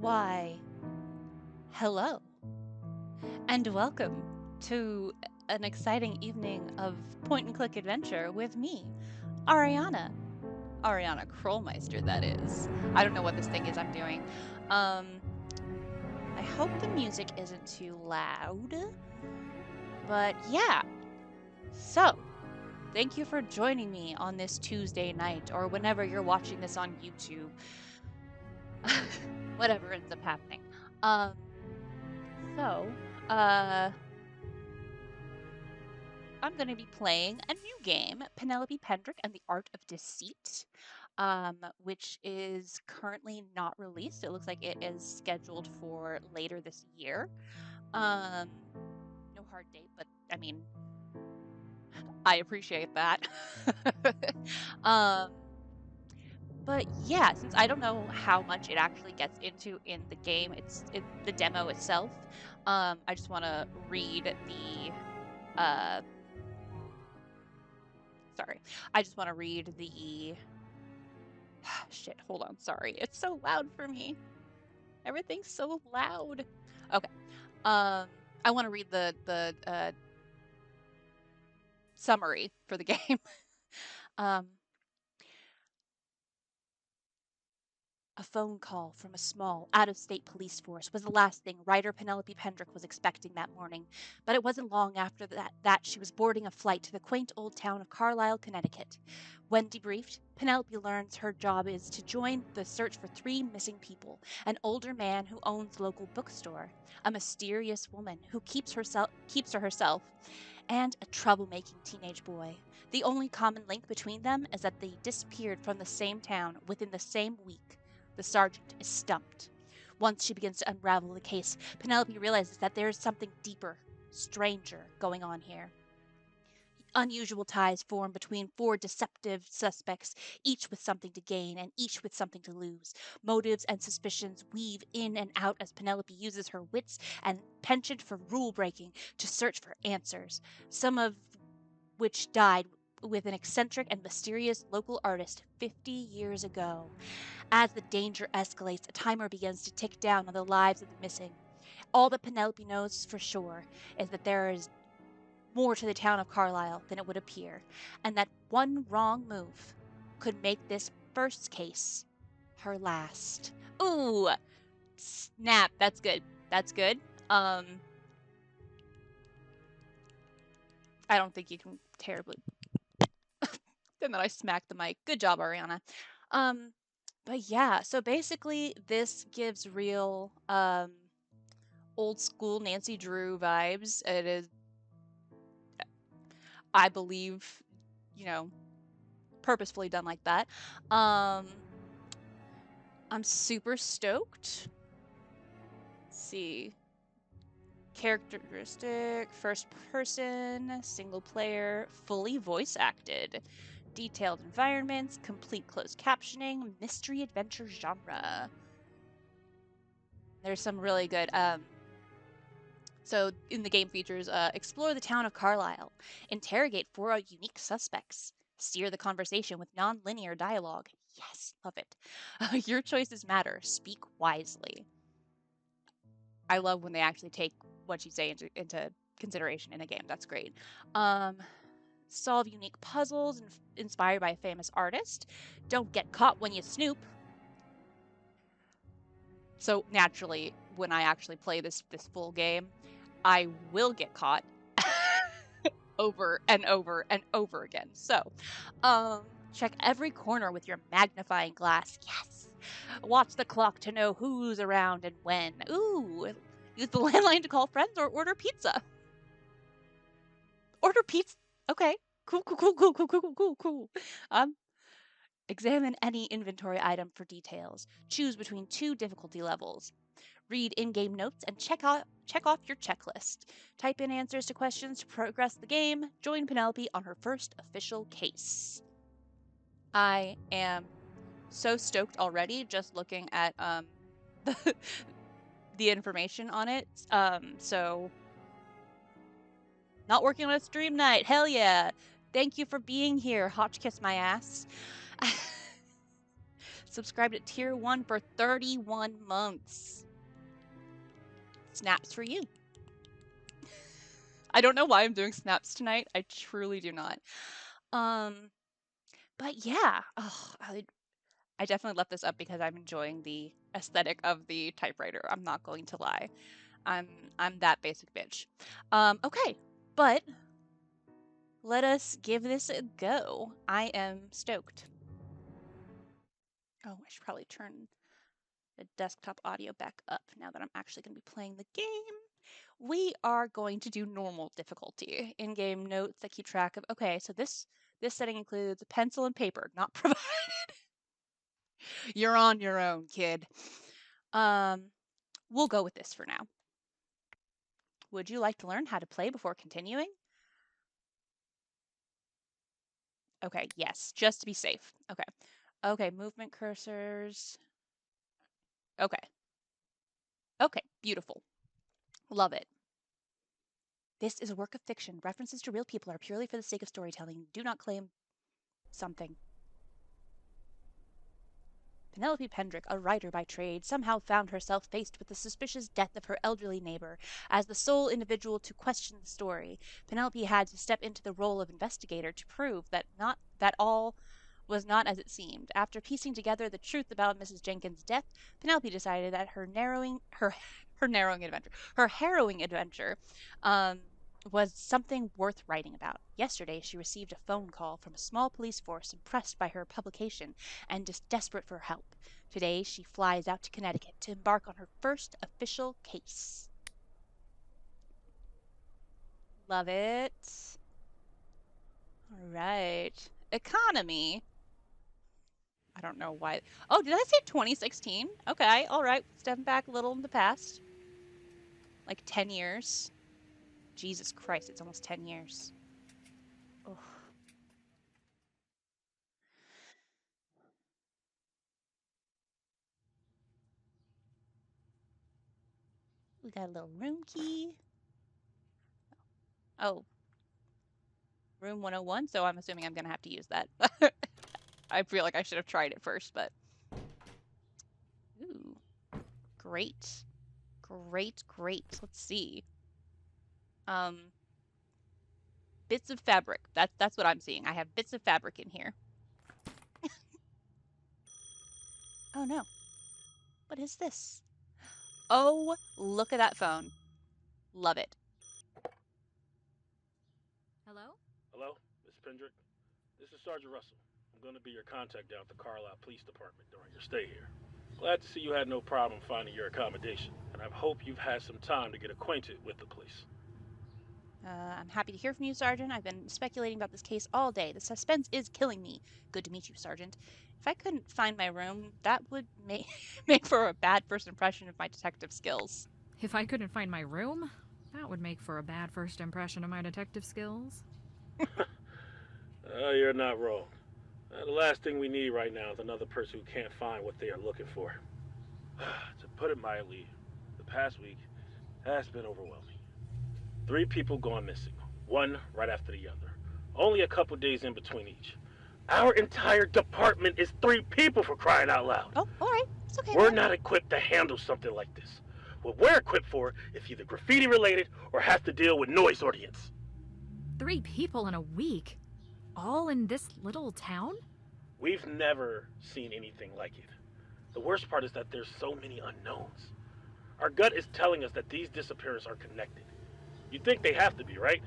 Why, hello, and welcome to an exciting evening of point and click adventure with me, Ariana. Ariana Krollmeister, that is. I don't know what this thing is I'm doing. Um, I hope the music isn't too loud. But yeah, so thank you for joining me on this Tuesday night or whenever you're watching this on YouTube. Whatever ends up happening. Um, so, uh, I'm going to be playing a new game, Penelope Pendrick and the Art of Deceit, which is currently not released. It looks like it is scheduled for later this year. Um, no hard date, but I mean, I appreciate that. um, but yeah, since I don't know how much it actually gets into in the game, it's in the demo itself. I just want to read the uh, sorry. I just want to read the shit, hold on, sorry. It's so loud for me. Everything's so loud. Okay. I want to read the summary for the game. um A phone call from a small, out-of-state police force was the last thing writer Penelope Pendrick was expecting that morning, but it wasn't long after that she was boarding a flight to the quaint old town of Carlisle, Connecticut. When debriefed, Penelope learns her job is to join the search for three missing people: an older man who owns a local bookstore, a mysterious woman who keeps to herself, and a troublemaking teenage boy. The only common link between them is that they disappeared from the same town within the same week. The sergeant is stumped. Once she begins to unravel the case, Penelope realizes that there is something deeper, stranger going on here. Unusual ties form between four deceptive suspects, each with something to gain and each with something to lose. Motives and suspicions weave in and out as Penelope uses her wits and penchant for rule breaking to search for answers, some of which died with an eccentric and mysterious local artist 50 years ago. As the danger escalates, a timer begins to tick down on the lives of the missing. All that Penelope knows for sure is that there is more to the town of Carlisle than it would appear, and that one wrong move could make this first case her last. Ooh, snap! That's good. That's good. I don't think you can terribly. And then I smacked the mic. Good job, Ariana. But yeah, so basically this gives real old school Nancy Drew vibes. It is, I believe, purposefully done like that. I'm super stoked. Let's see. Characteristic, first person, single player, fully voice acted. Detailed environments, complete closed captioning, mystery adventure genre. There's some really good so in the game features, explore the town of Carlisle, interrogate four unique suspects, steer the conversation with non-linear dialogue. Yes, love it. Your choices matter. Speak wisely. I love when they actually take what you say into consideration in a game. That's great. Solve unique puzzles inspired by a famous artist. Don't get caught when you snoop. So naturally, when I actually play this full game, I will get caught over and over and over again. So, check every corner with your magnifying glass. Yes. Watch the clock to know who's around and when. Ooh. Use the landline to call friends or order pizza. Order pizza. Okay. Cool, cool, cool, cool, cool, cool, cool, cool. Examine any inventory item for details. Choose between two difficulty levels. Read in-game notes and check off your checklist. Type in answers to questions to progress the game. Join Penelope on her first official case. I am so stoked already just looking at the information on it. So not working on a stream night. Hell yeah. Thank you for being here. Hotch kiss my ass. Subscribed at Tier 1 for 31 months. Snaps for you. I don't know why I'm doing snaps tonight. I truly do not. But yeah, I definitely left this up because I'm enjoying the aesthetic of the typewriter. I'm not going to lie. I'm that basic bitch. Okay, but let us give this a go. I am stoked. Oh, I should probably turn the desktop audio back up now that I'm actually going to be playing the game. We are going to do normal difficulty. In-game notes that keep track of. Okay, so this setting includes a pencil and paper, not provided. You're on your own, kid. We'll go with this for now. Would you like to learn how to play before continuing? Okay, yes, just to be safe. Okay. Okay, movement cursors. Okay. Okay, beautiful. Love it. This is a work of fiction. References to real people are purely for the sake of storytelling. Do not claim something. Penelope Pendrick, a writer by trade, somehow found herself faced with the suspicious death of her elderly neighbor. As the sole individual to question the story, Penelope had to step into the role of investigator to prove that all was not as it seemed. After piecing together the truth about Mrs. Jenkins' death, Penelope decided that her harrowing adventure was something worth writing about. Yesterday, she received a phone call from a small police force impressed by her publication and desperate for help. Today, she flies out to Connecticut to embark on her first official case. Love it. All right. Economy. I don't know why. Oh, did I say 2016? Okay, all right. Stepping back a little in the past. Like 10 years. Jesus Christ, it's almost 10 years. Oh. We got a little room key. Oh. Room 101, so I'm assuming I'm going to have to use that. I feel like I should have tried it first, but... Ooh. Great. Great, great. Let's see. Bits of fabric. That's what I'm seeing. I have bits of fabric in here. Oh, no. What is this? Oh, look at that phone. Love it. Hello? Hello, Miss Pendrick. This is Sergeant Russell. I'm going to be your contact down at the Carlisle Police Department during your stay here. Glad to see you had no problem finding your accommodation, and I hope you've had some time to get acquainted with the police. I'm happy to hear from you, Sergeant. I've been speculating about this case all day. The suspense is killing me. Good to meet you, Sergeant. If I couldn't find my room, that would make for a bad first impression of my detective skills. If I couldn't find my room, that would make for a bad first impression of my detective skills. You're not wrong. The last thing we need right now is another person who can't find what they are looking for. To put it mildly, the past week has been overwhelming. 3 people gone missing, one right after the other. Only a couple days in between each. Our entire department is 3 people, for crying out loud. Oh, all right. It's okay. We're not equipped to handle something like this. What we're equipped for is either graffiti related or has to deal with noise ordinance. 3 people in a week? All in this little town? We've never seen anything like it. The worst part is that there's so many unknowns. Our gut is telling us that these disappearances are connected. You'd think they have to be, right?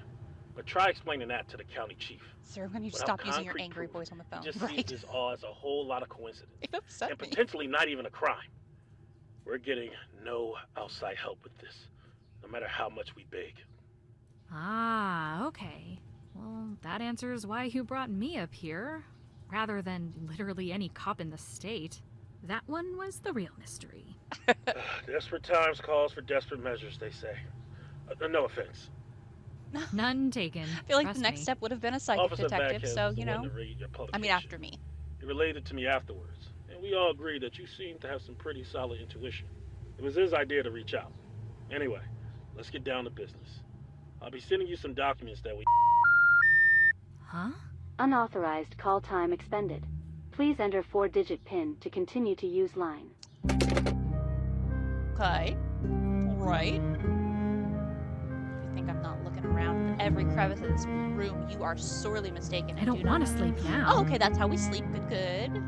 But try explaining that to the county chief. Sir, when you Without stop using your concrete angry proof, voice on the phone, he just right? sees this all as a whole lot of coincidence. It upset And me. potentially not even a crime. We're getting no outside help with this, no matter how much we beg. Ah, okay. Well, that answers why you brought me up here, rather than literally any cop in the state. That one was the real mystery. Desperate times calls for desperate measures, they say. No offense. None taken. I feel like Trust the next me. step would have been a psychic Officer detective, Backhead so, was the you one know. to read your I publication. mean, after me. He related to me afterwards, and we all agreed that you seemed to have some pretty solid intuition. It was his idea to reach out. Anyway, let's get down to business. I'll be sending you some documents that we... Huh? Unauthorized call time expended. Please enter 4-digit PIN to continue to use line. Okay. Alright. If you think I'm not looking around every crevice of this room, you are sorely mistaken. I don't want to sleep now. Oh, okay, that's how we sleep. Good, good.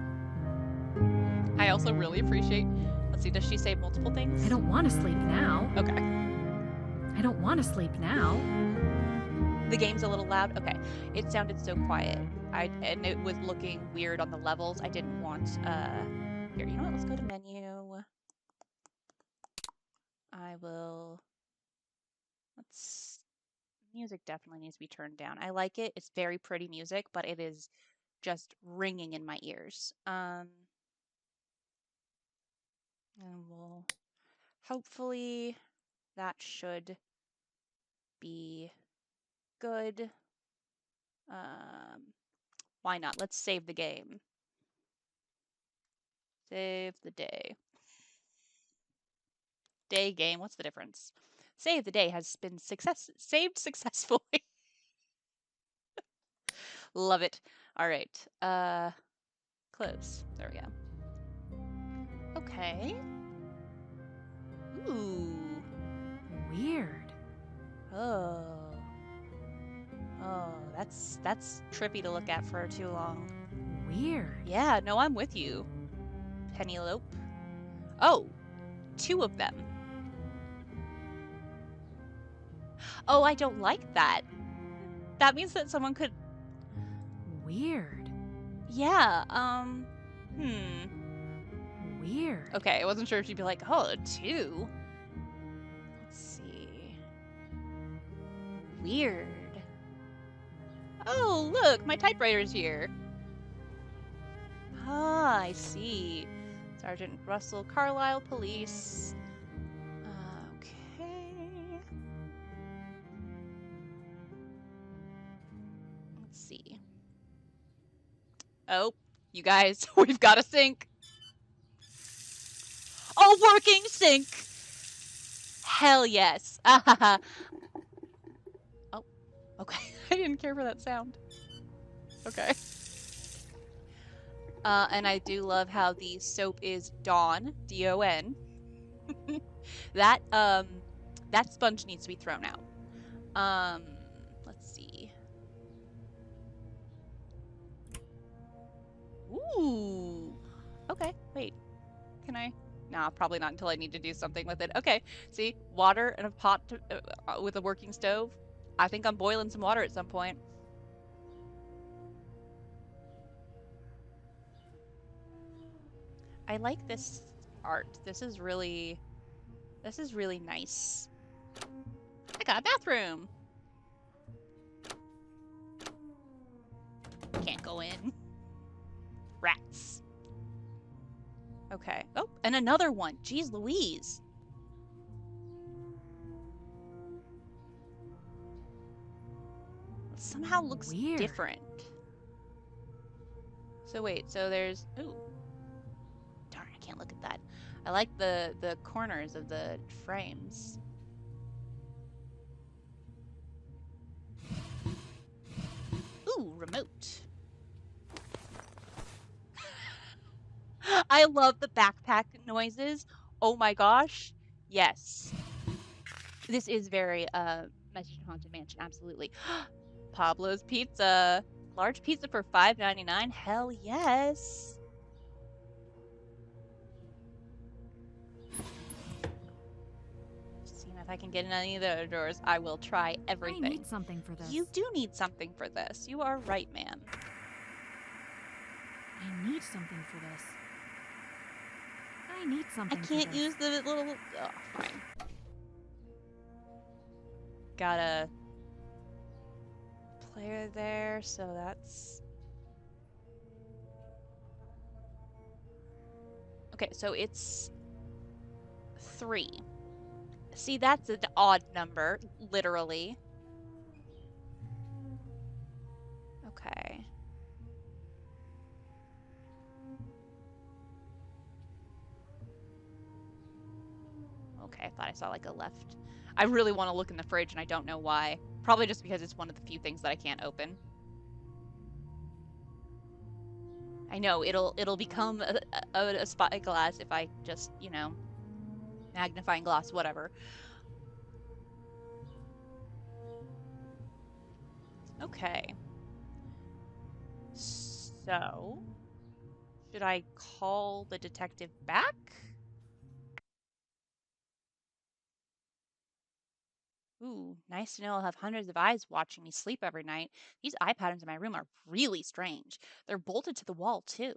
I also really appreciate... Let's see, does she say multiple things? I don't want to sleep now. Okay. I don't want to sleep now. The game's a little loud. Okay. It sounded so quiet. And it was looking weird on the levels. I didn't want... Here, you know what? Let's go to menu. I will... Music definitely needs to be turned down. I like it. It's very pretty music, but it is just ringing in my ears. And we'll... Hopefully that should be good. Why not? Let's save the game. Save the day. Day game, what's the difference? Save the day has been saved successfully. Love it. All right. Close. There we go. Okay. Ooh. Weird. Oh. Oh, that's trippy to look at for too long. Weird. Yeah, no, I'm with you. Penelope. Oh, 2 of them. Oh, I don't like that. That means that someone could... Weird. Yeah, Weird. Okay, I wasn't sure if you'd be like, oh, 2? Let's see. Weird. Oh, look, my typewriter's here. Ah, I see. Sergeant Russell Carlisle, police. Okay. Let's see. Oh, you guys, we've got a sink. A working sink. Hell yes. Oh, okay. I didn't care for that sound. Okay. And I do love how the soap is Dawn, D-O-N. That sponge needs to be thrown out. Let's see. Ooh. Okay, wait. Can I? Nah, probably not until I need to do something with it. Okay, see? Water and a pot with a working stove. I think I'm boiling some water at some point. I like this art. This is really nice. I got a bathroom. Can't go in. Rats. Okay. Oh, and another one. Jeez Louise. It somehow looks Weird. different. So wait, so there's... Ooh. Darn, I can't look at that. I like the corners of the frames. Ooh, remote. I love the backpack noises. Oh my gosh. Yes. This is very Message in Haunted Mansion, absolutely. Pablo's Pizza. Large pizza for $5.99. Hell yes. Just seeing if I can get in any of the other doors. I will try everything. I need something for this. You do need something for this. You are right, ma'am. I need something for this. I need something I for can't this. use the little... Oh, fine. Got a player there, so that's... Okay, so it's 3. See, that's an odd number, literally. Okay. Okay, I thought I saw like a left. I really want to look in the fridge and I don't know why. Probably just because it's one of the few things that I can't open. I know it'll become a spyglass if I just, you know, magnifying glass, whatever. Okay. So, should I call the detective back? Ooh, nice to know I'll have hundreds of eyes watching me sleep every night. These eye patterns in my room are really strange. They're bolted to the wall, too.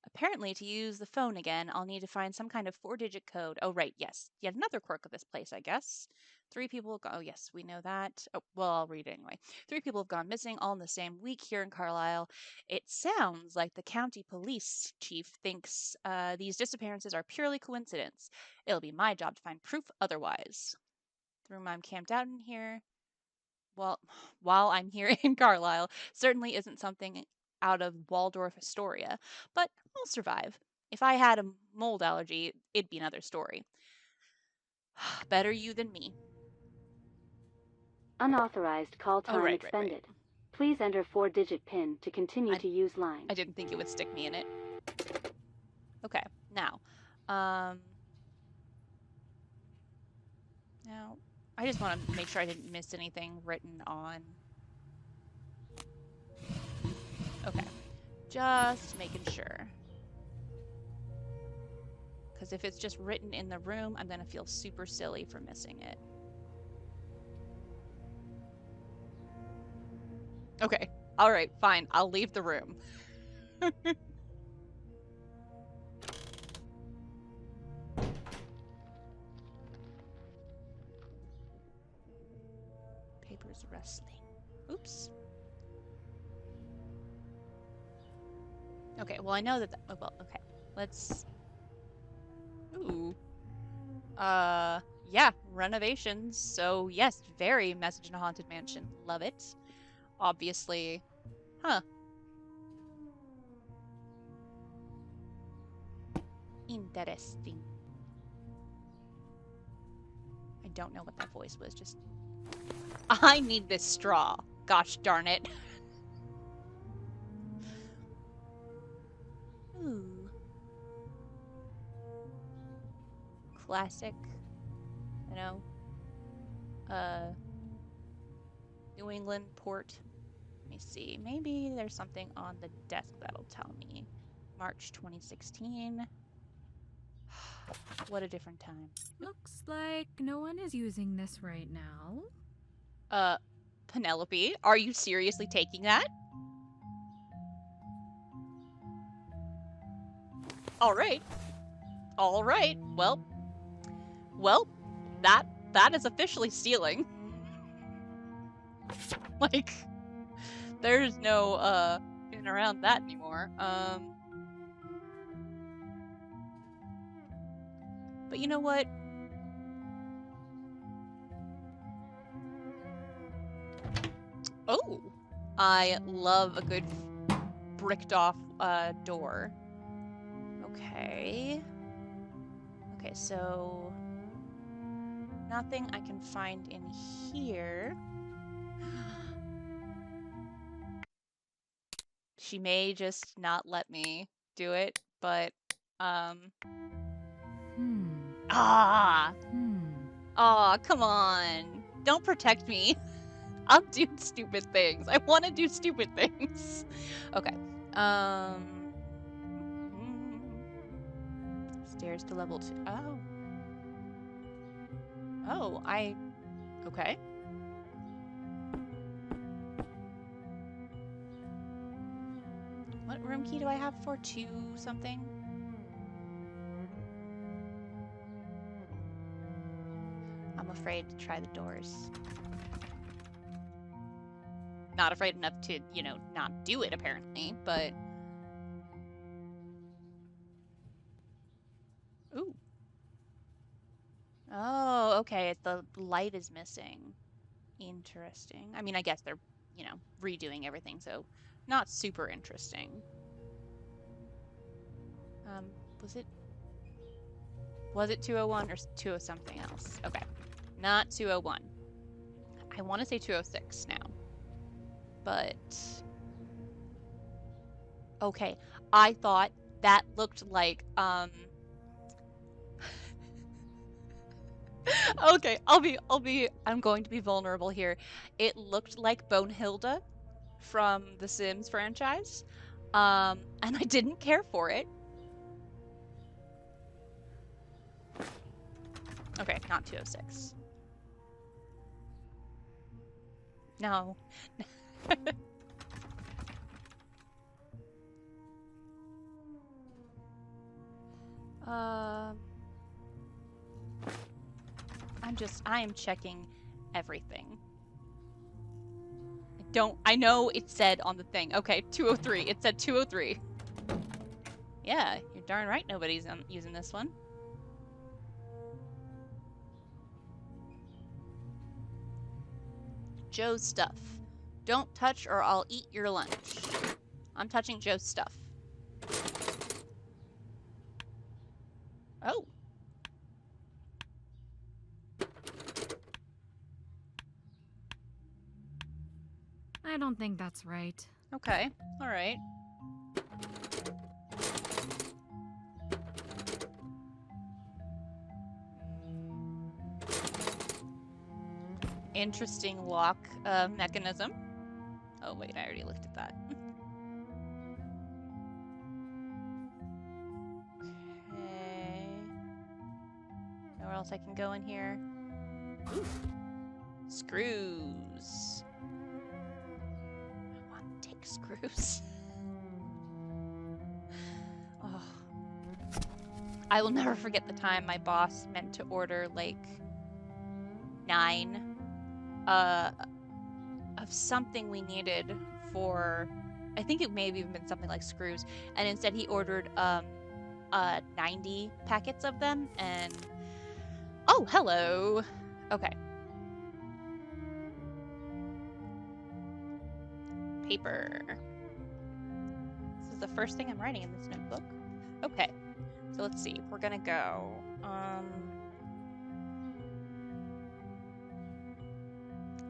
Apparently, to use the phone again, I'll need to find some kind of 4-digit code. Oh, right, yes. Yet another quirk of this place, I guess. 3 people have gone. Oh, yes, we know that. Oh, well, I'll read it anyway. 3 people have gone missing all in the same week here in Carlisle. It sounds like the county police chief thinks these disappearances are purely coincidence. It'll be my job to find proof otherwise. The room I'm camped out in here, well, while I'm here in Carlisle, certainly isn't something out of Waldorf Astoria, but I'll survive. If I had a mold allergy, it'd be another story. Better you than me. Unauthorized call Oh, time right. expended. Please enter 4-digit PIN to continue I, to use line. I didn't think it would stick me in it. Okay, now, now, I just want to make sure I didn't miss anything written on. Okay, just making sure. Because if it's just written in the room, I'm going to feel super silly for missing it. Okay. All right, fine. I'll leave the room. Paper's rustling. Oops. Okay, well, I know that, well, okay. Let's, ooh. Yeah, renovations. So, yes, very Message in a Haunted Mansion. Love it. Obviously, huh. Interesting. I don't know what that voice was, just, I need this straw. Gosh darn it. Ooh. Classic, you know, New England port. Let me see. Maybe there's something on the desk that'll tell me. March 2016. What a different time. Looks like no one is using this right now. Penelope, are you seriously taking that? All right. All right. Well, that is officially stealing. Like, there's no getting around that anymore. But you know what? Oh, I love a good bricked off door. Okay. Okay, so nothing I can find in here. She may just not let me do it, but ah, come on. Don't protect me. I'll do stupid things. I want to do stupid things. Okay. Stairs to level 2. Oh. Oh, okay. What room key do I have for 2 something? I'm afraid to try the doors. Not afraid enough to, you know, not do it apparently, but... Ooh. Oh, okay, the light is missing. Interesting. I mean, I guess they're, you know, redoing everything, so not super interesting. Was it 201 or 20 something else? Okay. Not 201. I want to say 206 now. But okay, I thought that looked like, okay, I'm going to be vulnerable here. It looked like Bonehilda from the Sims franchise, and I didn't care for it. Okay, not 206. No. Um, I am checking everything. I know it said on the thing. Okay, 203. It said 203. Yeah, you're darn right nobody's using this one. Joe's stuff. Don't touch or I'll eat your lunch. I'm touching Joe's stuff. Oh. I don't think that's right. Okay. All right. Interesting lock mechanism. Oh, wait, I already looked at that. Okay. Nowhere else I can go in here. Ooh. Screws. I want to take screws. Oh. I will never forget the time my boss meant to order like 9 of something we needed for, I think it may have even been something like screws, and instead he ordered 90 packets of them, and oh, hello. Okay. Paper. This is the first thing I'm writing in this notebook. Okay. So let's see. We're gonna go. I'm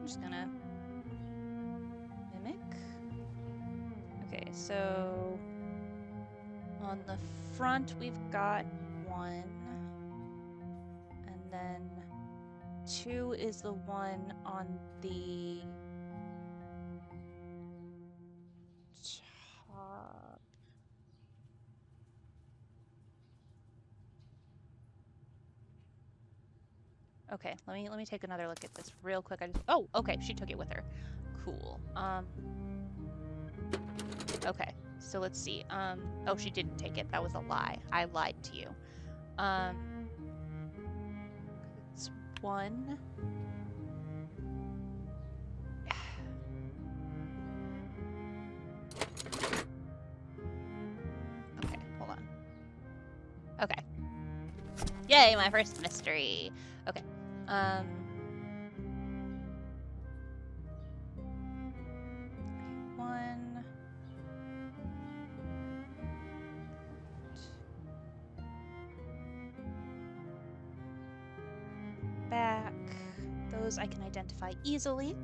just gonna mimic. Okay, so on the front we've got 1, and then 2 is the one on the top. Okay, let me take another look at this real quick. Oh, okay, she took it with her. Cool. Okay, so let's see. Oh, she didn't take it. That was a lie. I lied to you. It's 1. Okay, hold on. Okay. Yay, my first mystery. Okay. 1. Back. Those I can identify easily.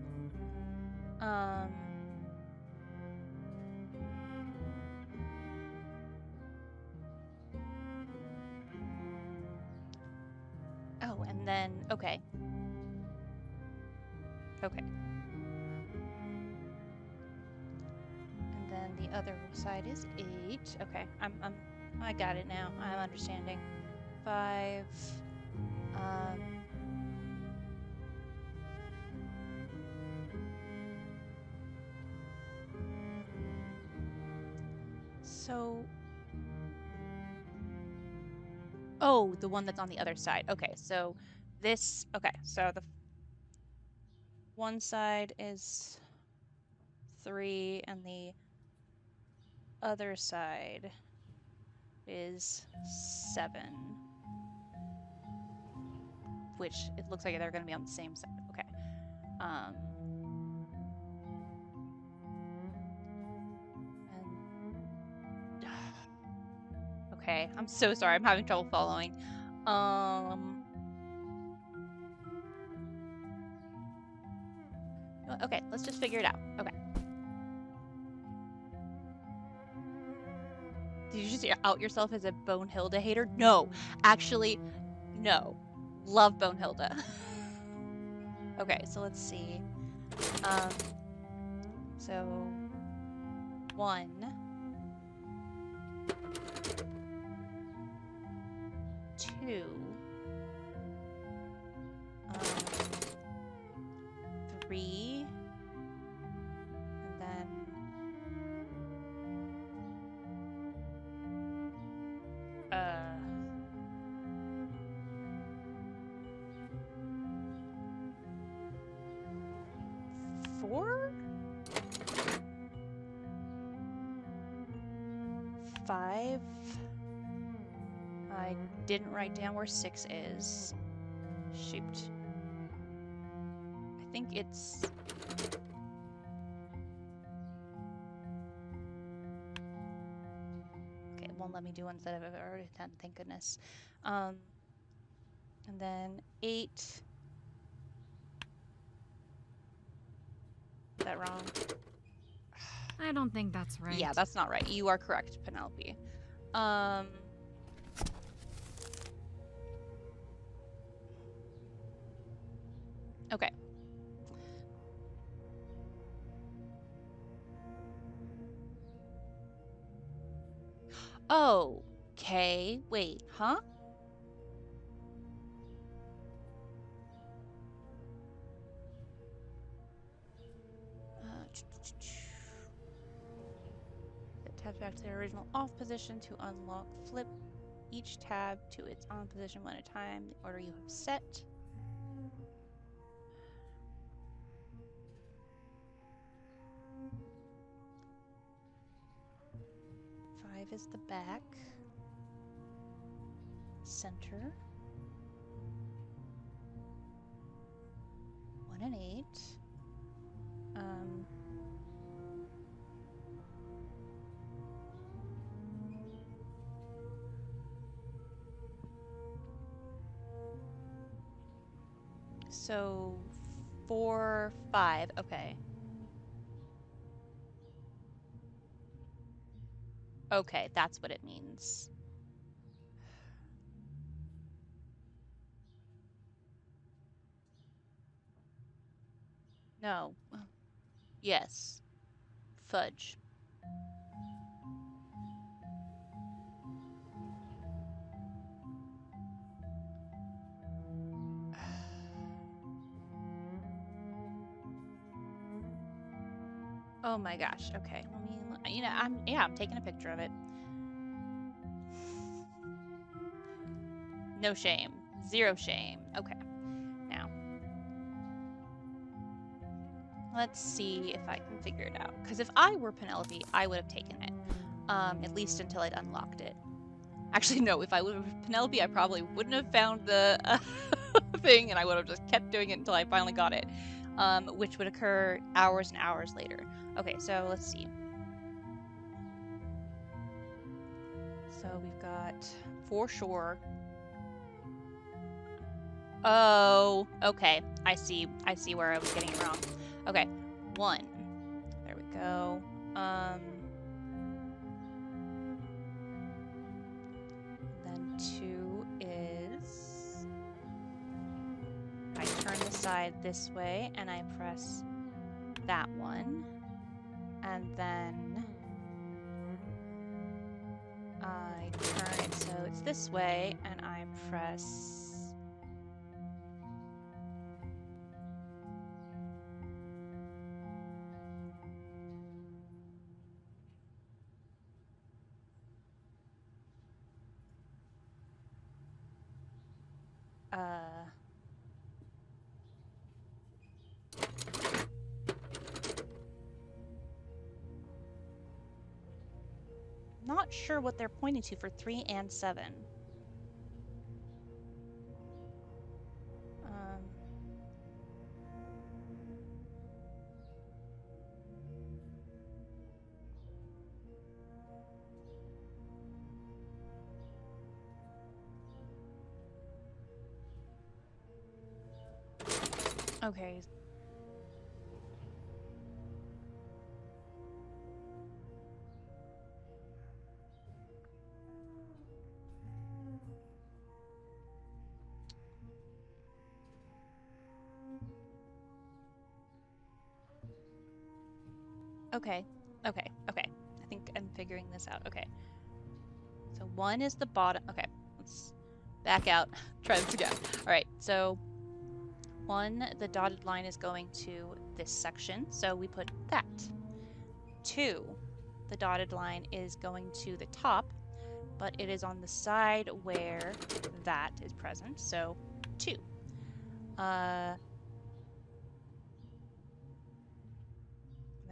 Oh, and then, okay. Okay. And then the other side is 8. Okay, I got it now. I'm understanding. 5. So, oh, the one that's on the other side. Okay, so this, okay, so the one side is 3 and the other side is 7. Which it looks like they're going to be on the same side. Okay. And okay, I'm so sorry. I'm having trouble following. Okay, let's just figure it out. Okay. you just out yourself as a Bonehilda hater? No, actually, no. Love Bonehilda. Okay, so let's see. So 1, 2, 3, and then 4, 5. I didn't write down where 6 is. Shoot. I think it's... Okay, it won't let me do ones that I've already done, thank goodness. And then 8. Is that wrong? I don't think that's right. Yeah, that's not right. You are correct, Penelope. Okay. Oh, okay. Wait, huh? Tab back to the original off position to unlock. Flip each tab to its on position one at a time, the order you have set. Five is the back. Center. 1 and 8. So 4, 5. Okay. Okay, that's what it means. No. Yes. Fudge. Oh my gosh. Okay. Let me, I'm taking a picture of it. No shame. Zero shame. Okay. Now, let's see if I can figure it out. Because if I were Penelope, I would have taken it. At least until I'd unlocked it. Actually, no. If I would have Penelope, I probably wouldn't have found the thing, and I would have just kept doing it until I finally got it. Which would occur hours and hours later. Okay, so let's see. So we've got for sure. Oh, okay. I see where I was getting it wrong. Okay, 1. There we go. Then 2 is I turn the side this way and I press that one. And then I turn it so it's this way and I press not sure what they're pointing to for 3 and 7. Okay. Okay. Okay. Okay. I think I'm figuring this out. Okay. So 1 is the bottom. Okay. Let's back out. Try this again. All right. So 1, the dotted line is going to this section. So we put that. 2, the dotted line is going to the top, but it is on the side where that is present. So 2. Then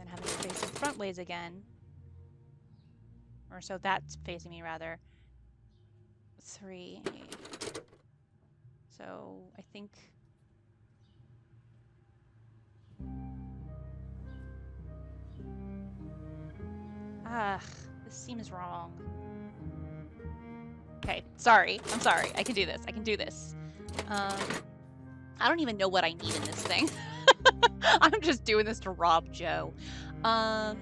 having it facing front ways again. Or so that's facing me rather. 3. So I think this seems wrong. Okay, sorry. I'm sorry. I can do this. I can do this. I don't even know what I need in this thing. I'm just doing this to rob Joe. All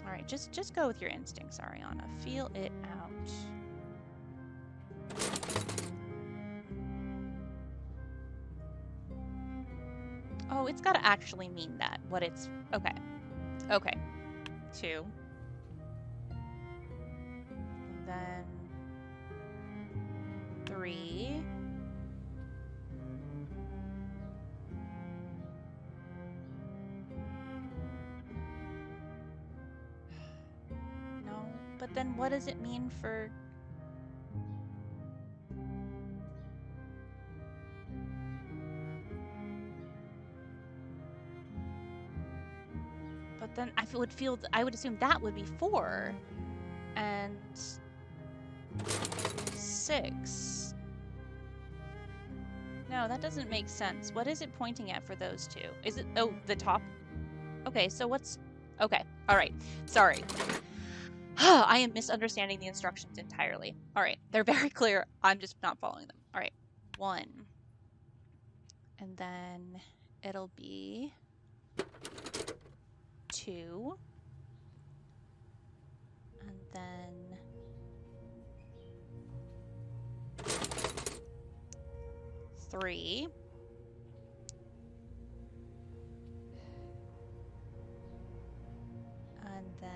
right, just go with your instincts, Ariana. Feel it out. Oh, it's got to actually mean that. What it's... Okay. Okay. 2. And then... 3. No, but then what does it mean for... But then I would assume that would be 4 and 6. No, that doesn't make sense. What is it pointing at for those 2? Is it, oh, the top? Okay, so what's, okay, all right, sorry. I am misunderstanding the instructions entirely. All right, they're very clear. I'm just not following them. All right, 1. And then it'll be 2. And then 3. And then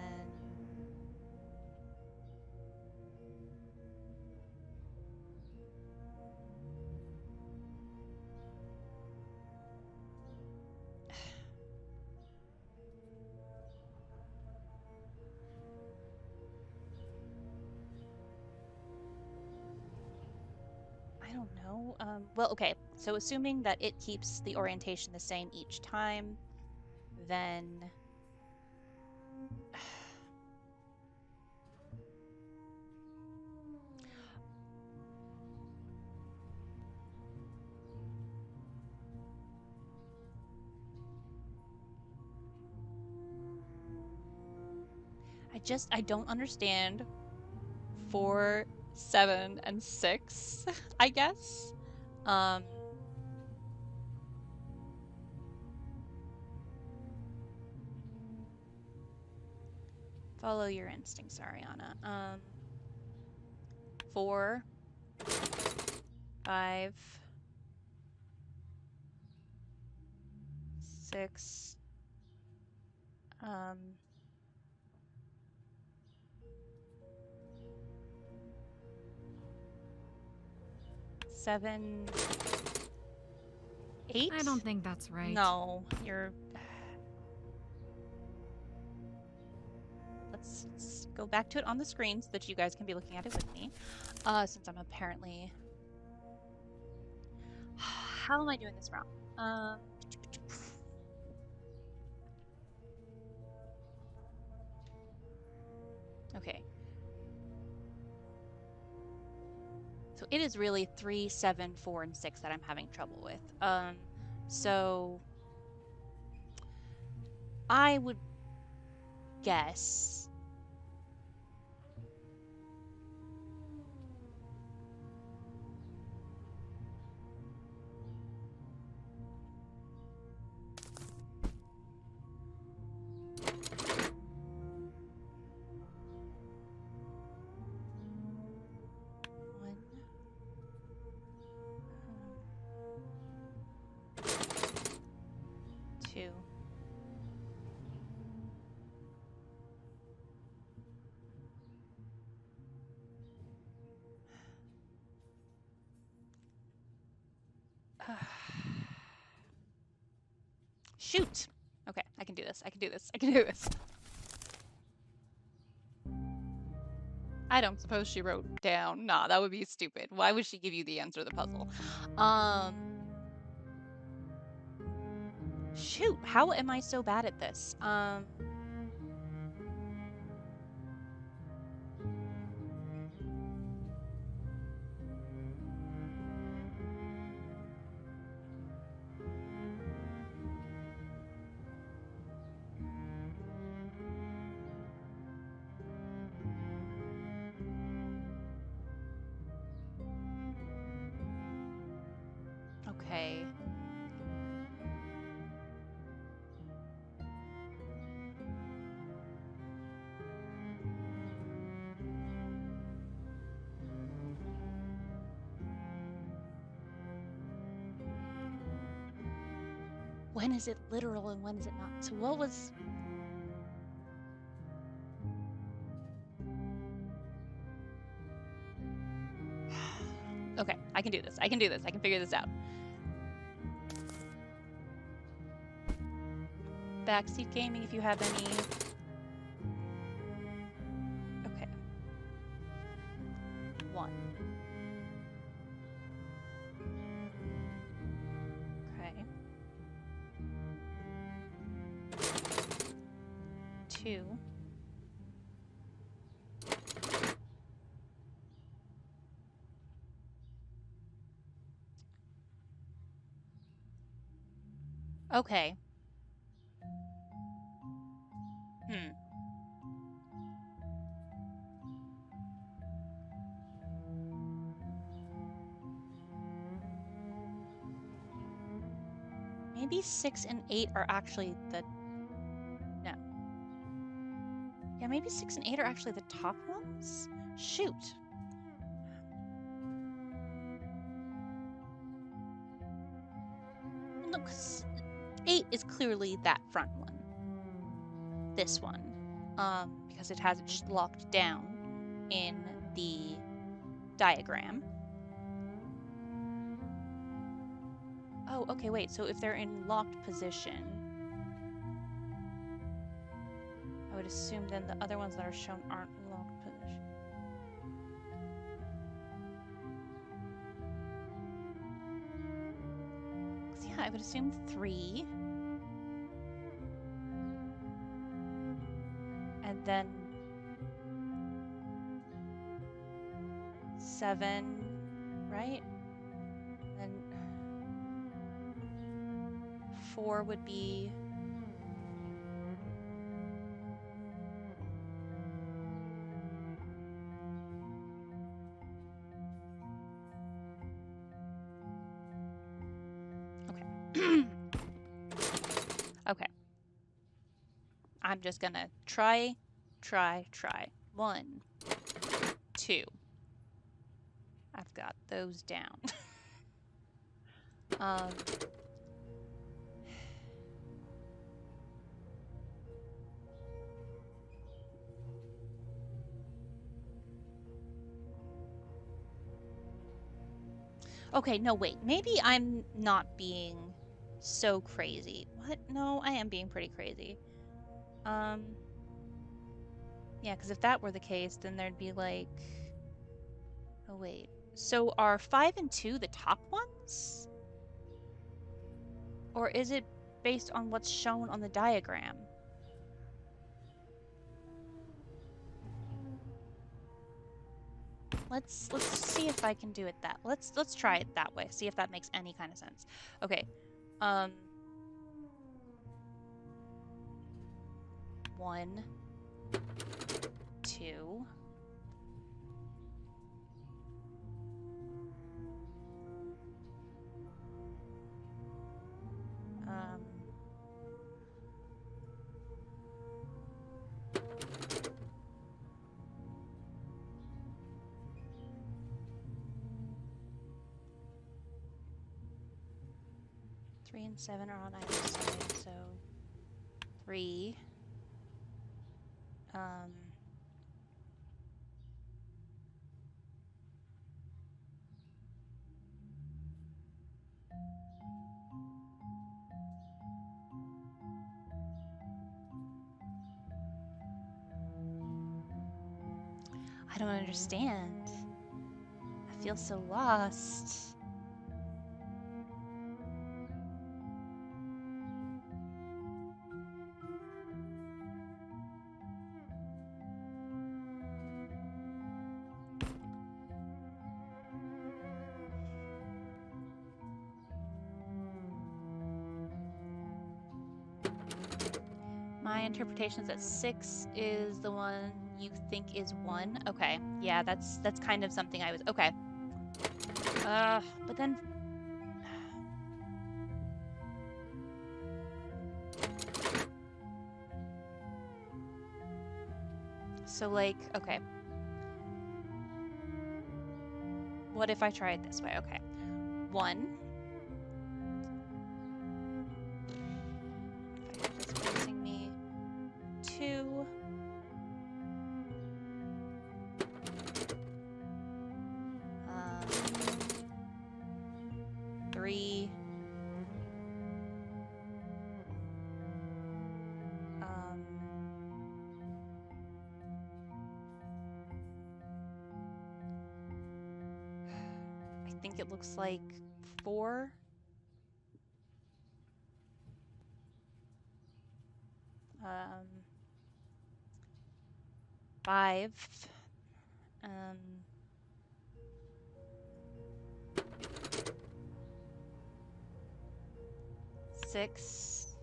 I don't know. Well, okay. So assuming that it keeps the orientation the same each time, then I don't understand 4, 7, and 6, I guess. Follow your instincts, Ariana. 4, 5, 6, 7, 8? I don't think that's right. No, you're... Let's go back to it on the screen so that you guys can be looking at it with me. Since I'm apparently... How am I doing this wrong? Okay. So it is really 3, 7, 4, and 6 that I'm having trouble with. So I would guess Shoot! Okay, I can do this. I can do this. I can do this. I don't suppose she wrote down. Nah, that would be stupid. Why would she give you the answer to the puzzle? Shoot, how am I so bad at this? Okay. When is it literal and when is it not? So what was... Okay, I can do this. I can do this. I can figure this out. Backseat gaming, if you have any... Okay. 1. Okay. 2. Okay. Maybe 6 and 8 are actually the... No. Yeah, maybe 6 and 8 are actually the top ones? Shoot. Well, no, because 8 is clearly that front one. This one. Because it has it just locked down in the diagram. Oh, okay, wait. So if they're in locked position, I would assume then the other ones that are shown aren't locked position. Yeah, I would assume 3. And then 7, right? And 4 would be... Okay. Okay. I'm just gonna try. 1, 2. I've got those down. Okay, no, wait. Maybe I'm not being so crazy. What? No, I am being pretty crazy. Yeah, because if that were the case, then there'd be like... Oh, wait. So are 5 and 2 the top ones? Or is it based on what's shown on the diagram? Let's see if I can do it that. Let's try it that way. See if that makes any kind of sense. Okay. 1, 2. Three and 7 are on either side, so 3. 3 I don't understand. I feel so lost. My interpretation is that 6 is the one you think is 1. Okay, yeah, that's kind of something I was... Okay. But then... So, like, okay. What if I try it this way? Okay. 1. It's facing me. 2. 3. I think it looks like 4. 5. 6.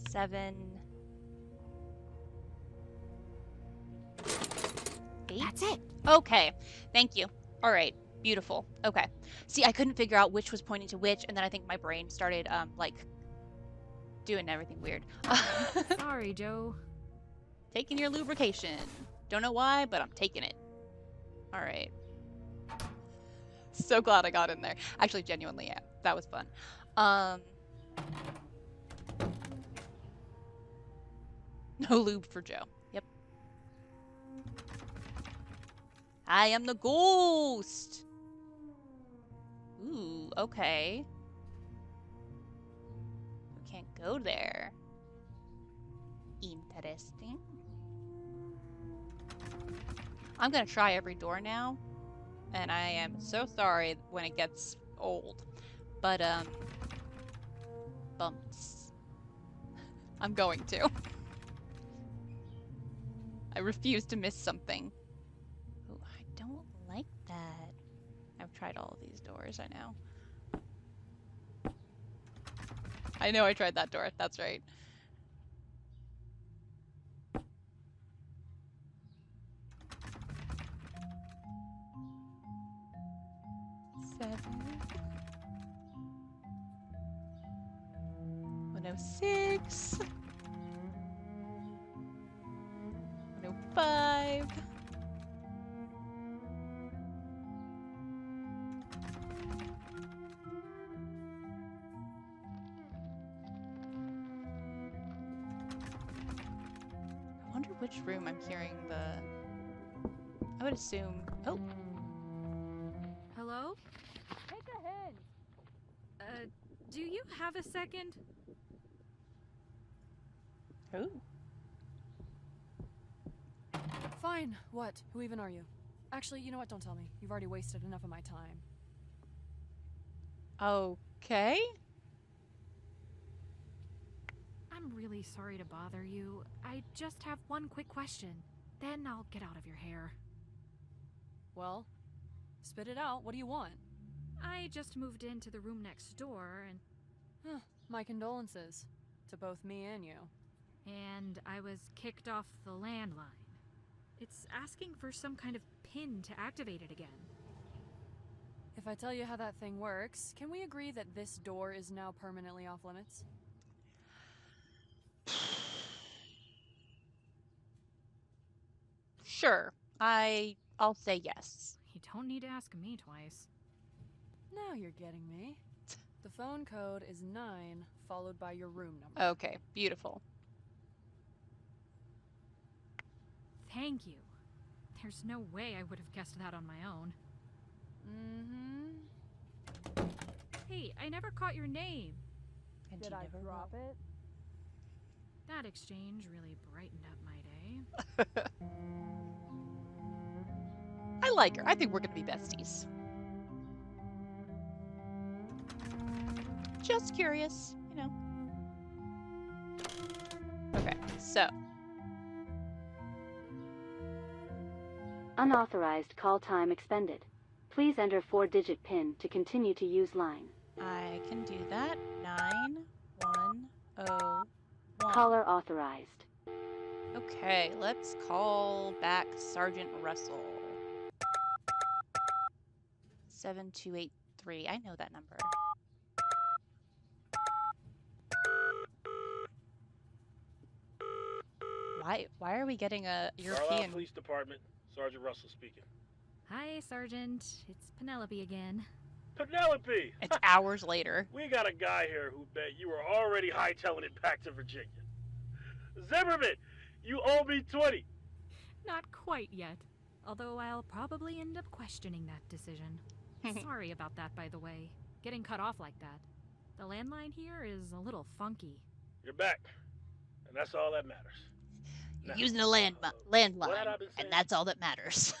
7. 8. That's it. Okay, thank you. All right, beautiful. Okay. See, I couldn't figure out which was pointing to which, and then I think my brain started, like, doing everything weird. Sorry, Joe. Taking your lubrication. Don't know why, but I'm taking it. All right. So glad I got in there. Actually, genuinely, yeah. That was fun. No lube for Joe. Yep. I am the ghost. Ooh, okay. We can't go there. Interesting. I'm gonna try every door now, and I am so sorry when it gets old. But, bumps. I'm going to. I refuse to miss something. Oh, I don't like that. I've tried all of these doors, I know. I know I tried that door, that's right. Seven. 106. 105. I wonder which room I'm hearing the... I would assume... Oh! Hello? Take a hint. Do you have a second? Ooh. Fine. What? Who even are you? Actually, you know what? Don't tell me. You've already wasted enough of my time. Okay. I'm really sorry to bother you. I just have one quick question. Then I'll get out of your hair. Well, spit it out. What do you want? I just moved into the room next door, and... My condolences. To both me and you. And I was kicked off the landline. It's asking for some kind of pin to activate it again. If I tell you how that thing works, can we agree that this door is now permanently off limits? Sure. I'll say yes. You don't need to ask me twice. Now you're getting me. The phone code is 9, followed by your room number. Okay, beautiful. Thank you. There's no way I would have guessed that on my own. Mm-hmm. Hey, I never caught your name. And Did you I never drop it? That exchange really brightened up my day. like her. I think we're gonna be besties. Just curious, you know. Okay, so. Unauthorized call time expended. Please enter 4-digit PIN to continue to use line. I can do that. 9101. Caller authorized. Okay, let's call back Sergeant Russell. 7283. I know that number. Why are we getting a Carlisle European? Police Department, Sergeant Russell speaking. Hi, Sergeant. It's Penelope again. Penelope! It's hours later. We got a guy here who bet you were already hightailing it back to Virginia. Zimmerman, you owe me 20. Not quite yet. Although I'll probably end up questioning that decision. Sorry about that, by the way. Getting cut off like that. The landline here is a little funky. You're back. And that's all that matters. You're Now, using a what landline, had I been saying? and that's all that matters.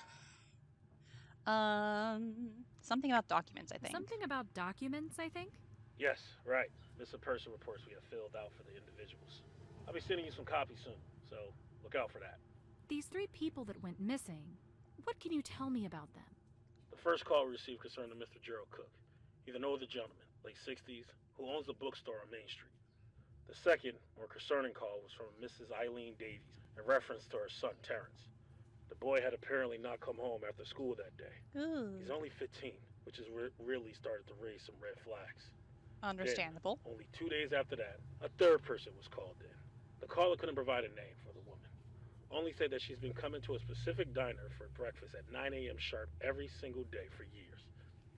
Something about documents, I think. Something about documents, I think? Yes, right. Missing person reports we have filled out for the individuals. I'll be sending you some copies soon, so look out for that. These 3 people that went missing, what can you tell me about them? The first call we received concerned a Mr. Gerald Cook. He's an older gentleman, late 60s, who owns a bookstore on Main Street. The second, more concerning call was from Mrs. Eileen Davies in reference to her son, Terrence. The boy had apparently not come home after school that day. Ooh. He's only 15, which has really started to raise some red flags. Understandable. Then, only 2 days after that, a third person was called in. The caller couldn't provide a name for the woman. Only said that she's been coming to a specific diner for breakfast at 9 a.m. sharp every single day for years.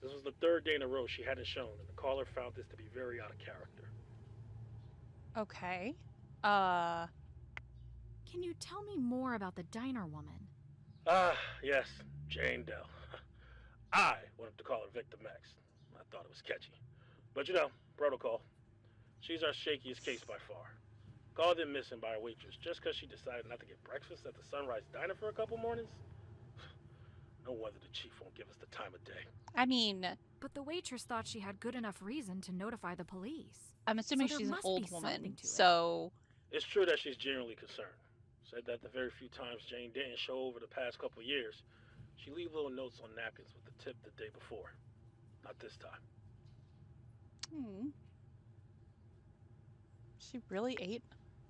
This was the 3rd day in a row she hadn't shown, and the caller found this to be very out of character. Okay. Can you tell me more about the diner woman? Yes, Jane Dell. I wanted to call her Victim X. I thought it was catchy. But you know, protocol. She's our shakiest case by far. Called in missing by a waitress just because she decided not to get breakfast at the Sunrise Diner for a couple mornings? No wonder the chief won't give us the time of day. I mean, But the waitress thought she had good enough reason to notify the police. I'm assuming So there she's an must old be something woman, to it. so It's true that she's genuinely concerned. Said that the very few times Jane didn't show over the past couple years, she leave little notes on napkins with the tip the day before. Not this time. She really ate.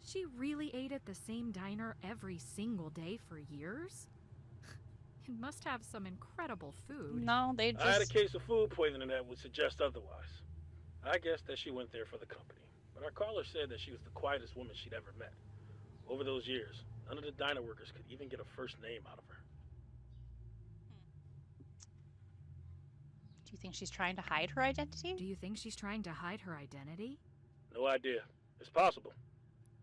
She really ate at the same diner every single day for years? It must have some incredible food. No, they I had a just. case of food poisoning that would suggest otherwise. I guess that she went there for the company. But our caller said that she was the quietest woman she'd ever met. Over those years, none of the diner workers could even get a first name out of her. Do you think she's trying to hide her identity? Do you think she's trying to hide her identity? No idea. It's possible.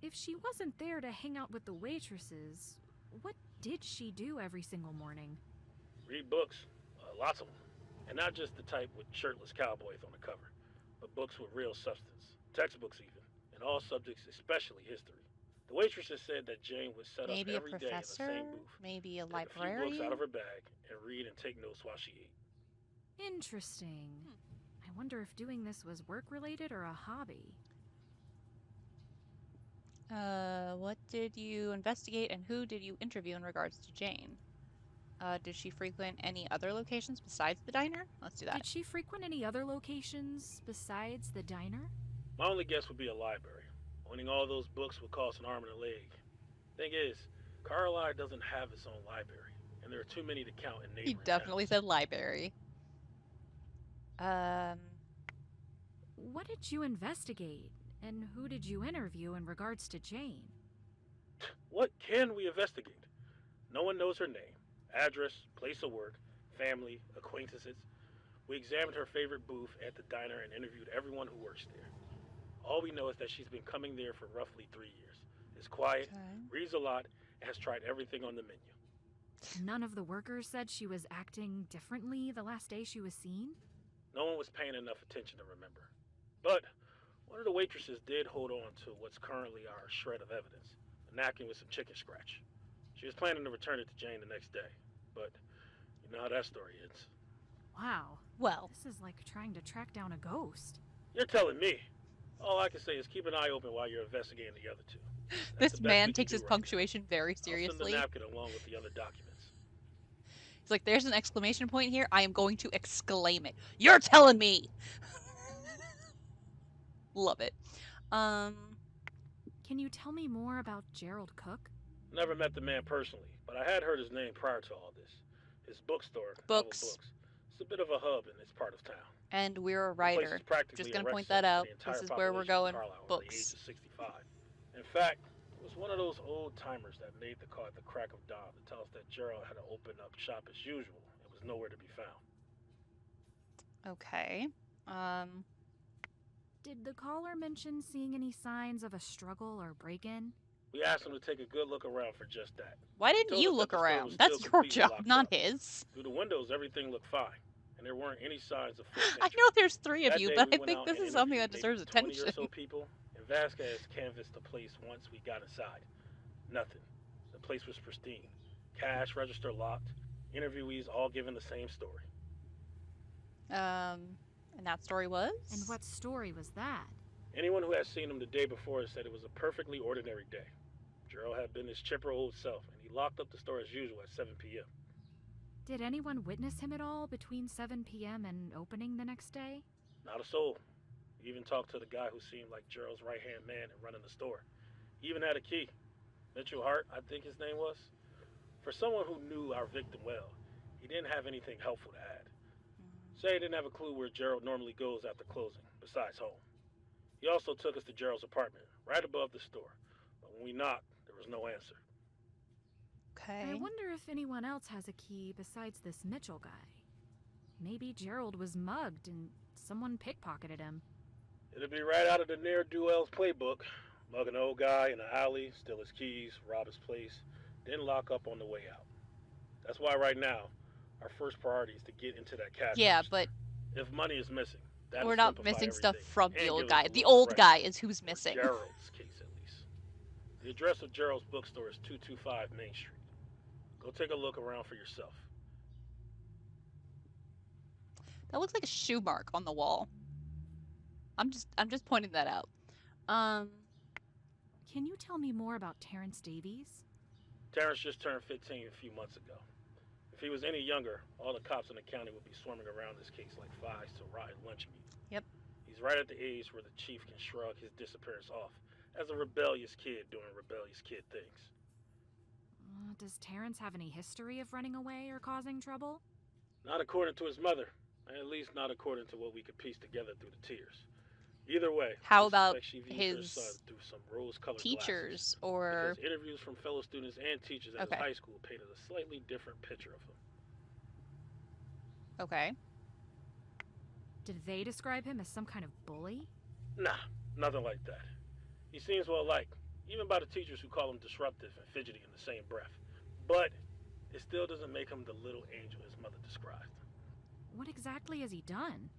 If she wasn't there to hang out with the waitresses, what did she do every single morning? Read books. Lots of them. And not just the type with shirtless cowboys on the cover, but books with real substance. Textbooks even. And all subjects, especially history. The waitresses said that Jane would set Maybe up a every day in the professor? same booth. Maybe a Take a few librarian? books out of her bag and read and take notes while she ate. Interesting. I wonder if doing this was work-related or a hobby. What did you investigate and who did you interview in regards to Jane? Did she frequent any other locations besides the diner? Let's do that. Did she frequent any other locations besides the diner? My only guess would be a library. Owning all those books would cost an arm and a leg. Thing is, Carlisle doesn't have its own library, and there are too many to count in He neighboring definitely towns. said library. What did you investigate? And who did you interview in regards to Jane? What can we investigate? No one knows her name, address, place of work, family, acquaintances. We examined her favorite booth at the diner and interviewed everyone who works there. All we know is that she's been coming there for roughly 3 years. Is quiet, reads a lot, and has tried everything on the menu. None of the workers said she was acting differently the last day she was seen? No one was paying enough attention to remember. But one of the waitresses did hold on to what's currently our shred of evidence, a napkin with some chicken scratch. She was planning to return it to Jane the next day, but, you how that story ends. Wow. Well, This is like trying to track down a ghost. You're telling me. All I can say is keep an eye open while you're investigating the other two. That's the this best man we can takes do his right now. punctuation very I'll send the seriously. napkin along with the other documents. He's like, there's an exclamation point here. I am going to exclaim it. You're telling me. Love it. Can you tell me more about Gerald Cook? Never met the man personally, but I had heard his name prior to all this. His bookstore, Level Books. Books. It's a bit of a hub in this part of town. And we're a The place writer. is practically Just a gonna rec point that center for out. the entire This is where we're population of going. Carlisle over the age Books. of 65. In fact, it was one of those old timers that made the call at the crack of dawn to tell us that Gerald had to open up shop as usual and was nowhere to be found. Okay. Did the caller mention seeing any signs of a struggle or break-in? We asked him to take a good look around for just that. Why He didn't told you us that look the store around? was That's still your completely job, locked not up. his. Through the windows, everything looked fine, and there weren't any signs of foot I entry. know there's 3 of That you, day, but we I went think out this and is something interviewed that deserves maybe 20 attention. or so people, and Vasquez canvassed the place once we got inside. Nothing. The place was pristine. Cash register locked. Interviewees all giving the same story. And that story was? And what story was that? Anyone who had seen him the day before said it was a perfectly ordinary day. Gerald had been his chipper old self, and he locked up the store as usual at 7 p.m. Did anyone witness him at all between 7 p.m. and opening the next day? Not a soul. He even talked to the guy who seemed like Gerald's right-hand man in running the store. He even had a key. Mitchell Hart, I think his name was. For someone who knew our victim well, he didn't have anything helpful to add. Say he didn't have a clue where Gerald normally goes after closing, besides home. He also took us to Gerald's apartment, right above the store. But when we knocked, there was no answer. Okay. I wonder if anyone else has a key besides this Mitchell guy. Maybe Gerald was mugged and someone pickpocketed him. It'll be right out of the ne'er-do-well's playbook. Mug an old guy in the alley, steal his keys, rob his place, then lock up on the way out. That's why right now, our first priority is to get into that cash Yeah, register. but If money is missing, that'll we're not simplify missing stuff everything from and the old give us guy. a The little old direction. guy is who's For missing. Gerald's case, at least. The address of Gerald's bookstore is 225 Main Street. Go take a look around for yourself. That looks like a shoe mark on the wall. I'm just pointing that out. Can you tell me more about Terrence Davies? Terrence just turned 15 a few months ago. If he was any younger, all the cops in the county would be swarming around this case like flies to a rotten lunch meat. Yep. He's right at the age where the chief can shrug his disappearance off as a rebellious kid doing rebellious kid things. Does Terrence have any history of running away or causing trouble? Not according to his mother, at least not according to what we could piece together through the tears. Either way, How we about suspect she viewed her his son through some rose-colored teachers glasses, or because interviews from fellow students and teachers at Okay. his high school painted a slightly different picture of him. okay. Did they describe him as some kind of bully? Nah, nothing like that. He seems well liked, even by the teachers who call him disruptive and fidgety in the same breath. But it still doesn't make him the little angel his mother described. What exactly has he done?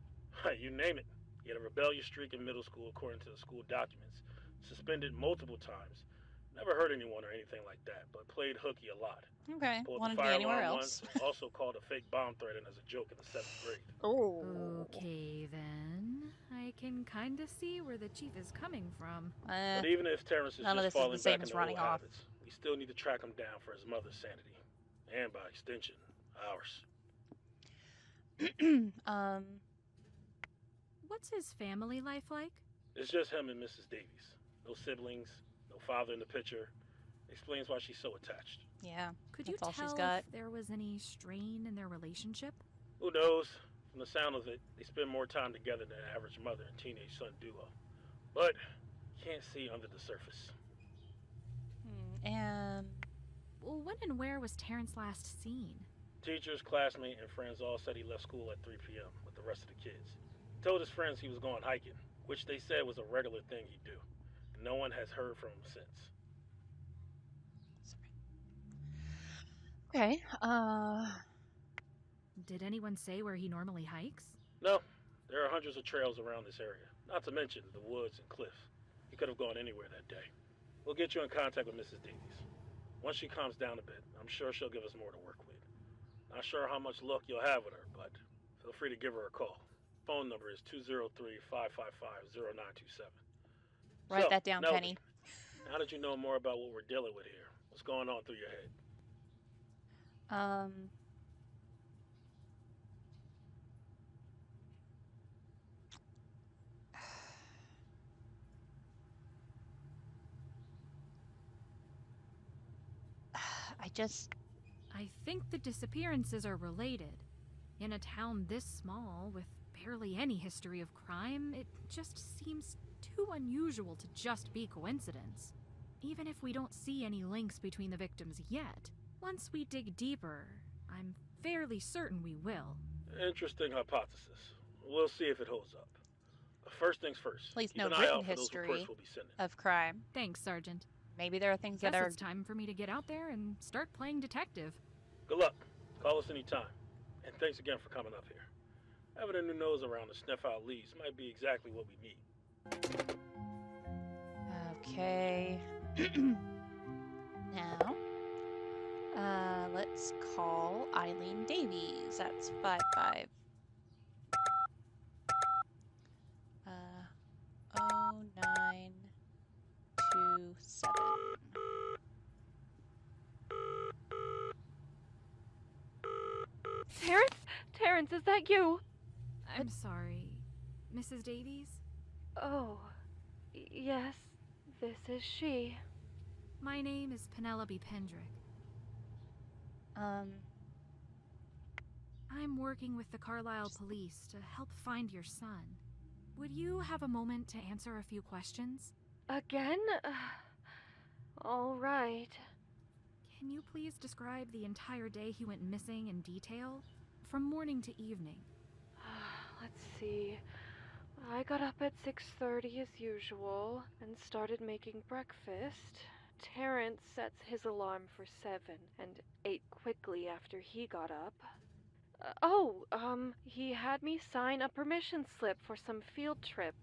You name it. He had a rebellious streak in middle school according to the school documents. Suspended multiple times. Never hurt anyone or anything like that, but played hooky a lot. Okay. Pulled Want the to be fire anywhere alarm else? once, and also called a fake bomb threat in as a joke in the 7th grade. Oh. Okay, then. I can kinda see where the chief is coming from. But even if Terrence is None of just this is falling the same back as into running old off. habits, we still need to track him down for his mother's sanity. And by extension, ours. What's his family life like? It's just him and Mrs. Davies. No siblings, no father in the picture. Explains why she's so attached. Yeah. Could you That's all tell she's got. if there was any strain in their relationship? Who knows? From the sound of it, they spend more time together than an average mother and teenage son duo. But can't see under the surface. Well, when and where was Terrence last seen? Teachers, classmates, and friends all said he left school at 3 p.m. with the rest of the kids. He told his friends he was going hiking, which they said was a regular thing he'd do. And no one has heard from him since. Okay. Did anyone say where he normally hikes? No, there are hundreds of trails around this area, not to mention the woods and cliff. He could have gone anywhere that day. We'll get you in contact with Mrs. Davies. Once she calms down a bit, I'm sure she'll give us more to work with. Not sure how much luck you'll have with her, but feel free to give her a call. Phone number is 203-555-0927. Write that down, Penelope, Penny. now that you know more about what we're dealing with here, what's going on through your head? I think the disappearances are related. In a town this small, with barely any history of crime, it just seems too unusual to just be coincidence. Even if we don't see any links between the victims yet, once we dig deeper, I'm fairly certain we will. Interesting hypothesis. We'll see if it holds up. But first things first. At least Keep no an eye written out for those history reports we'll be sending. of crime. Thanks, Sergeant. Maybe there are things that Guess are... it's time for me to get out there and start playing detective. Good luck. Call us anytime. And thanks again for coming up here. Having a new nose around to sniff out leads might be exactly what we need. Okay. Now, let's call Eileen Davies. That's 55. 0927. Terrence, is that you? I'm sorry. Mrs. Davies? Oh, yes, this is she. My name is Penelope Pendrick. I'm working with the Carlisle police to help find your son. Would you have a moment to answer a few questions? Again? All right. Can you please describe the entire day he went missing in detail? From morning to evening. Let's see. I got up at 6:30 as usual and started making breakfast. Terrence sets his alarm for 7 and ate quickly after he got up. He had me sign a permission slip for some field trip,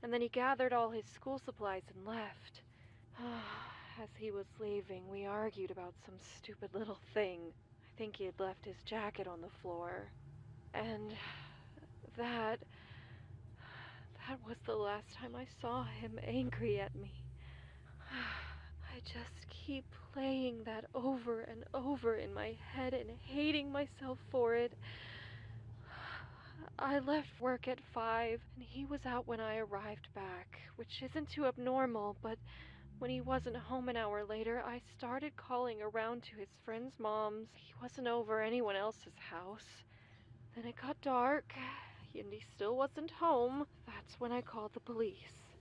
and then he gathered all his school supplies and left. As he was leaving, we argued about some stupid little thing. I think he had left his jacket on the floor. And that was the last time I saw him angry at me. I just keep playing that over and over in my head and hating myself for it. I left work at 5, and he was out when I arrived back, which isn't too abnormal, but when he wasn't home an hour later, I started calling around to his friends' moms. He wasn't over anyone else's house. Then it got dark, and he still wasn't home. That's when I called the police.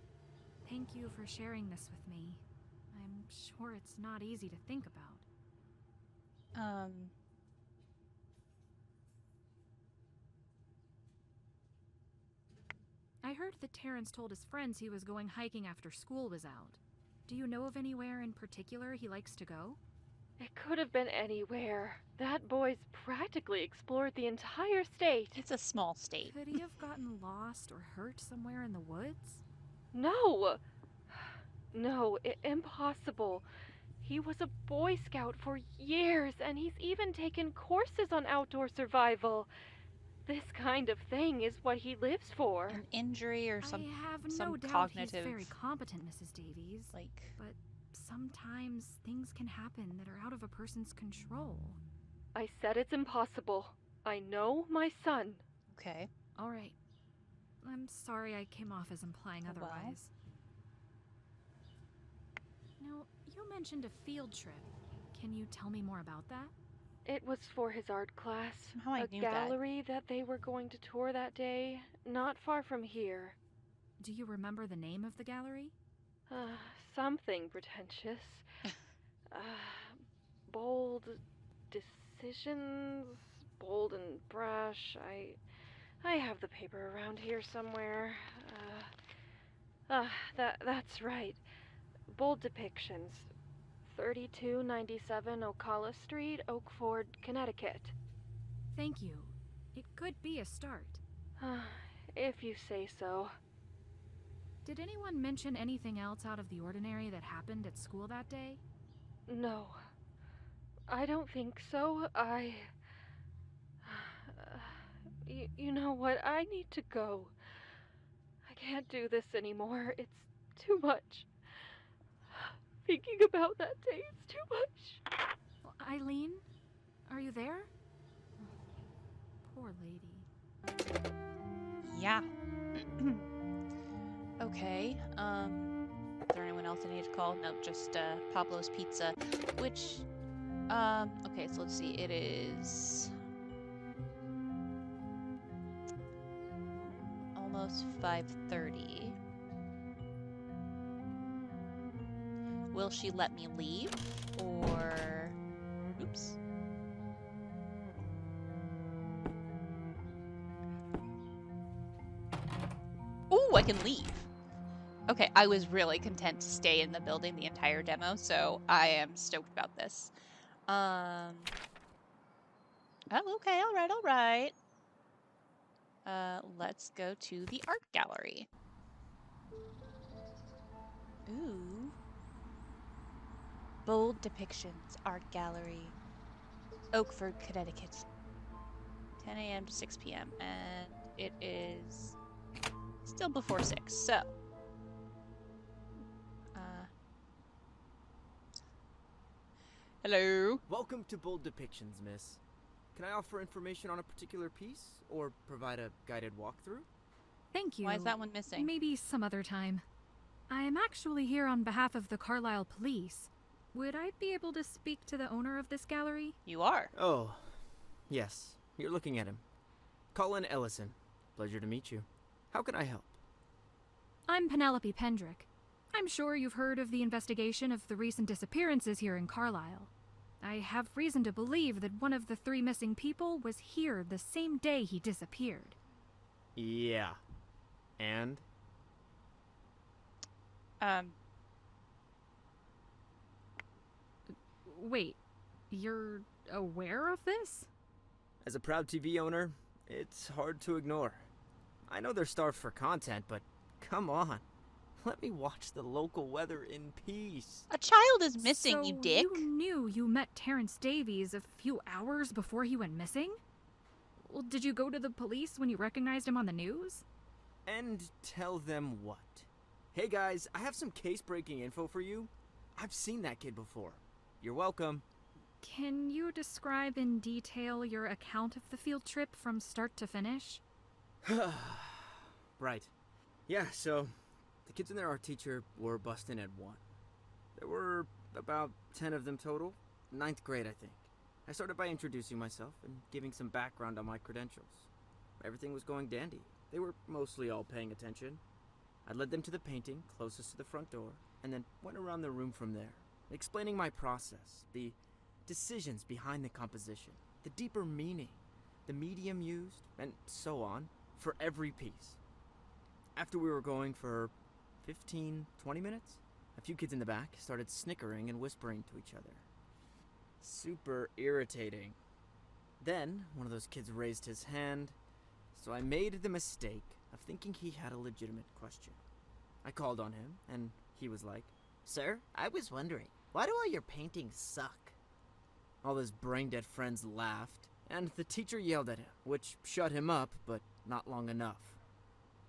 Thank you for sharing this with me. I'm sure it's not easy to think about. I heard that Terrence told his friends he was going hiking after school was out. Do you know of anywhere in particular he likes to go? It could have been anywhere. That boy's practically explored the entire state. It's a small state. Could he have gotten lost or hurt somewhere in the woods? No! No, impossible. He was a Boy Scout for years, and he's even taken courses on outdoor survival. This kind of thing is what he lives for. An injury or some I have some no doubt cognitive, he's very competent, Mrs. Davies. But sometimes things can happen that are out of a person's control. I said it's impossible. I know my son. Okay. All right. I'm sorry I came off as implying Oh, well. otherwise. Now, you mentioned a field trip. Can you tell me more about that? It was for his art class. Somehow I a knew that. gallery that they were going to tour that day, not far from here. Do you remember the name of the gallery? Something pretentious. Bold decisions, bold and brash. I have the paper around here somewhere. That's right. Bold depictions. 3297 Ocala Street, Oakford, Connecticut. Thank you. It could be a start. If you say so. Did anyone mention anything else out of the ordinary that happened at school that day? No. I don't think so. You know what? I need to go. I can't do this anymore. It's too much. Thinking about that day is too much. Eileen, are you there? Poor lady. Yeah. Okay. Is there anyone else I need to call? No, just Pablo's Pizza. Which, okay, so let's see. It is almost 5:30. Will she let me leave? Or... Oops. Ooh, I can leave. Okay, I was really content to stay in the building the entire demo, so I am stoked about this. Oh, okay, all right. Let's go to the art gallery. Ooh. Bold Depictions Art Gallery, Oakford, Connecticut. 10 a.m. to 6 p.m. And it is still before 6, so... Hello? Welcome to Bold Depictions, miss. Can I offer information on a particular piece, or provide a guided walkthrough? Thank you. Why is that one missing? Maybe some other time. I am actually here on behalf of the Carlisle Police. Would I be able to speak to the owner of this gallery? You are. Oh, yes. You're looking at him. Colin Ellison. Pleasure to meet you. How can I help? I'm Penelope Pendrick. I'm sure you've heard of the investigation of the recent disappearances here in Carlisle. I have reason to believe that one of the 3 missing people was here the same day he disappeared. Yeah. And? Wait, you're aware of this? As a proud TV owner, it's hard to ignore. I know they're starved for content, but come on. Let me watch the local weather in peace. A child is missing, So you dick. you knew you met Terrence Davies a few hours before he went missing? Well, did you go to the police when you recognized him on the news? And tell them what? Hey guys, I have some case-breaking info for you. I've seen that kid before. You're welcome. Can you describe in detail your account of the field trip from start to finish? Right. Yeah, so the kids and their art teacher were busting at 1. There were about 10 of them total. 9th grade, I think. I started by introducing myself and giving some background on my credentials. Everything was going dandy. They were mostly all paying attention. I led them to the painting closest to the front door, and then went around the room from there, explaining my process, the decisions behind the composition, the deeper meaning, the medium used, and so on, for every piece. After we were going for 15, 20 minutes, a few kids in the back started snickering and whispering to each other. Super irritating. Then, one of those kids raised his hand, so I made the mistake of thinking he had a legitimate question. I called on him, and he was like, "Sir, I was wondering, why do all your paintings suck?" All his brain-dead friends laughed, and the teacher yelled at him, which shut him up, but not long enough.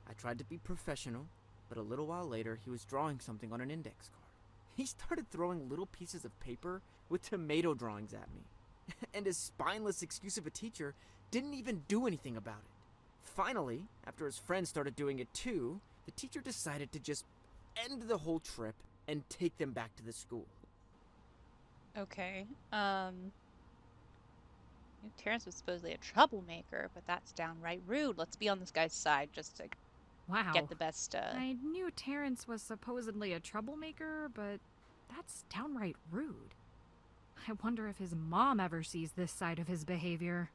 I tried to be professional, but a little while later he was drawing something on an index card. He started throwing little pieces of paper with tomato drawings at me, and his spineless excuse of a teacher didn't even do anything about it. Finally, after his friends started doing it too, the teacher decided to just end the whole trip and take them back to the school. Okay. Terrence was supposedly a troublemaker, but that's downright rude. Let's be on this guy's side just to Wow. get the best, I knew Terrence was supposedly a troublemaker, but that's downright rude. I wonder if his mom ever sees this side of his behavior.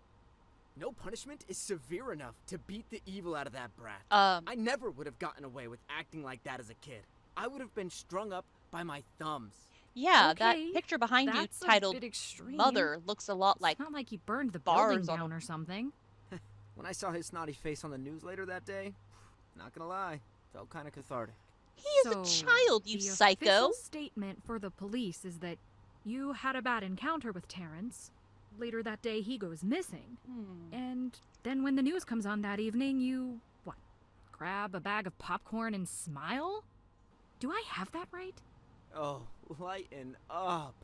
No punishment is severe enough to beat the evil out of that brat. I never would have gotten away with acting like that as a kid. I would have been strung up by my thumbs. Yeah, Okay, that picture behind you that's a titled bit extreme. Mother looks a lot like It's not like he burned the bars building on down a- or something. When I saw his snotty face on the news later that day, not gonna lie, felt kind of cathartic. he is So, a child, you the psycho. official statement for the police is that you had a bad encounter with Terrence. Later that day, he goes missing. And then when the news comes on that evening, you, what, grab a bag of popcorn and smile? Do I have that right? Oh, lighten up.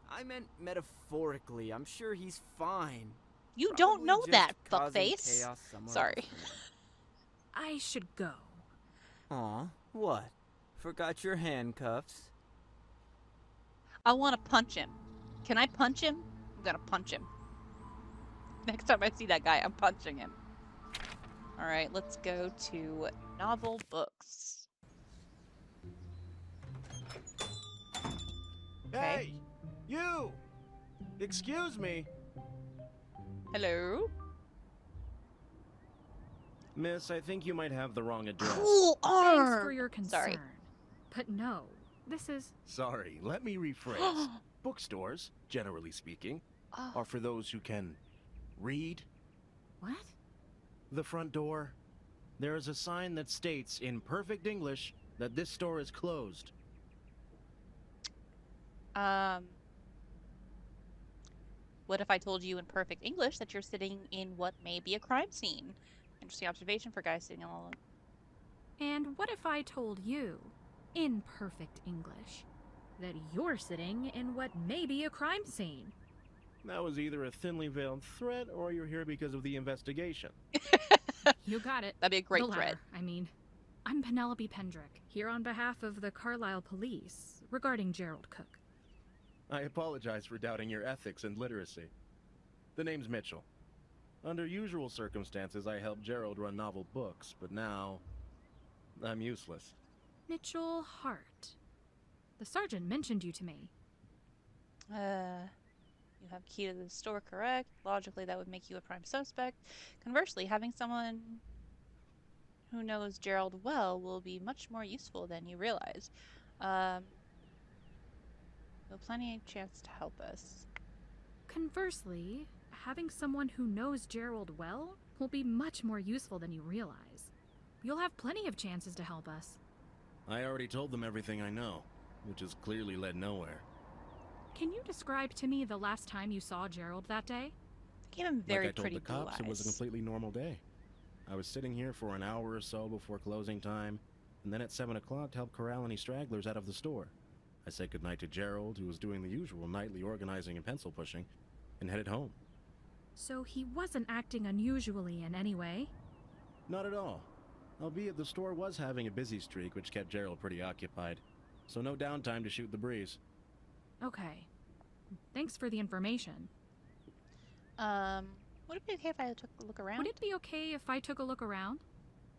I meant metaphorically. I'm sure he's fine. You don't Probably know just that, causing fuckface. chaos somewhere Sorry. else. I should go. Aw, what? Forgot your handcuffs? I want to punch him. Can I punch him? I'm gonna punch him. Next time I see that guy, I'm punching him. Alright, let's go to novel books. Hey! You! Excuse me. Hello? Miss, I think you might have the wrong address. Cool arm! Thanks for your concern. Sorry. But no, this is... Sorry, let me rephrase. Bookstores, generally speaking, Oh. are for those who can read. What? The front door. There is a sign that states in perfect English that this store is closed. What if I told you in perfect English that you're sitting in what may be a crime scene? Interesting observation for guys sitting alone. And what if I told you, in perfect English, that you're sitting in what may be a crime scene? That was either a thinly veiled threat or you're here because of the investigation. You got it. That'd be a great The threat. latter, I mean. I'm Penelope Pendrick, here on behalf of the Carlisle Police, regarding Gerald Cook. I apologize for doubting your ethics and literacy. The name's Mitchell. Under usual circumstances, I helped Gerald run novel books, but now I'm useless. Mitchell Hart. The sergeant mentioned you to me. You have key to the store, correct? Logically, that would make you a prime suspect. Conversely, having someone who knows Gerald well will be much more useful than you realize. There'll plenty of chance to help us. Conversely, having someone who knows Gerald well will be much more useful than you realize. You'll have plenty of chances to help us. I already told them everything I know, which has clearly led nowhere. Can you describe to me the last time you saw Gerald that day? I gave him very Like I told pretty the cops, blue it was a eyes. completely normal day. I was sitting here for an hour or so before closing time, and then at 7 o'clock to help corral any stragglers out of the store. I said goodnight to Gerald, who was doing the usual nightly organizing and pencil pushing, and headed home. So he wasn't acting unusually in any way? Not at all. Albeit the store was having a busy streak, which kept Gerald pretty occupied. So no downtime to shoot the breeze. Okay. Thanks for the information. Would it be okay if I took a look around? Would it be okay if I took a look around?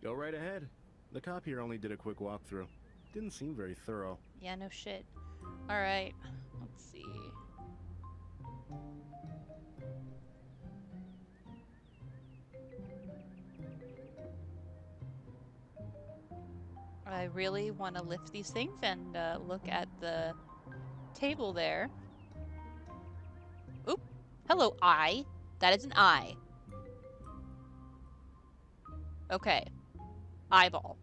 Go right ahead. The cop here only did a quick walkthrough. Didn't seem very thorough. Yeah, no shit. Alright, let's see. I really want to lift these things and look at the table there. Oop! Hello, eye. That is an eye. Okay. Eyeball.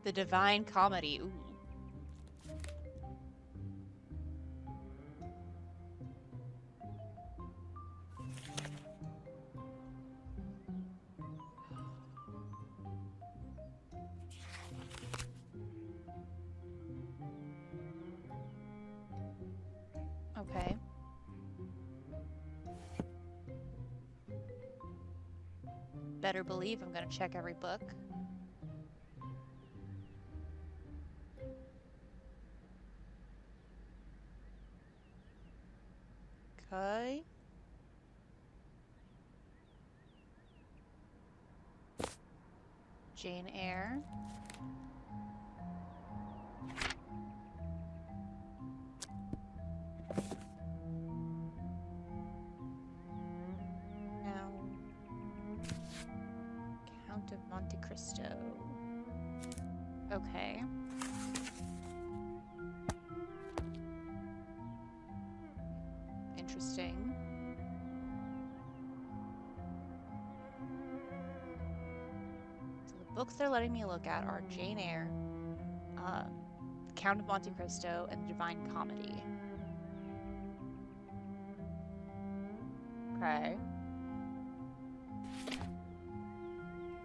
The Divine Comedy. Ooh. Okay. Better believe I'm gonna check every book. Okay. Jane Eyre. Now, Count of Monte Cristo. Okay. Interesting. So the books they're letting me look at are Jane Eyre, Count of Monte Cristo, and the Divine Comedy. Okay.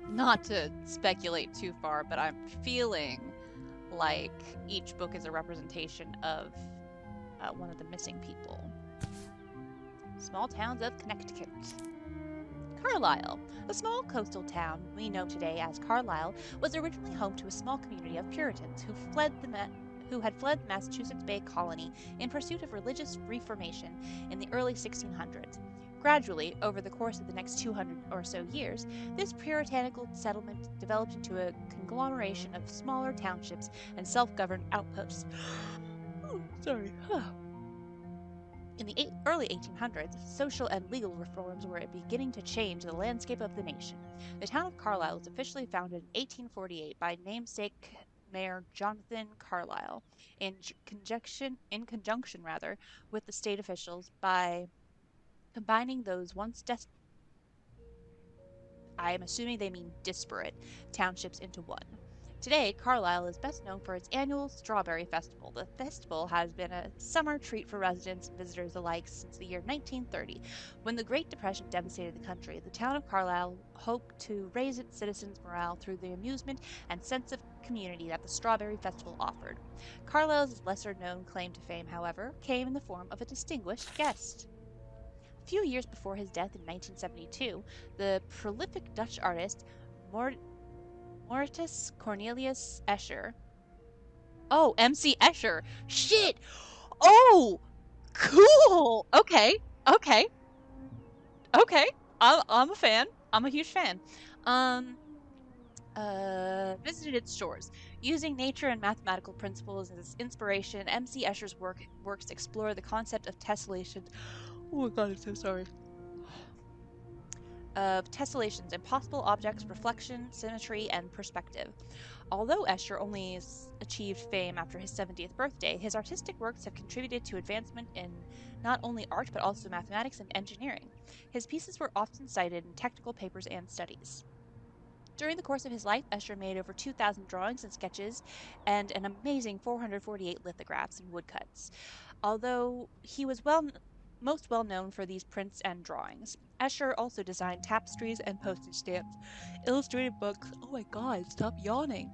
Not to speculate too far, but I'm feeling like each book is a representation of one of the missing people. Small towns of Connecticut. Carlisle. A small coastal town we know today as Carlisle was originally home to a small community of Puritans who had fled the Massachusetts Bay Colony in pursuit of religious reformation in the early 1600s. Gradually, over the course of the next 200 or so years, this puritanical settlement developed into a conglomeration of smaller townships and self-governed outposts. Sorry. In the early 1800s, social and legal reforms were beginning to change the landscape of the nation. The town of Carlisle was officially founded in 1848 by namesake Mayor Jonathan Carlisle in conjunction with the state officials by combining those once I am assuming they mean disparate townships into one. Today, Carlisle is best known for its annual Strawberry Festival. The festival has been a summer treat for residents and visitors alike since the year 1930. When the Great Depression devastated the country, the town of Carlisle hoped to raise its citizens' morale through the amusement and sense of community that the Strawberry Festival offered. Carlisle's lesser-known claim to fame, however, came in the form of a distinguished guest. A few years before his death in 1972, the prolific Dutch artist Maurits Cornelius Escher. Oh, MC Escher. Shit! Oh! Cool! Okay. Okay. Okay. I'm a fan. I'm a huge fan. Visited its shores. Using nature and mathematical principles as inspiration, MC Escher's works explore the concept of tessellation. Oh my god, I'm so sorry. Of tessellations, impossible objects, reflection, symmetry, and perspective. Although Escher only achieved fame after his 70th birthday, his artistic works have contributed to advancement in not only art but also mathematics and engineering. His pieces were often cited in technical papers and studies. During the course of his life, Escher made over 2,000 drawings and sketches and an amazing 448 lithographs and woodcuts. Although he was most well known for these prints and drawings, Escher also designed tapestries and postage stamps, illustrated books. Oh my god, stop yawning.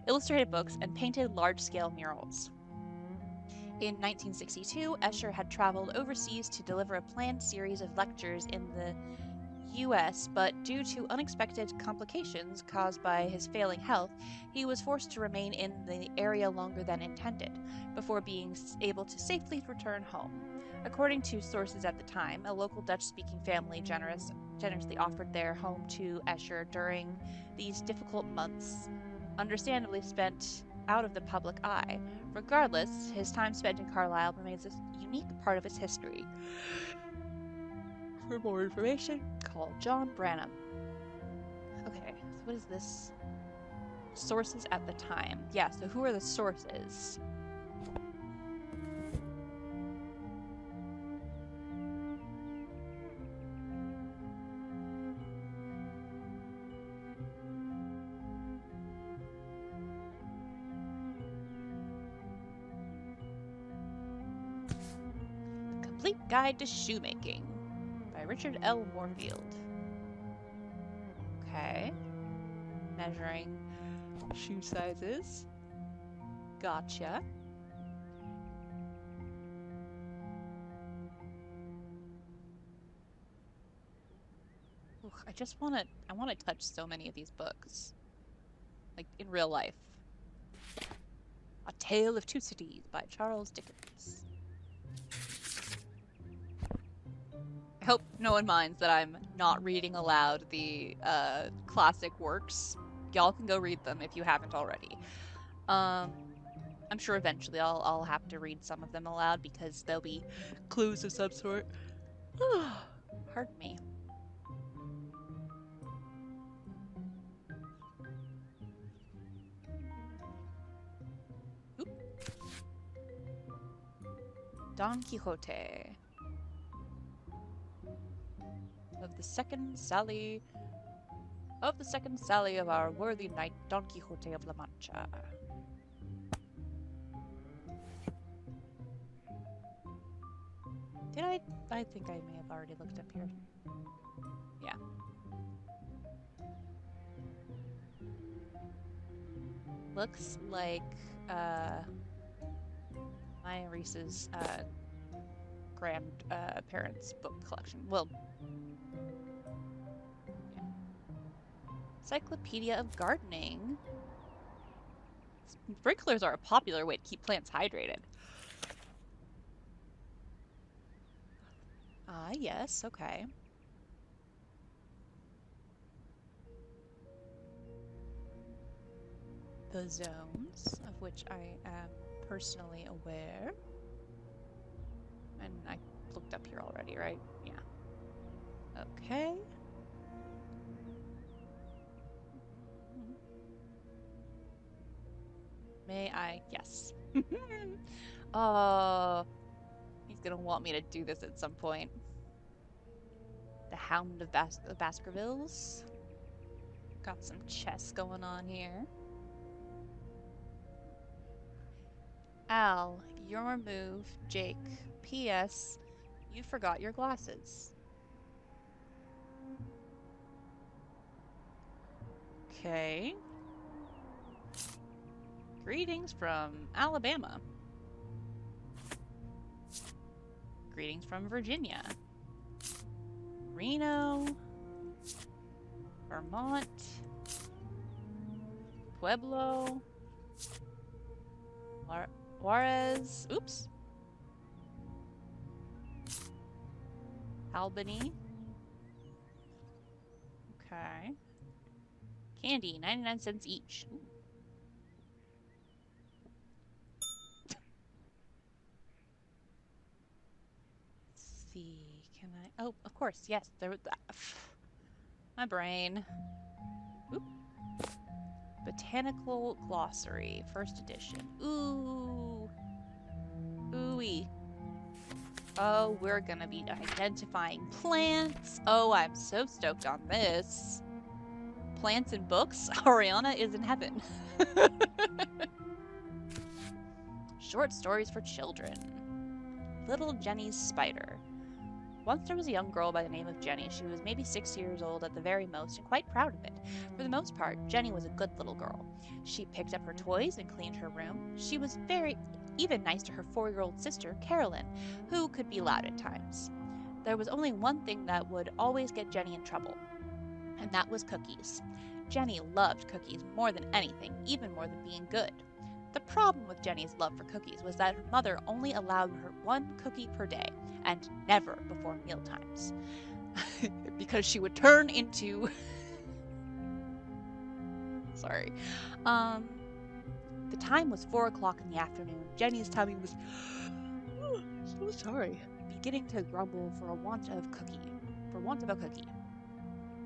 Illustrated books and painted large-scale murals. In 1962, Escher had traveled overseas to deliver a planned series of lectures in the US, but due to unexpected complications caused by his failing health, he was forced to remain in the area longer than intended, before being able to safely return home. According to sources at the time, a local Dutch-speaking family generously offered their home to Escher during these difficult months, understandably spent out of the public eye. Regardless, his time spent in Carlisle remains a unique part of its history. For more information, call John Branham. Okay, so what is this? Sources at the time. Yeah, so who are the sources? The Complete Guide to Shoemaking by Richard L. Moorfield. Okay. Measuring shoe sizes. Gotcha. Ooh, I want to touch so many of these books. Like, in real life. A Tale of Two Cities by Charles Dickens. I hope no one minds that I'm not reading aloud the classic works. Y'all can go read them if you haven't already. I'm sure eventually I'll have to read some of them aloud because there'll be clues of some sort. Pardon me. Oop. Don Quixote. Of the second sally of our worthy knight Don Quixote of La Mancha. Did I? I think I may have already looked up here. Yeah. Looks like Maya Reese's grandparents' book collection. Well, yeah. Encyclopedia of Gardening. Sprinklers are a popular way to keep plants hydrated. Ah, yes, okay. The zones, of which I am personally aware. And I looked up here already, right? Yeah. Okay. May I? Yes. Oh, he's gonna want me to do this at some point. The Hound of Baskervilles. Got some chess going on here. Al, your move, Jake. P.S. You forgot your glasses. Okay. Greetings from Alabama. Greetings from Virginia. Reno. Vermont. Pueblo. Juarez. Oops. Albany. Okay. Candy, 99 cents each. Ooh. Let's see. Can I? Oh, of course. Yes. There was that. My brain. Oop. Botanical Glossary, first edition. Ooh. Ooey. Oh, we're gonna be identifying plants. Oh, I'm so stoked on this. Plants and books? Ariana is in heaven. Short stories for children. Little Jenny's Spider. Once there was a young girl by the name of Jenny. She was maybe 6 years old at the very most and quite proud of it. For the most part, Jenny was a good little girl. She picked up her toys and cleaned her room. She was even nice to her 4-year-old sister, Carolyn, who could be loud at times. There was only one thing that would always get Jenny in trouble, and that was cookies. Jenny loved cookies more than anything, even more than being good. The problem with Jenny's love for cookies was that her mother only allowed her 1 cookie per day, and never before mealtimes. Because she would turn into... Sorry. The time was 4 o'clock in the afternoon. Jenny's tummy was... so sorry. Beginning to grumble for want of a cookie.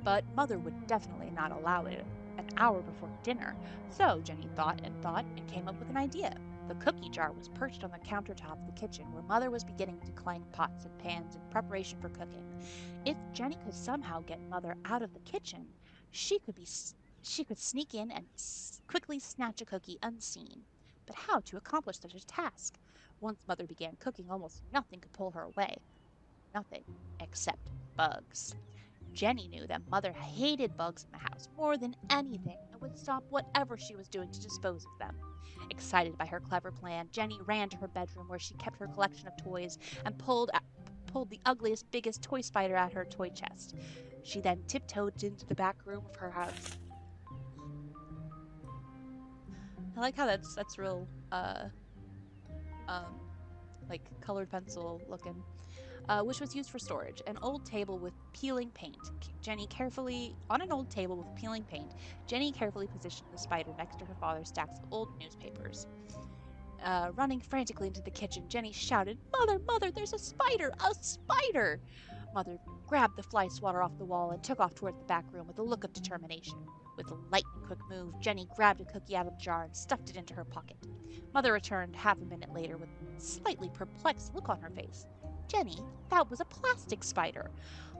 But Mother would definitely not allow it an hour before dinner, so Jenny thought and came up with an idea. The cookie jar was perched on the countertop of the kitchen where Mother was beginning to clank pots and pans in preparation for cooking. If Jenny could somehow get Mother out of the kitchen, she could sneak in and quickly snatch a cookie unseen. But how to accomplish such a task? Once Mother began cooking, almost nothing could pull her away. Nothing except bugs. Jenny knew that Mother hated bugs in the house more than anything and would stop whatever she was doing to dispose of them. Excited by her clever plan, Jenny ran to her bedroom where she kept her collection of toys and pulled the ugliest, biggest toy spider out of her toy chest. She then tiptoed into the back room of her house. I like how that's real, like colored pencil looking. Which was used for storage. An old table with peeling paint. On an old table with peeling paint, Jenny carefully positioned the spider next to her father's stacks of old newspapers. Running frantically into the kitchen, Jenny shouted, "Mother, Mother, there's a spider! A spider!" Mother grabbed the fly swatter off the wall and took off toward the back room with a look of determination. With a lightning-quick move, Jenny grabbed a cookie out of the jar and stuffed it into her pocket. Mother returned half a minute later with a slightly perplexed look on her face. "Jenny, that was a plastic spider."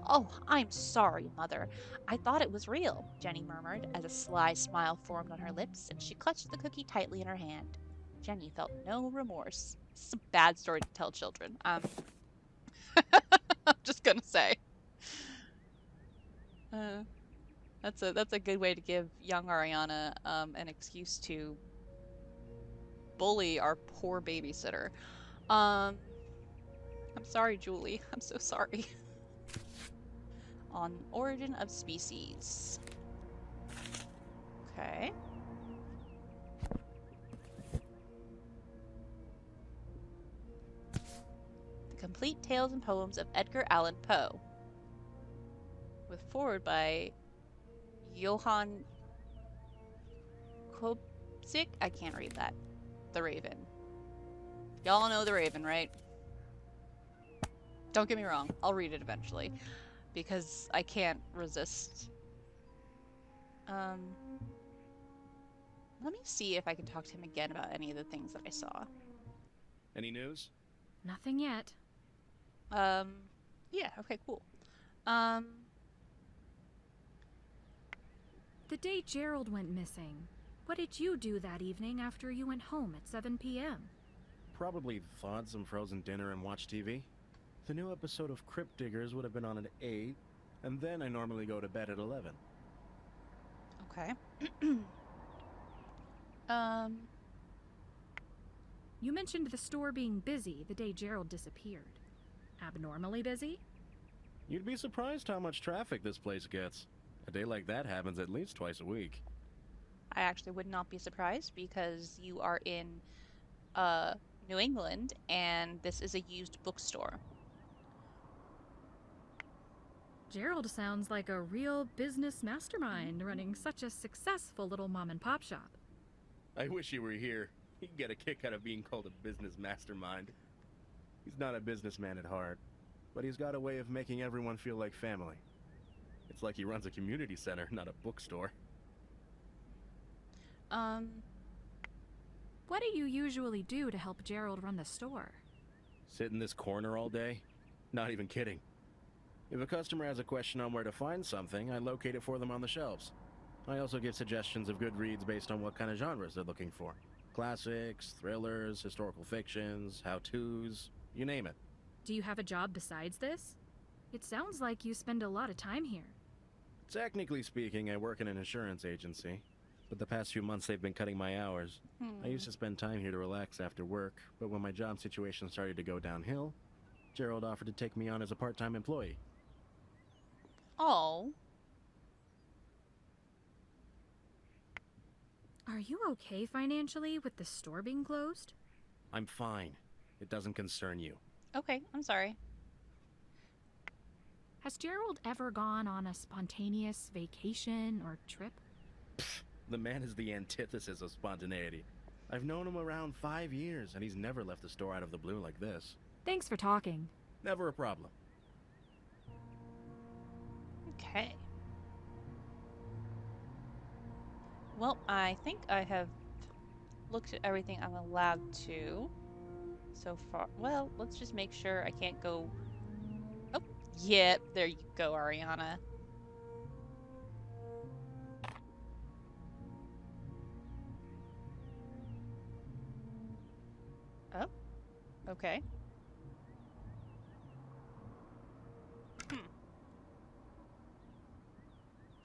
"Oh, I'm sorry, Mother. I thought it was real," Jenny murmured as a sly smile formed on her lips, and she clutched the cookie tightly in her hand. Jenny felt no remorse. This is a bad story to tell children. I'm just gonna say. That's a good way to give young Ariana an excuse to bully our poor babysitter. Um, I'm sorry, Julie. I'm so sorry. On origin of species. Okay. The Complete Tales and Poems of Edgar Allan Poe. With foreword by Johann Kopsik. I can't read that. The Raven. Y'all know The Raven, right? Don't get me wrong. I'll read it eventually. Because I can't resist. Let me see if I can talk to him again about any of the things that I saw. Any news? Nothing yet. Yeah, okay, cool. The day Gerald went missing, what did you do that evening after you went home at 7 p.m.? Probably thawed some frozen dinner and watched TV. The new episode of Crypt Diggers would have been on at 8, and then I normally go to bed at 11. Okay. You mentioned the store being busy the day Gerald disappeared. Abnormally busy? You'd be surprised how much traffic this place gets. A day like that happens at least twice a week. I actually would not be surprised because you are in New England and this is a used bookstore. Gerald sounds like a real business mastermind running such a successful little mom and pop shop. I wish he were here. He'd get a kick out of being called a business mastermind. He's not a businessman at heart, but he's got a way of making everyone feel like family. It's like he runs a community center, not a bookstore. What do you usually do to help Gerald run the store? Sit in this corner all day? Not even kidding. If a customer has a question on where to find something, I locate it for them on the shelves. I also give suggestions of good reads based on what kind of genres they're looking for. Classics, thrillers, historical fictions, how-tos, you name it. Do you have a job besides this? It sounds like you spend a lot of time here. Technically speaking, I work in an insurance agency, but the past few months they've been cutting my hours. I used to spend time here to relax after work, but when my job situation started to go downhill, Gerald offered to take me on as a part-time employee. Oh. Are you okay financially with the store being closed? I'm fine. It doesn't concern you. Okay, I'm sorry. Has Gerald ever gone on a spontaneous vacation or trip? The man is the antithesis of spontaneity. I've known him around 5 years, and he's never left the store out of the blue like this. Thanks for talking. Never a problem. Okay. Well, I think I have looked at everything I'm allowed to so far. Well, let's just make sure I can't go... Oh, yeah, there you go, Ariana. Oh, okay.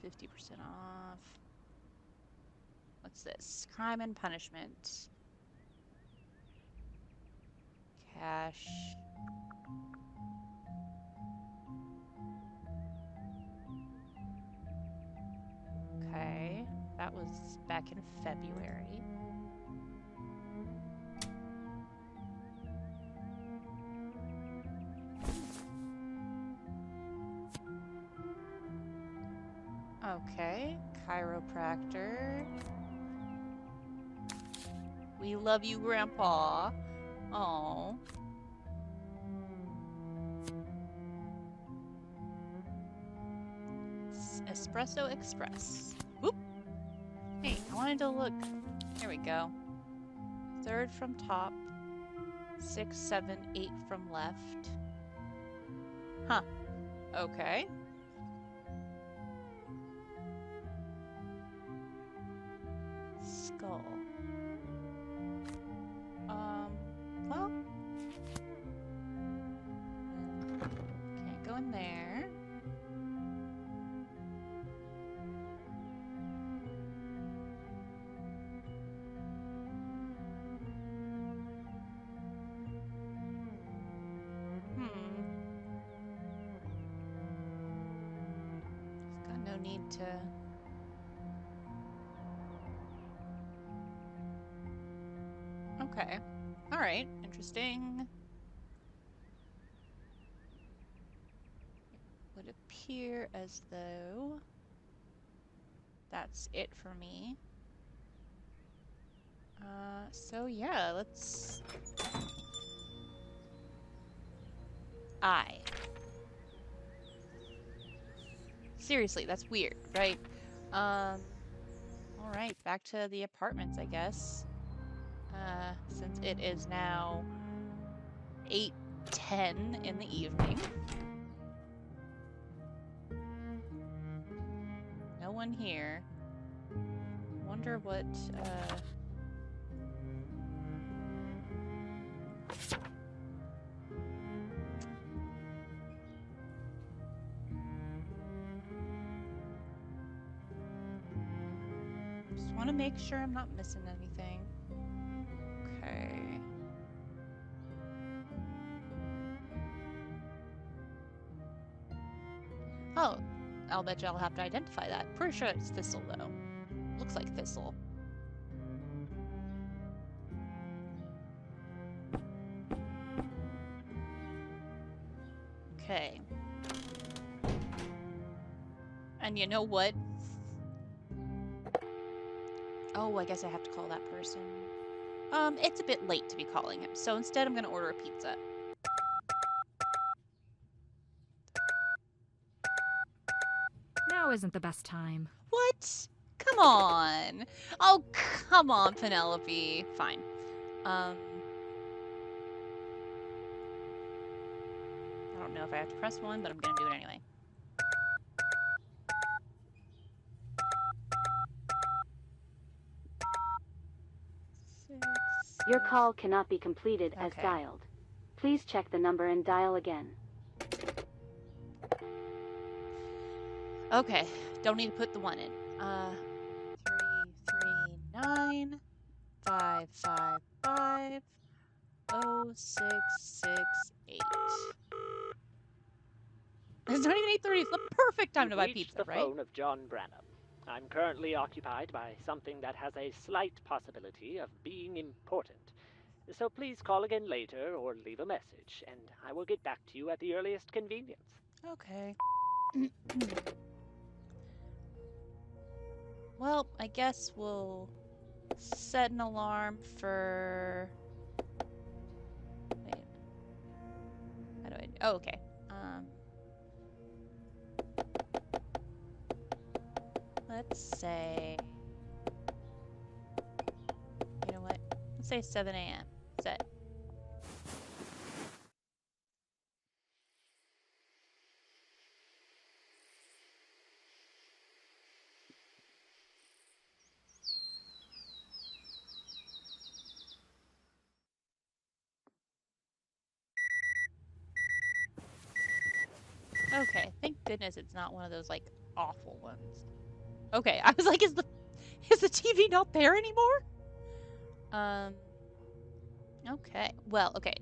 50% off. What's this? Crime and punishment. Cash. Okay. That was back in February. Okay, chiropractor. We love you, Grandpa. Oh. Espresso Express. Whoop. Hey, I wanted to look. Here we go. 3rd from top. 6, 7, 8 from left. Huh. Okay. Skull. Well. in there. Got no need to... Okay. Alright, interesting. It would appear as though that's it for me. So yeah, let's... Seriously, that's weird, right? Alright, back to the apartments, I guess. Since it is now 8:10 in the evening. No one here. Wonder what, just want to make sure I'm not missing anything. Okay. Oh, I'll bet you I'll have to identify that. Pretty sure it's Thistle, though. Looks like Thistle. Okay. And you know what? Oh, I guess I have to call that person. It's a bit late to be calling him, so instead I'm gonna order a pizza. Now isn't the best time. What? Come on. Oh, come on, Penelope. Fine. I don't know if I have to press one, but I'm gonna do it anyway. Your call cannot be completed as Okay. dialed. Please check the number and dial again. Okay, don't need to put the one in. 339 555 0668. It's not even 8:30. It's the perfect time to buy Reached pizza, the right? phone of John Branham. I'm currently occupied by something that has a slight possibility of being important. So please call again later or leave a message, and I will get back to you at the earliest convenience. Okay. Well, I guess we'll set an alarm for... Wait. How do I... Oh, okay. Let's say... You know what? Let's say 7 a.m. Set. Okay, thank goodness it's not one of those, like, awful ones. Okay, I was like, is the TV not there anymore? Okay. Well, okay.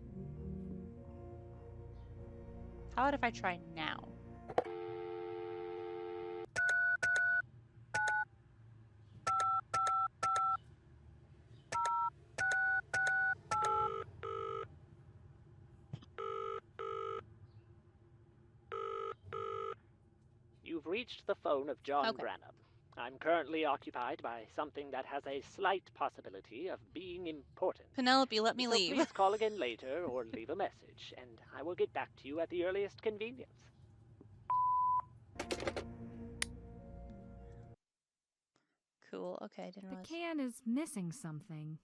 How about if I try now? You've reached the phone of John Okay. Branham. I'm currently occupied by something that has a slight possibility of being important. Penelope, let me So leave. please call again later or leave a message, and I will get back to you at the earliest convenience. Cool. Okay, didn't The realize. can is missing something.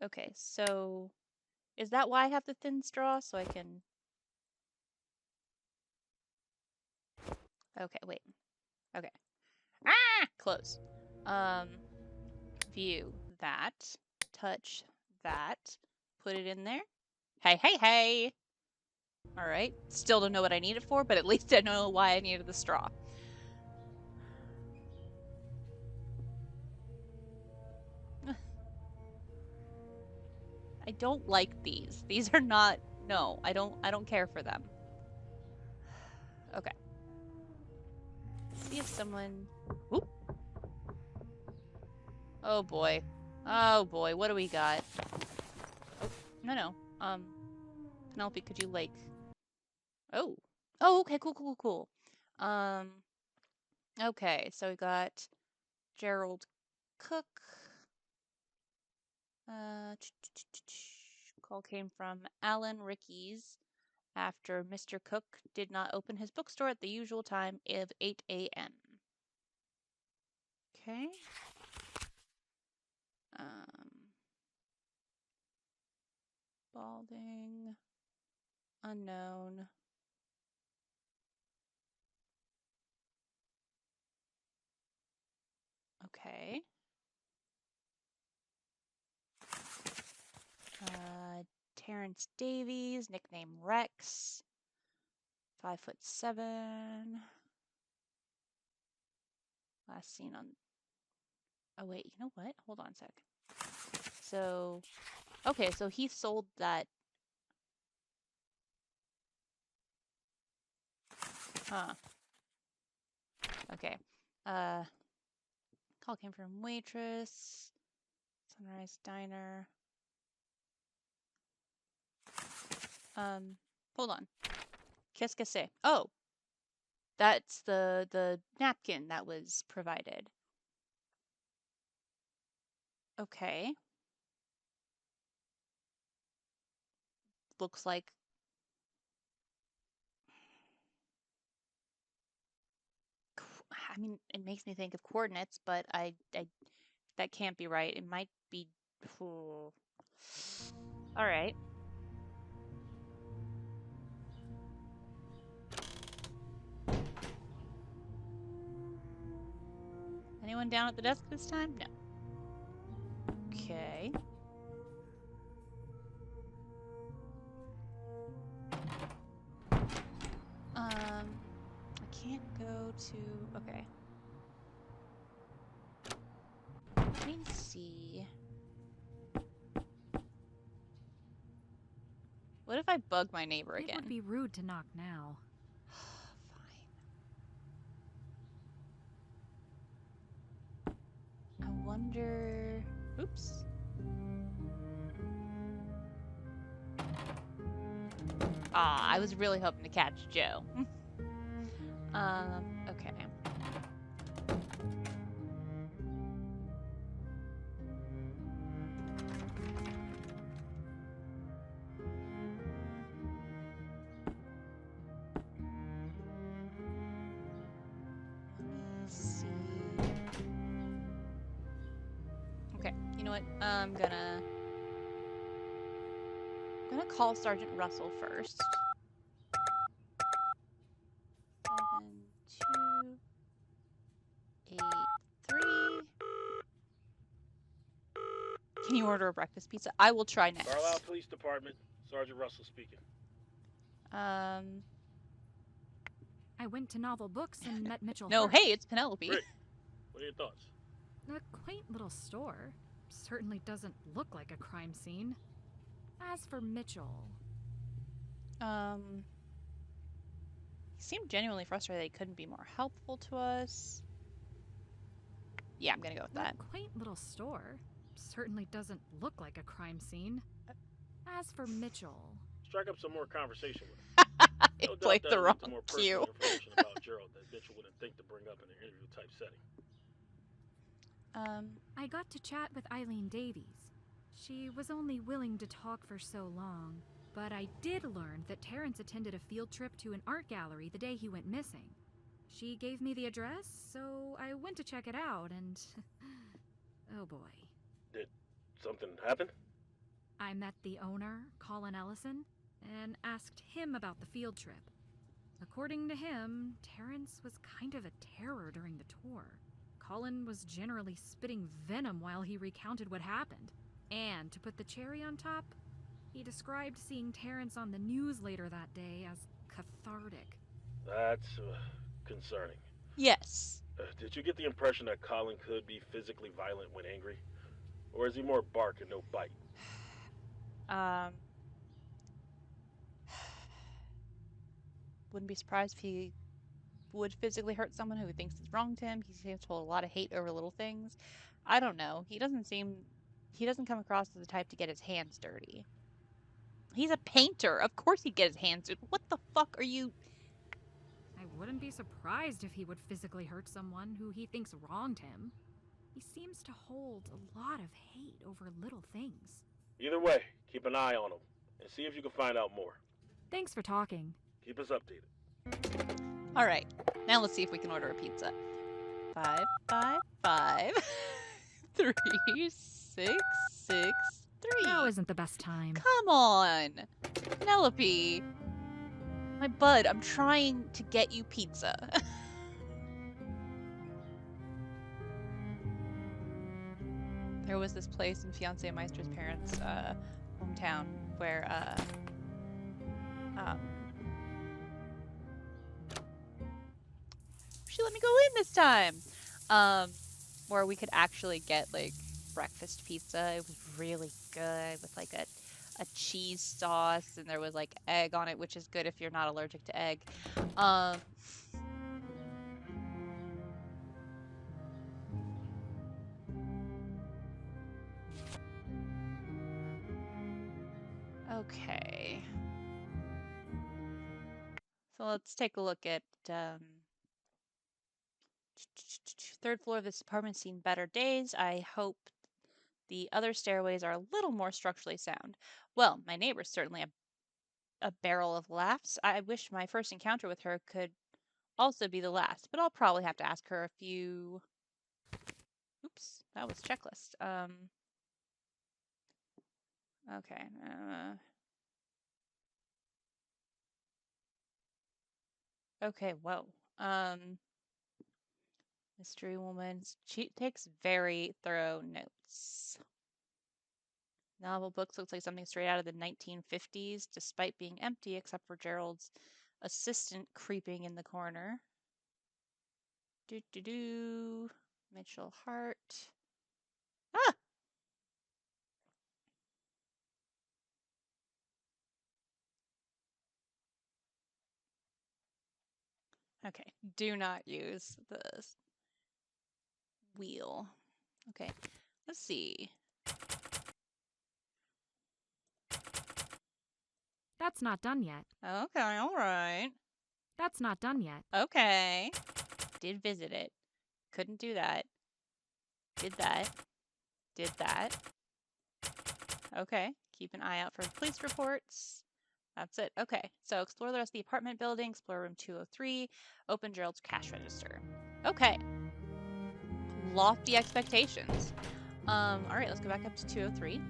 Okay, so is that why I have the thin straw? So I can... Okay, wait. Okay. Ah! Close. View that. Touch that. Put it in there. Hey, hey, hey! Alright. Still don't know what I need it for, but at least I know why I needed the straw. I don't like these. These are not... No, I don't care for them. Okay. Let's see if someone... Oop. Oh boy. Oh boy, what do we got? Oh, no. Penelope, could you, like... Oh. Oh, okay, cool. Okay, so we got Gerald Cook. Call came from Alan Rickeys after Mr. Cook did not open his bookstore at the usual time of 8 a.m. Okay. Balding. Unknown. Okay. Terrence Davies, nickname Rex. 5'7". Last seen on... Oh, wait, you know what? Hold on a sec. So... Okay, so he sold that... Huh. Okay. Call came from waitress. Sunrise Diner. Hold on. Qu'est-ce que c'est? Oh! That's the napkin that was provided. Okay. Looks like... I mean, it makes me think of coordinates, but I that can't be right. It might be... Alright. Anyone down at the desk this time? No. Okay. I can't go to... Okay. Let me see. What if I bug my neighbor again? It would be rude to knock now. Fine. I wonder... Oops. I was really hoping to catch Joe. Okay. Okay, you know what? I'm gonna call Sergeant Russell first. 7-2-8-3. Can you order a breakfast pizza? I will try next. Carlisle Police Department, Sergeant Russell speaking. I went to Novel Books and met Mitchell. No, Hart. hey, it's Penelope. Great. What are your thoughts? A quaint little store. Certainly doesn't look like a crime scene. As for Mitchell... He seemed genuinely frustrated that he couldn't be more helpful to us. Yeah, I'm gonna go with that. A quaint little store. Certainly doesn't look like a crime scene. As for Mitchell... Strike up some more conversation with him. I No doubt played that the wrong more cue. personal information about Gerald that Mitchell wouldn't think to bring up in an interview type setting. I got to chat with Eileen Davies. She was only willing to talk for so long, but I did learn that Terrence attended a field trip to an art gallery the day he went missing. She gave me the address, so I went to check it out, and... oh boy. Did something happen? I met the owner, Colin Ellison, and asked him about the field trip. According to him, Terrence was kind of a terror during the tour. Colin was generally spitting venom while he recounted what happened. And to put the cherry on top, He described seeing Terrence on the news later that day as cathartic. That's concerning. Yes. Did you get the impression that Colin could be physically violent when angry? Or is he more bark and no bite? Wouldn't be surprised if he would physically hurt someone who he thinks has wronged him. He's told a lot of hate over little things. I don't know. He doesn't come across as the type to get his hands dirty. He's a painter. Of course he'd get his hands dirty. What the fuck are you? I wouldn't be surprised if he would physically hurt someone who he thinks wronged him. He seems to hold a lot of hate over little things. Either way, keep an eye on him and see if you can find out more. Thanks for talking. Keep us updated. All right. Now let's see if we can order a pizza. 555 366 3. Now isn't the best time. Come on, Penelope. My bud, I'm trying to get you pizza. There was this place in Fiancé Meister's parents' hometown where she let me go in this time. Where we could actually get like breakfast pizza. It was really good with like a cheese sauce, and there was like egg on it, which is good if you're not allergic to egg. Okay. So let's take a look at third floor of this apartment seen better days. I hope the other stairways are a little more structurally sound. Well, my neighbor's certainly a barrel of laughs. I wish my first encounter with her could also be the last, but I'll probably have to ask her a few... Oops, that was checklist. Okay. Okay, whoa. Mystery woman. She takes very thorough notes. Novel books looks like something straight out of the 1950s, despite being empty except for Gerald's assistant creeping in the corner. Mitchell Hart. Ah! Okay, do not use this wheel. Okay, let's see. That's not done yet. Okay, all right. That's not done yet. Okay. Did visit it. Couldn't do that. Did that. Did that. Okay, keep an eye out for police reports. That's it. Okay, so explore the rest of the apartment building, explore room 203, open Gerald's cash register. Okay. Lofty expectations. All right, let's go back up to 203.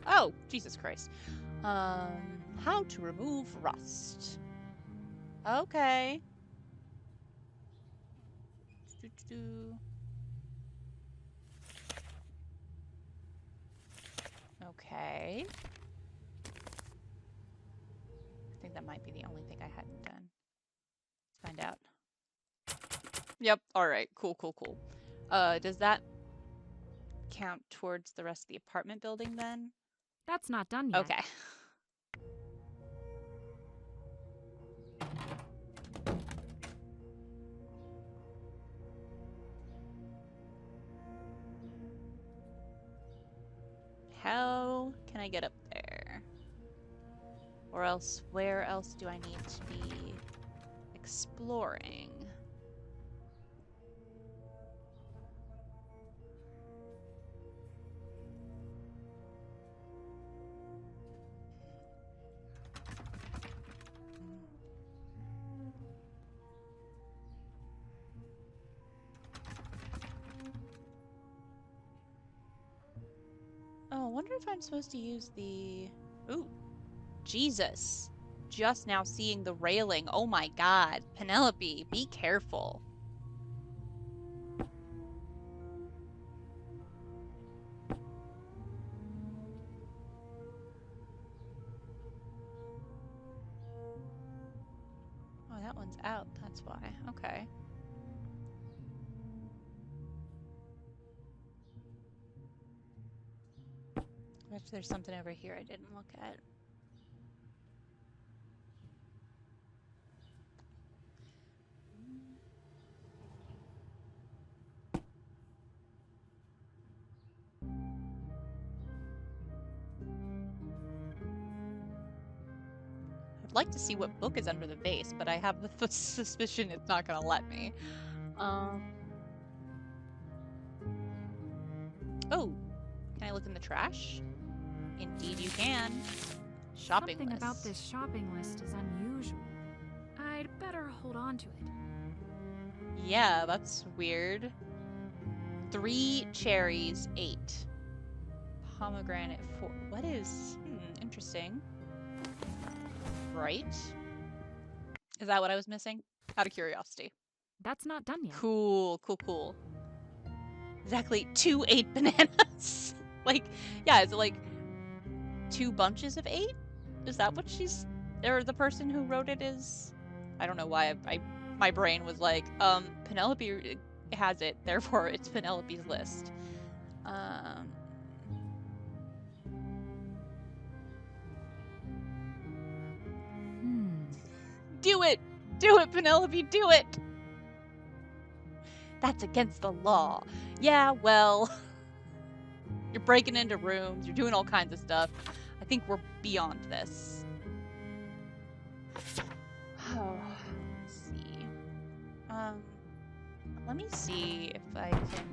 Oh, Jesus Christ. How to remove rust. Okay. Okay. I think that might be the only thing I hadn't done. Let's find out. Yep. All right. Cool. Does that count towards the rest of the apartment building then? That's not done yet. Okay. How can I get up there? Or else, where else do I need to be exploring? Oh, I wonder if I'm supposed to use the... Ooh. Jesus. Just now seeing the railing. Oh my god. Penelope, be careful. one's out, that's why. Okay. Actually, there's something over here I didn't look at. I'd like to see what book is under the vase, but I have the suspicion it's not gonna let me. Oh, can I look in the trash? Indeed you can. Shopping Something list. about this shopping list is unusual. I'd better hold on to it. Yeah, that's weird. 3 cherries, 8. Pomegranate, 4. What is... interesting. Right? Is that what I was missing? Out of curiosity. That's not done yet. Cool, cool, cool. Exactly 2 8 bananas. Like, yeah, is it like 2 bunches of 8? Is that what she's... or the person who wrote it is... I don't know why my brain was like, Penelope has it, therefore it's Penelope's list. Do it! Do it, Penelope, do it! That's against the law. Yeah, well... You're breaking into rooms, you're doing all kinds of stuff. I think we're beyond this. Oh, let's see. Let me see if I can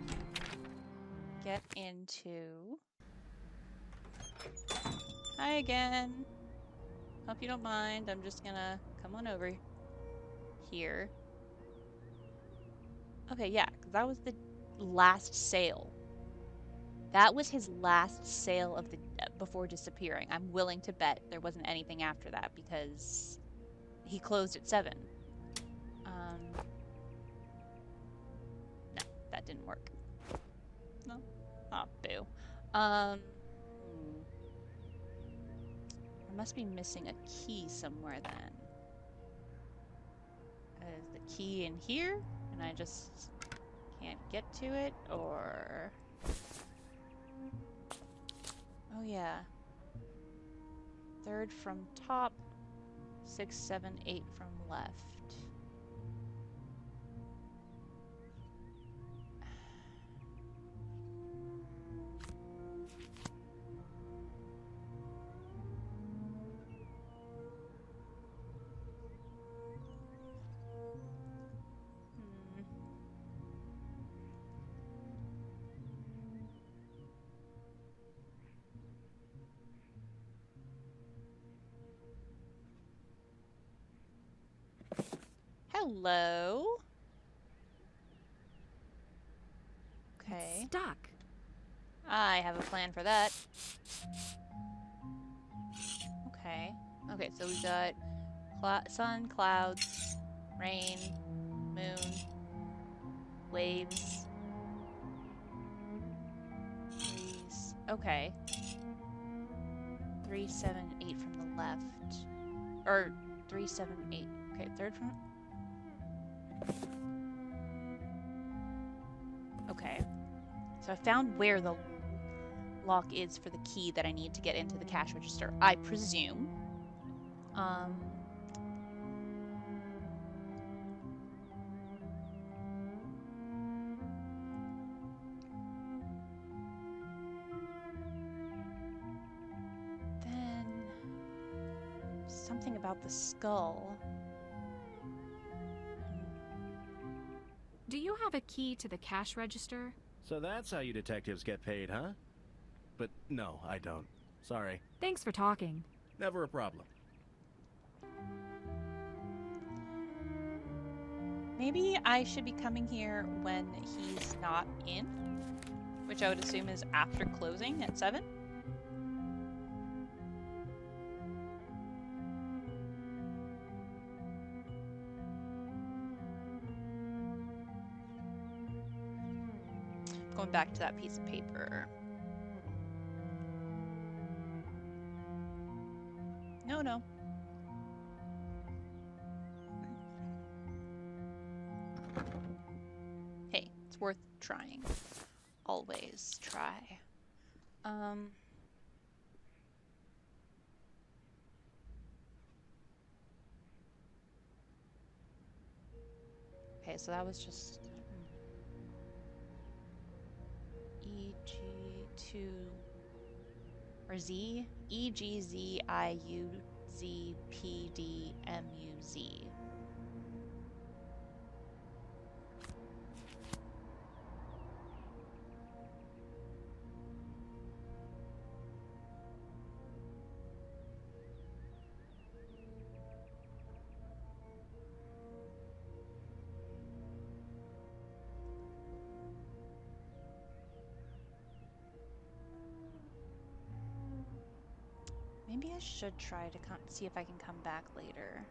get into... Hi again. Hope you don't mind. I'm just gonna come on over here. Okay, yeah, because that was the last sale. That was his last sale of the before disappearing. I'm willing to bet there wasn't anything after that because he closed at 7. No, that didn't work. No? Oh, boo. I must be missing a key somewhere then. Is the key in here? And I just can't get to it? Or... Oh yeah. 3rd from top, 6, 7, 8 from left. Hello. Okay. It's stuck. I have a plan for that. Okay. Okay, so we've got sun, clouds, rain, moon, waves, trees. Okay. 3, 7, 8 from the left. Or 3, 7, 8. Okay, 3rd from... Okay. So I found where the lock is for the key that I need to get into the cash register, I presume. Then something about the skull. Do you have a key to the cash register? So that's how you detectives get paid, huh? But no, I don't. Sorry. Thanks for talking. Never a problem. Maybe I should be coming here when he's not in, which I would assume is after closing at 7. Going back to that piece of paper. No. worth trying. Always try. Okay, so that was just EG2 or Z? EGZIUZPDMUZ. Maybe I should try to see if I can come back later.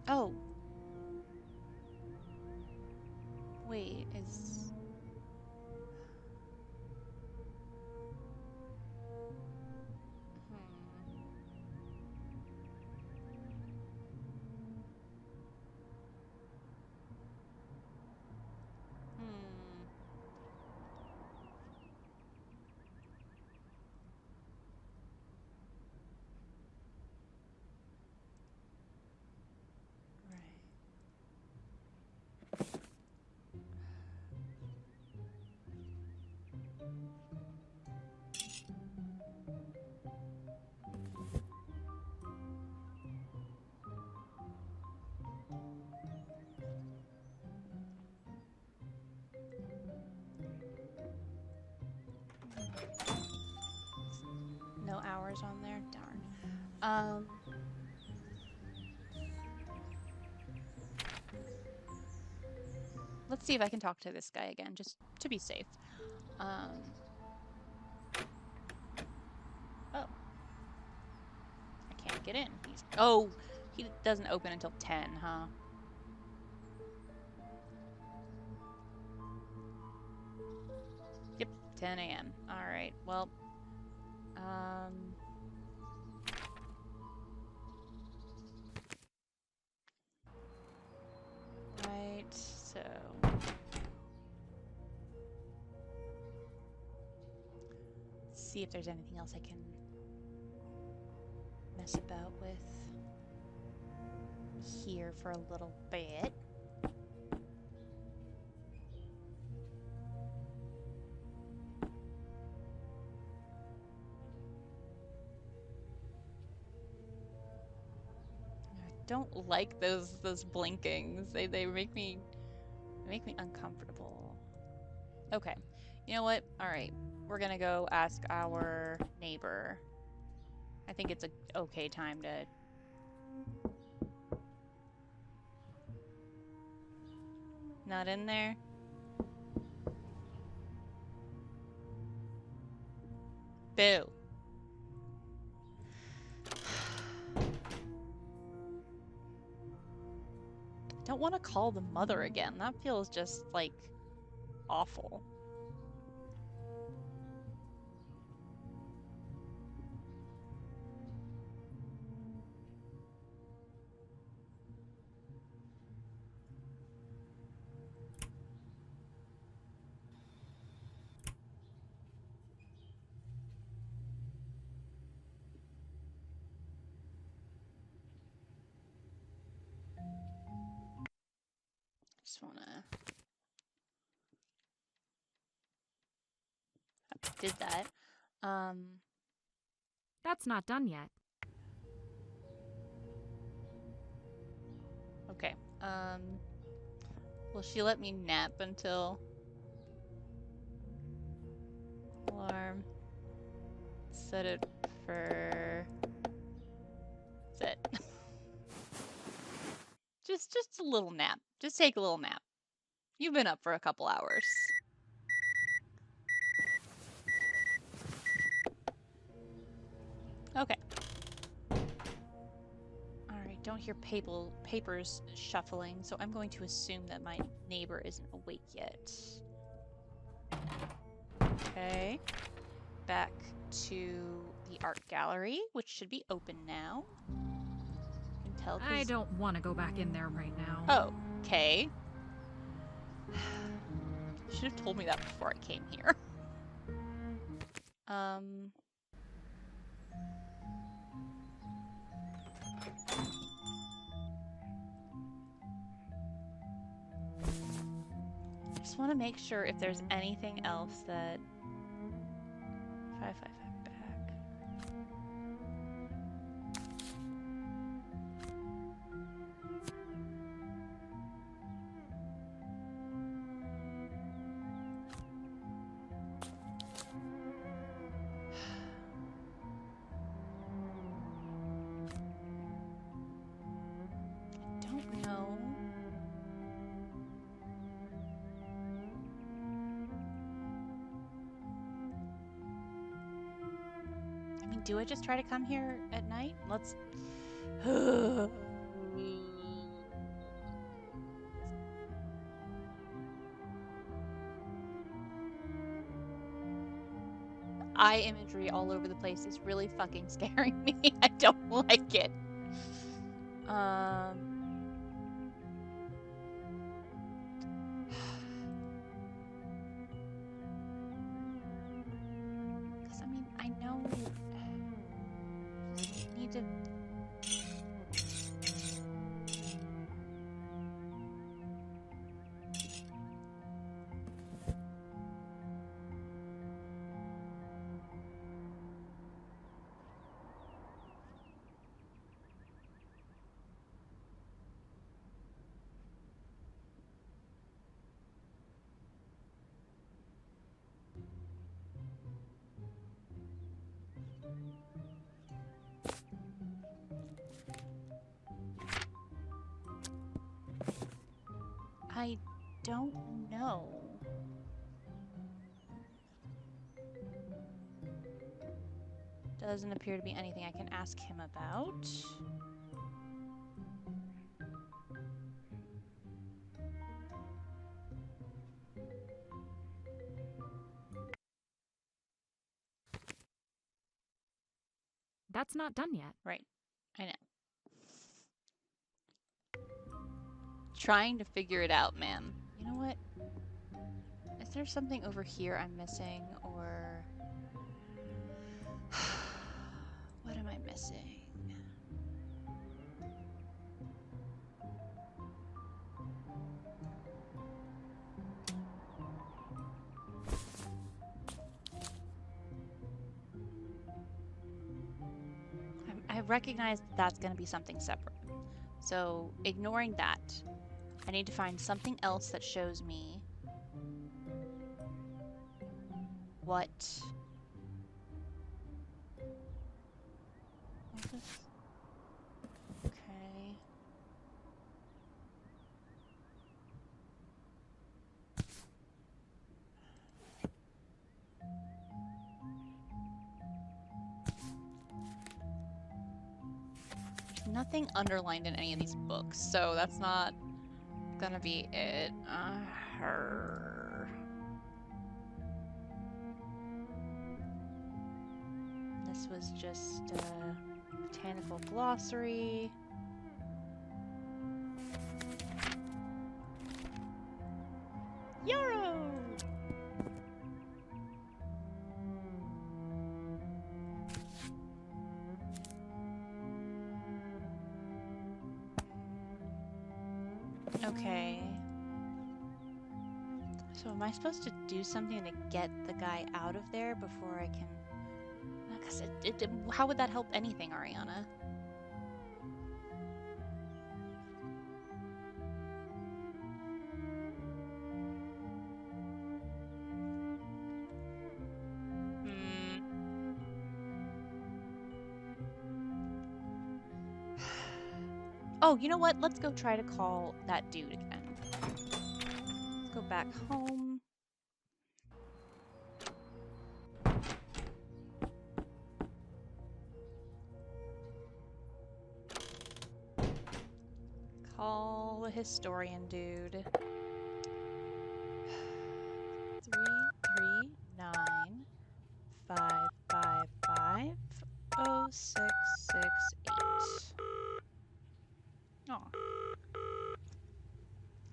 Oh. Wait, is... No hours on there? Darn. Let's see if I can talk to this guy again, just to be safe. Oh. I can't get in. Oh, he doesn't open until 10, huh? Yep, 10 a.m. Alright, well, right, so... Let's see if there's anything else I can mess about with here for a little bit. Don't like those blinkings. They make me uncomfortable. Okay. You know what? All right. We're going to go ask our neighbor. I think it's a okay time to not in there. Boo. Don't want to call the mother again. That feels just like awful. Just wanna did that. That's not done yet. Okay. Will she let me nap until alarm? Set it for set. just a little nap. Just take a little nap. You've been up for a couple hours. Okay. Alright, don't hear papers shuffling, so I'm going to assume that my neighbor isn't awake yet. Okay. Back to the art gallery, which should be open now. You can tell 'cause... I don't want to go back in there right now. Oh, okay. Should have told me that before I came here. Just want to make sure if there's anything else that 555 back. I don't know. I mean, do I just try to come here at night? Let's... Eye imagery all over the place is really fucking scaring me. I don't like it. Because, I mean, I know... I need to... I don't know. Doesn't appear to be anything I can ask him about. That's not done yet. Right. I know. Trying to figure it out, man. You know what? Is there something over here I'm missing, or... What am I missing? I recognize that's going to be something separate. So, ignoring that, I need to find something else that shows me what... What's this? Okay. There's nothing underlined in any of these books, so that's not gonna be it. This was just a botanical glossary. Yarrow! Okay. So am I supposed to do something to get the guy out of there before I can... Because how would that help anything, Ariana? Oh, you know what? Let's go try to call that dude again. Let's go back home. Call the historian dude. 339 0668. Aw.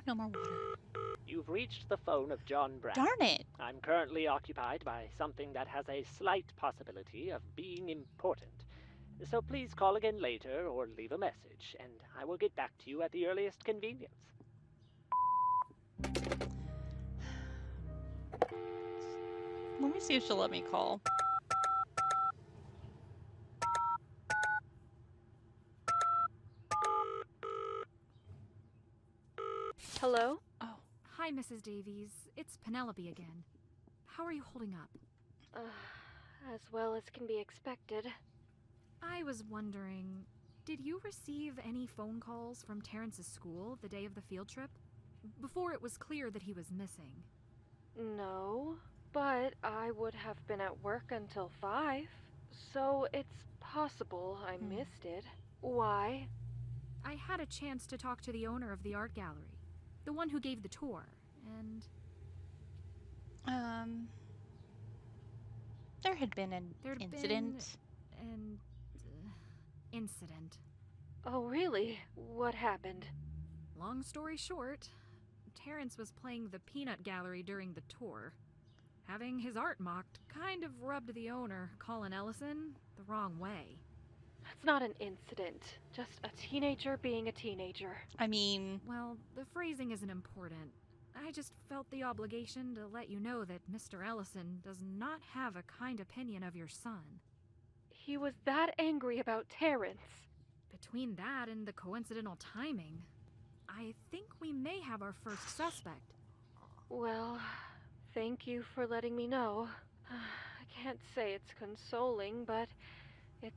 No more water. You've reached the phone of John Brown. Darn it! I'm currently occupied by something that has a slight possibility of being important. So please call again later or leave a message, and I will get back to you at the earliest convenience. Let me see if she'll let me call. Hello? Oh. Hi, Mrs. Davies. It's Penelope again. How are you holding up? As well as can be expected. I was wondering, did you receive any phone calls from Terrence's school the day of the field trip? Before it was clear that he was missing. No, but I would have been at work until 5, so it's possible I missed it. Why? I had a chance to talk to the owner of the art gallery, the one who gave the tour, and... There had been an incident. Incident. Oh, really? What happened? Long story short, Terrence was playing the peanut gallery during the tour. Having his art mocked kind of rubbed the owner, Colin Ellison, the wrong way. That's not an incident. Just a teenager being a teenager. I mean... Well, the phrasing isn't important. I just felt the obligation to let you know that Mr. Ellison does not have a kind opinion of your son. He was that angry about Terrence. Between that and the coincidental timing, I think we may have our first suspect. Well, thank you for letting me know. I can't say it's consoling, but it's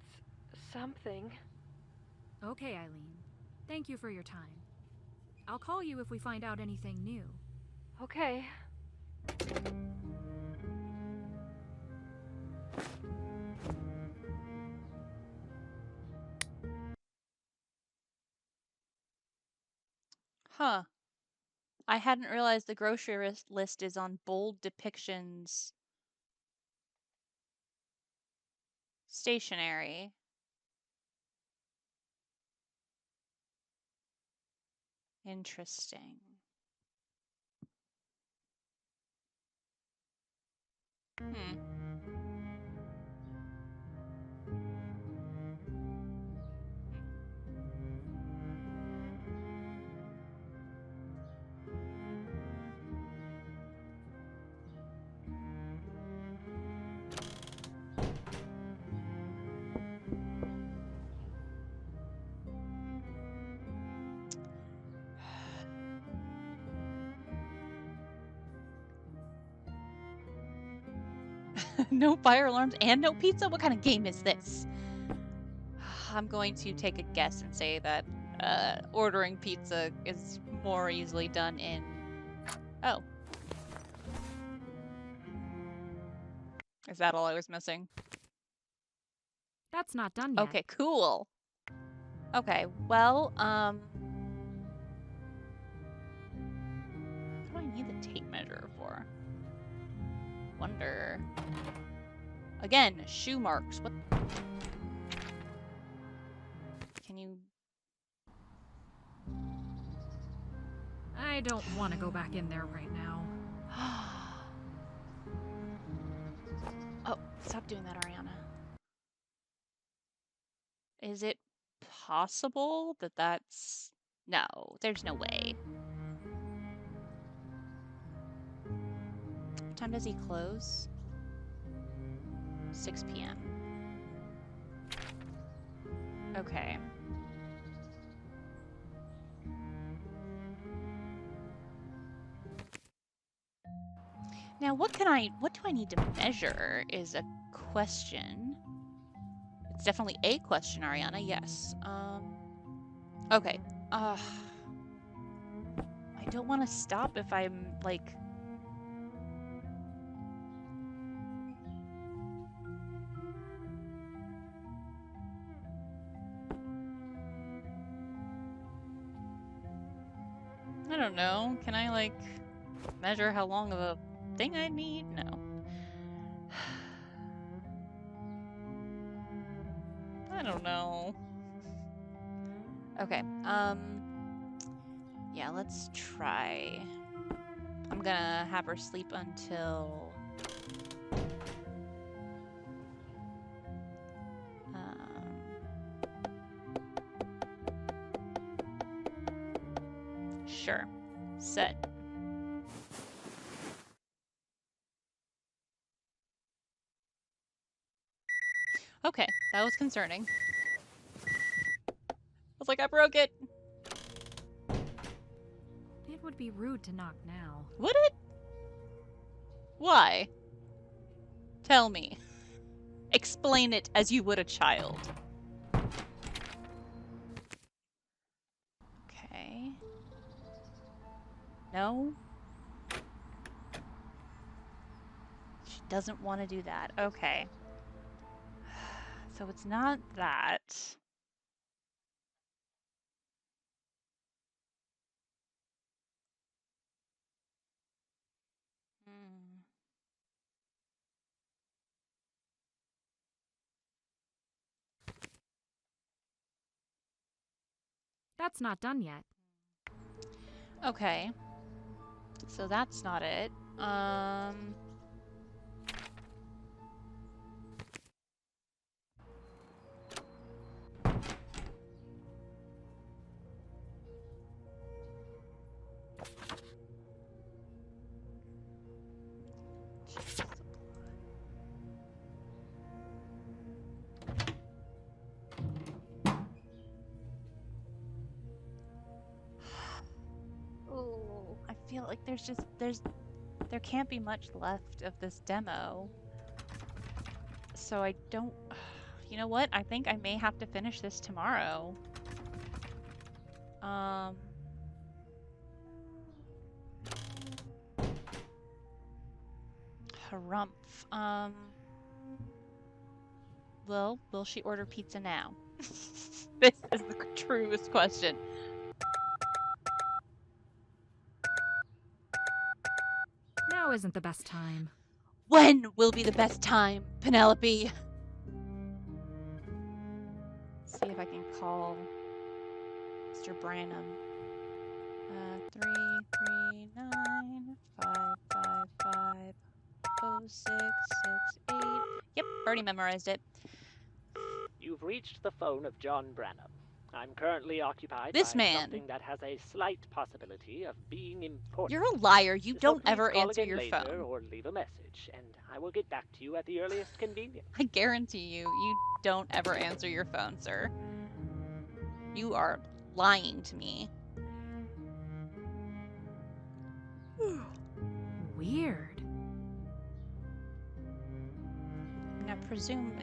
something. Okay, Eileen. Thank you for your time. I'll call you if we find out anything new. Okay. Huh. I hadn't realized the grocery list is on bold depictions. Stationery. Interesting. No fire alarms and no pizza? What kind of game is this? I'm going to take a guess and say that ordering pizza is more easily done in... Oh. Is that all I was missing? That's not done yet. Okay, cool. Okay, well, what do I need the tape measure for? Wonder. Again, shoe marks. What? Can you... I don't want to go back in there right now. Oh, stop doing that, Ariana. Is it possible that that's... No, there's no way. What time does he close? 6 p.m. Okay. Now, what do I need to measure is a question. It's definitely a question, Ariana, yes. Okay. I don't want to stop if I'm, like... I don't know. Can I, like, measure how long of a thing I need? No. I don't know. Okay, yeah, let's try. I'm gonna have her sleep until... Sure. Set. Okay, that was concerning. I was like, I broke it. It would be rude to knock now. Would it? Why? Tell me. Explain it as you would a child. Okay. No? She doesn't want to do that. Okay. So it's not that. Hmm. That's not done yet. Okay. So that's not it. Oh, I feel like there can't be much left of this demo. So I don't, you know what? I think I may have to finish this tomorrow. Harumph. Well, will she order pizza now? This is the truest question. Now isn't the best time. When will be the best time, Penelope? See if I can call Mr. Branham. 339-555-0668. Yep, already memorized it. You've reached the phone of John Branham. I'm currently occupied This by man. something that has a slight possibility of being important. You're a liar. You So don't please ever call answer again your later phone. or leave a message, and I will get back to you at the earliest convenience. I guarantee you don't ever answer your phone, sir. You are lying to me. Weird. I presume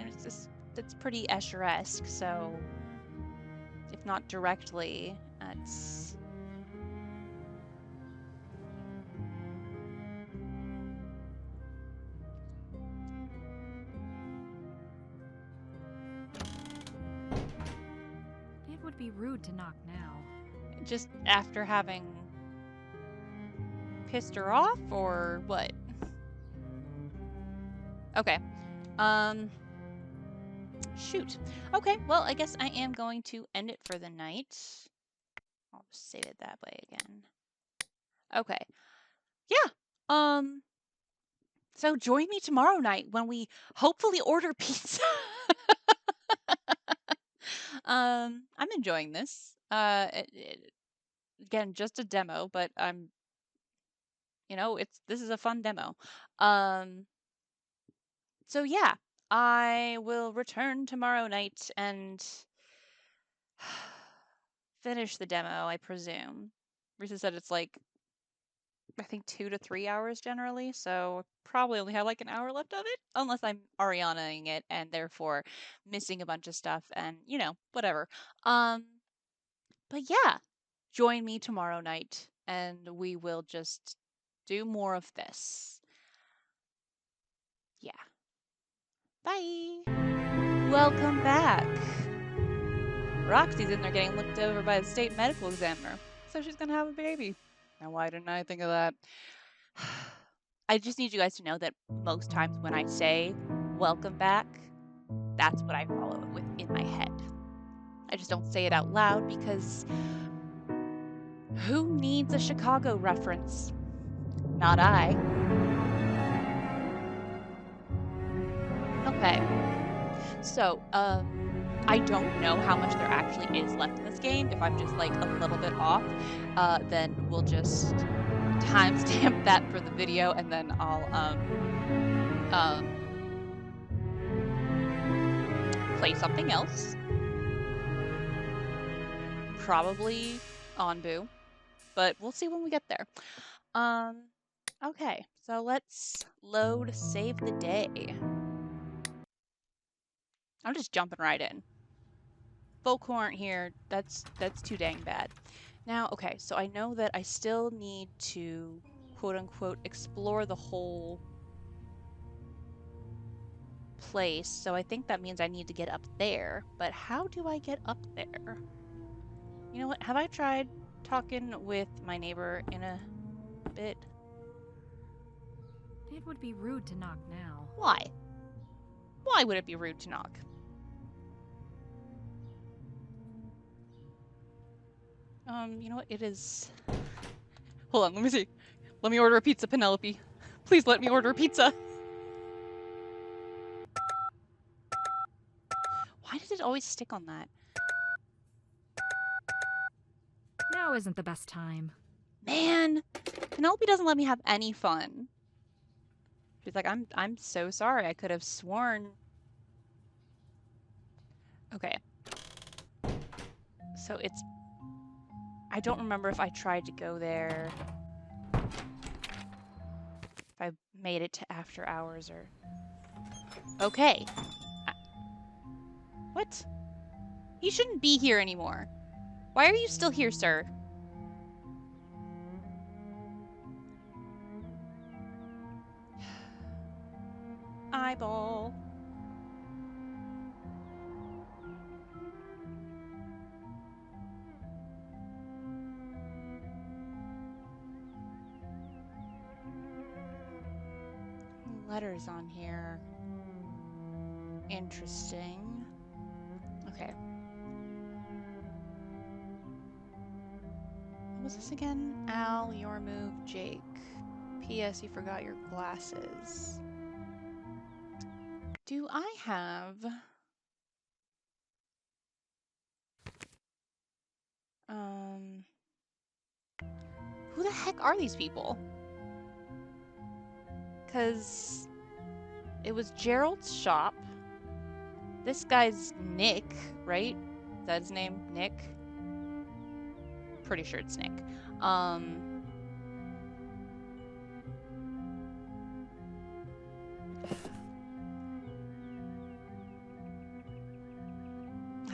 it's pretty Escher-esque, so if not directly, it's... It would be rude to knock now. Just after having pissed her off, or what? Okay. Shoot. Okay, well, I guess I am going to end it for the night. I'll just save it that way again. Okay. Yeah. So join me tomorrow night when we hopefully order pizza. I'm enjoying this. Again, just a demo, but this is a fun demo. So yeah, I will return tomorrow night and finish the demo, I presume. Risa said it's like, I think 2 to 3 hours generally, so probably only have like an hour left of it, unless I'm Arianaing it and therefore missing a bunch of stuff and, whatever. But yeah, join me tomorrow night and we will just do more of this. Yeah. Bye. Welcome back. Roxy's in there getting looked over by the state medical examiner, so she's gonna have a baby. Now, why didn't I think of that? I just need you guys to know that most times when I say welcome back, that's what I follow it with in my head. I just don't say it out loud because who needs a Chicago reference? Not I. Okay. So, I don't know how much there actually is left in this game. If I'm just like a little bit off, then we'll just timestamp that for the video, and then I'll play something else. Probably on Boo, but we'll see when we get there. Okay, so let's load save the day. I'm just jumping right in. Folk who aren't here, that's too dang bad. Now, okay, so I know that I still need to, quote-unquote, explore the whole place, so I think that means I need to get up there. But how do I get up there? You know what? Have I tried talking with my neighbor in a bit? It would be rude to knock now. Why? Why would it be rude to knock? You know what? It is... Hold on, let me see. Let me order a pizza, Penelope. Please let me order a pizza. Why does it always stick on that? Now isn't the best time. Man, Penelope doesn't let me have any fun. She's like, I'm so sorry. I could have sworn. Okay. So it's... I don't remember if I tried to go there. If I made it to after hours or... Okay. What? He shouldn't be here anymore. Why are you still here, sir? Eyeball. Letters on here. Interesting. Okay. What was this again? Al, your move, Jake. P.S. You forgot your glasses. Do I have... Who the heck are these people? Because it was Gerald's shop. This guy's Nick, right? Is that his name? Nick? Pretty sure it's Nick. I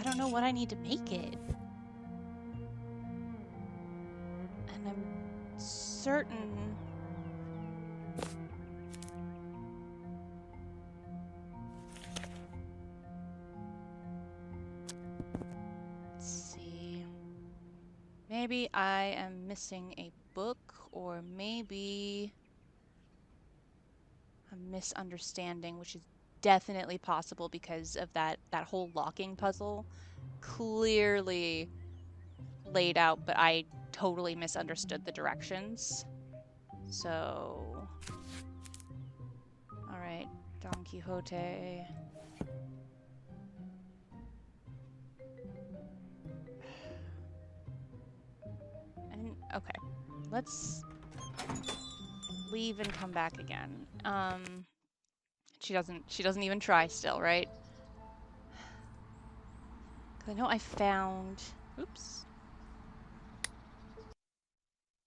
don't know what I need to make it. And I'm certain... Maybe I am missing a book, or maybe I'm misunderstanding, which is definitely possible because of that whole locking puzzle. Clearly laid out, but I totally misunderstood the directions. So... Alright, Don Quixote... Okay, let's leave and come back again. She doesn't even try still, right? 'Cause I know I found, oops,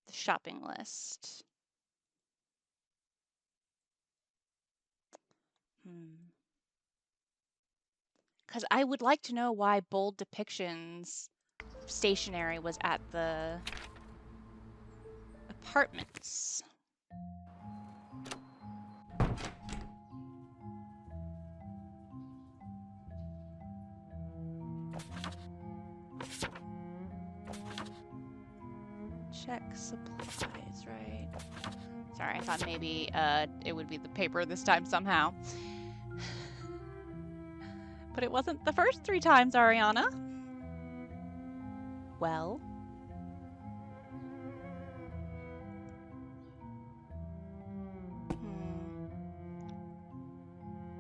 the shopping list. Because I would like to know why Bold Depictions stationery was at the apartments. Check supplies, right? Sorry, I thought maybe it would be the paper this time somehow. But it wasn't the first 3 times, Ariana. Well.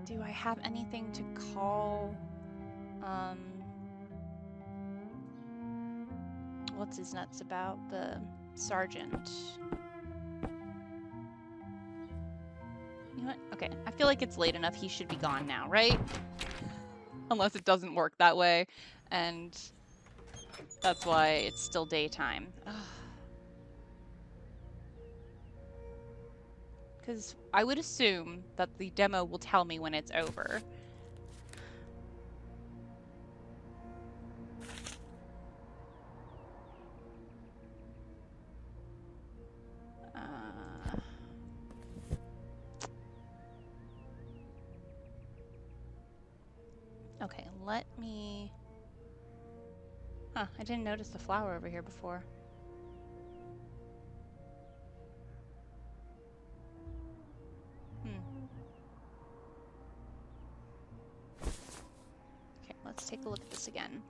Do I have anything to call, what's his nuts about? The sergeant. You know what? Okay, I feel like it's late enough. He should be gone now, right? Unless it doesn't work that way, and that's why it's still daytime. Because I would assume that the demo will tell me when it's over. Okay, let me... Huh, I didn't notice the flower over here before. Okay, let's take a look at this again.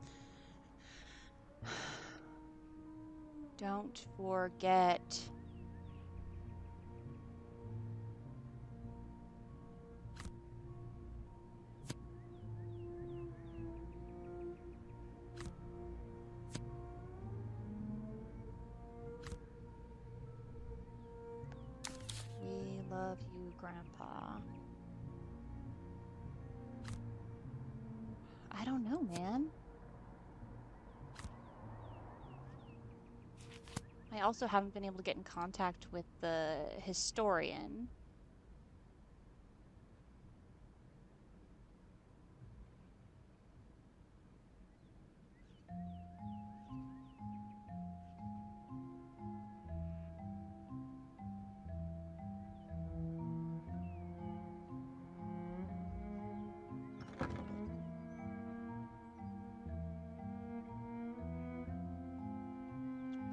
Don't forget. We love you, Grandpa. I don't know, man. I also haven't been able to get in contact with the historian.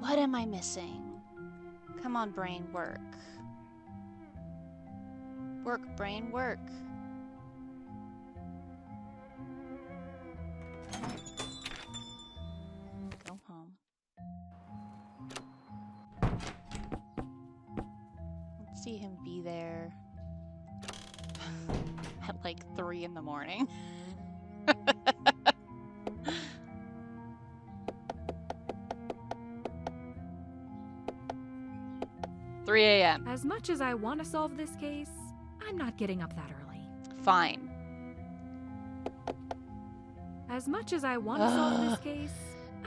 What am I missing? Come on, brain, work. Work, brain, work. Go home. Let's see him be there at like 3 in the morning. 3 a.m. As much as I want to solve this case, I'm not getting up that early. Fine. As much as I want to solve this case,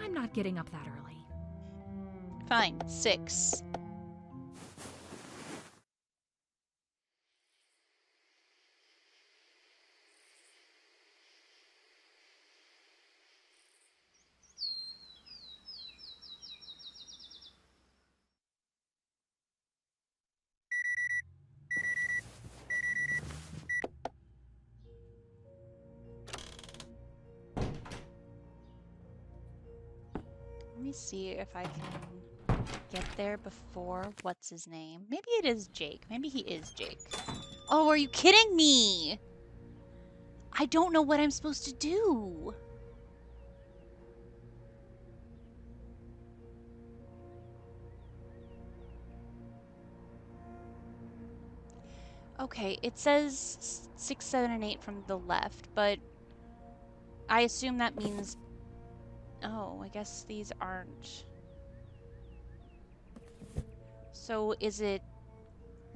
I'm not getting up that early. Fine. 6. Let me see if I can get there before what's his name. Maybe it is Jake. Maybe he is Jake. Oh, are you kidding me? I don't know what I'm supposed to do. Okay, it says 6, 7, and 8 from the left, but I assume that means... Oh, I guess these aren't... So is it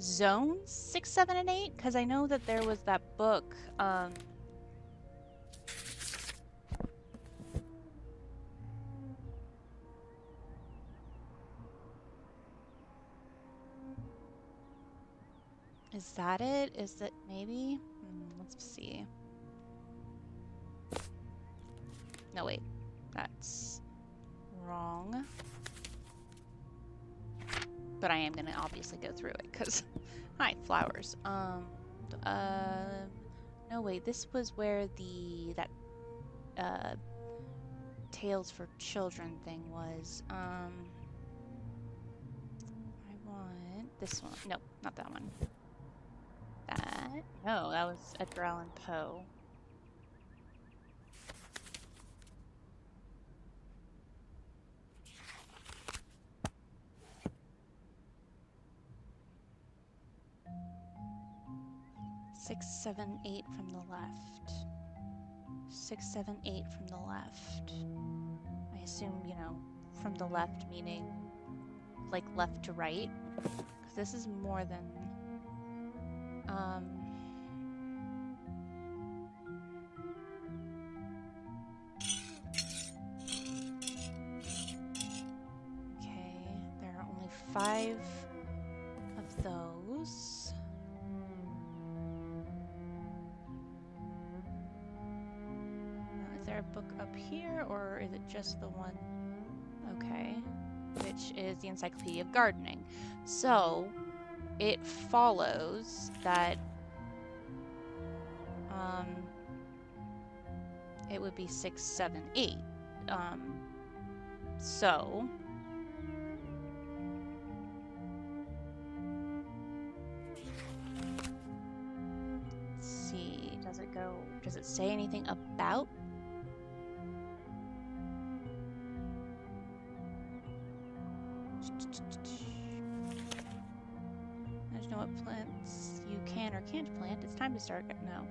zones 6, 7, and 8? Because I know that there was that book, Is that it? Is that maybe? Let's see. No, wait. That's wrong. But I am gonna obviously go through it, because... Hi, flowers. No, wait. This was where that Tales for Children thing was. I want this one. No, not that one. No, that was Edgar Allan Poe. 6, 7, 8 from the left. 6, 7, 8 from the left. I assume, you know, from the left meaning like left to right. Because this is more than... Okay, there are only 5 of those. Is there a book up here, or is it just the one? Okay, which is the Encyclopedia of Gardening. So, it follows that it would be 6, 7, 8. So... Let's see, does it say anything about? There's no what plants you can or can't plant. It's time to start. No.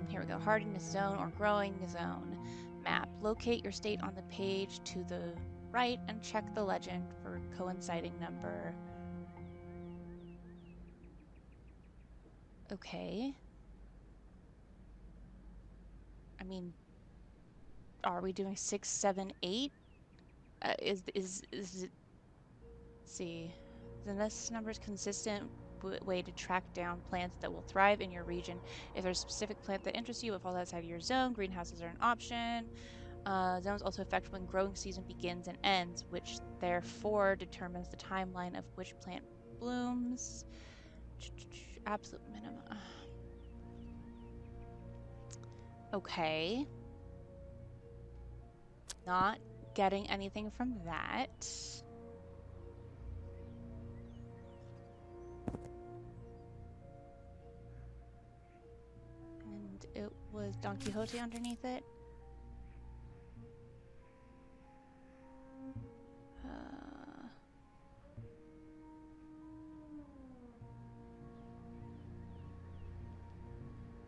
Here we go. Hardiness zone or growing zone. Map. Locate your state on the page to the right and check the legend for coinciding number. Okay. I mean, are we doing 6, 7, 8? Is it? Let's see. This number is consistent way to track down plants that will thrive in your region. If there's a specific plant that interests you but falls outside of your zone, greenhouses are an option. Zones also affect when growing season begins and ends, which therefore determines the timeline of which plant blooms. Absolute minimum. Okay. Not getting anything from that. And it was Don Quixote underneath it.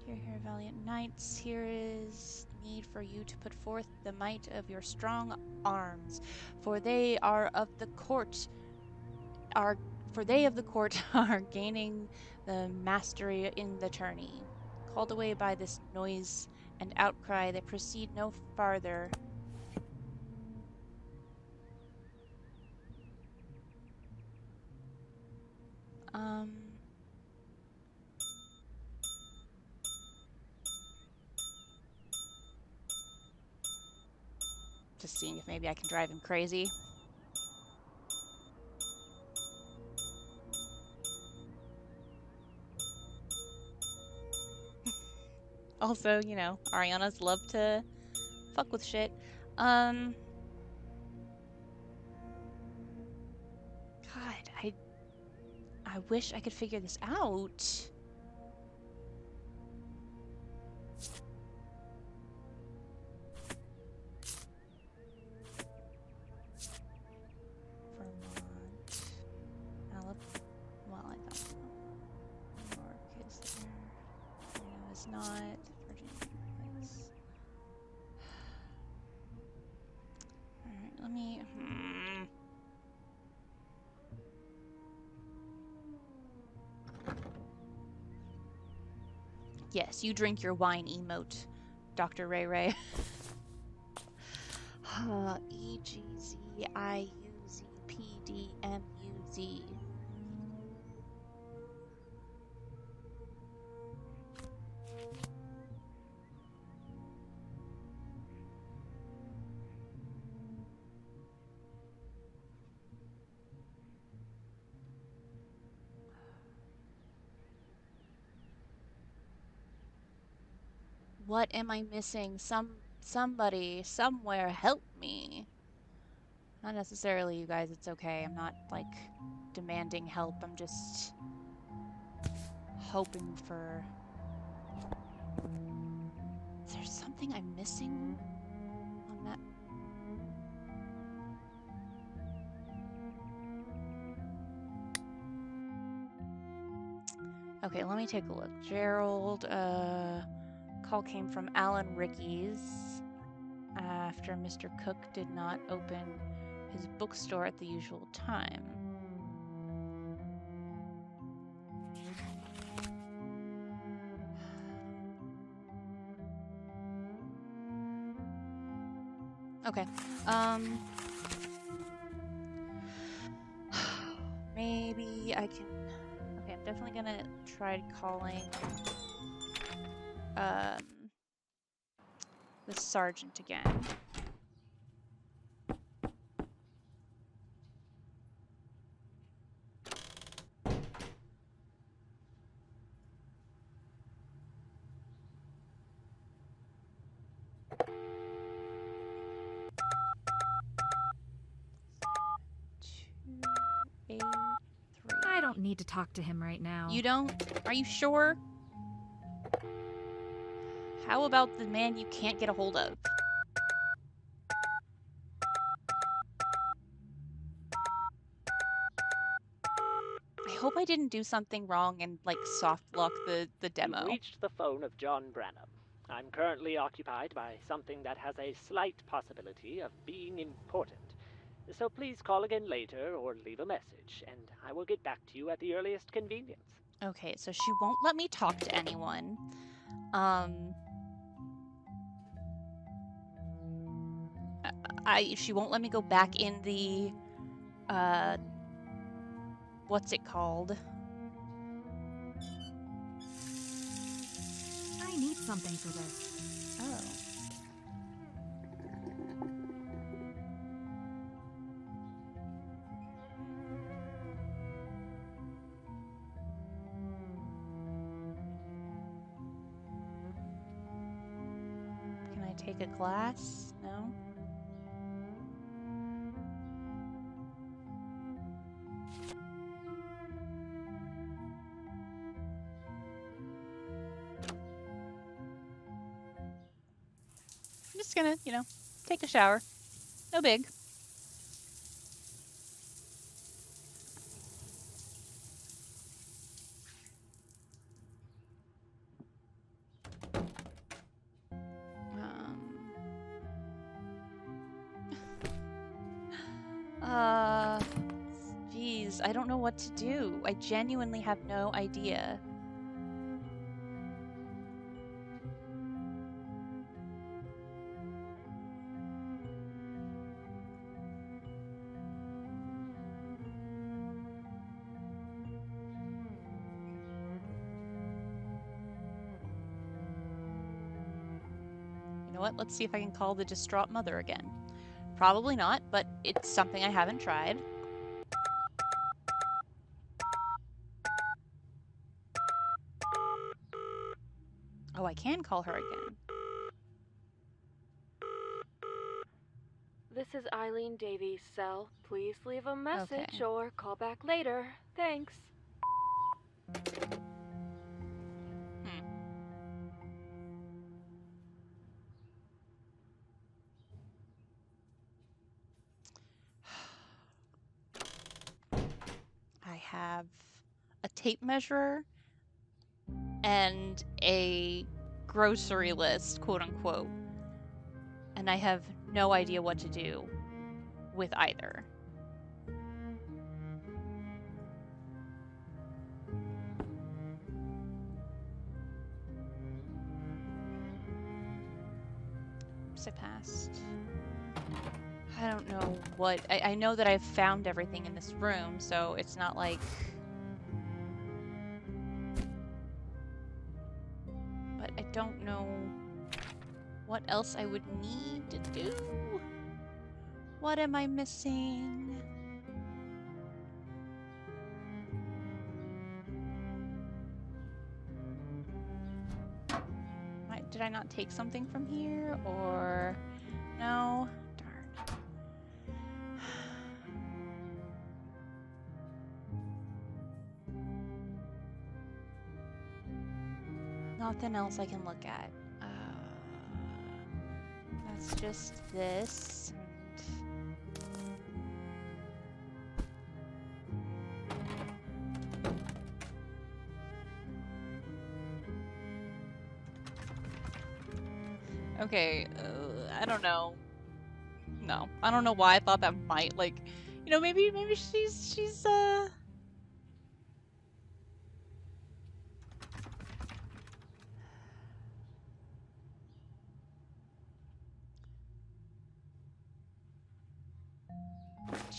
Here, valiant knights, here is need for you to put forth the might of your strong arms, for they of the court are gaining the mastery in the tourney. Called away by this noise and outcry, they proceed no farther. Just seeing if maybe I can drive him crazy. Also, you know, Ariana's love to fuck with shit. God, I wish I could figure this out. Well, I thought New York is there. No, it's not. Virginia is. Alright, let me... Yes, you drink your wine emote, Dr. Ray Ray. EGZIUZPDMUZ. What am I missing? Somebody, somewhere, help me. Not necessarily, you guys, it's okay. I'm not, like, demanding help. I'm just hoping for... Is there something I'm missing on that? Okay, let me take a look. Gerald, call came from Alan Ricky's after Mr. Cook did not open his bookstore at the usual time. Okay, maybe I can... Okay, I'm definitely gonna try calling, the sergeant again. I don't need to talk to him right now. You don't? Are you sure? How about the man you can't get a hold of? I hope I didn't do something wrong and, like, soft lock the demo. You've reached the phone of John Branham. I'm currently occupied by something that has a slight possibility of being important. So please call again later or leave a message, and I will get back to you at the earliest convenience. Okay, so she won't let me talk to anyone. She won't let me go back in the, what's it called? I need something for this. Oh. Can I take a glass? No? I'm just gonna, you know, take a shower. No big. Geez, I don't know what to do. I genuinely have no idea. You know what? Let's see if I can call the distraught mother again. Probably not, but it's something I haven't tried. Oh, I can call her again. This is Eileen Davies' cell. Please leave a message or call back later. Thanks. I have a tape measure and a grocery list, quote unquote. And I have no idea what to do with either. Oops, I passed. I don't know what... I know that I've found everything in this room, so it's not like... But I don't know what else I would need to do. What am I missing? Did I not take something from here? Or... No? Darn. Nothing else I can look at. That's just this. And Okay, I don't know. No, I don't know why I thought that might, like, you know, maybe she's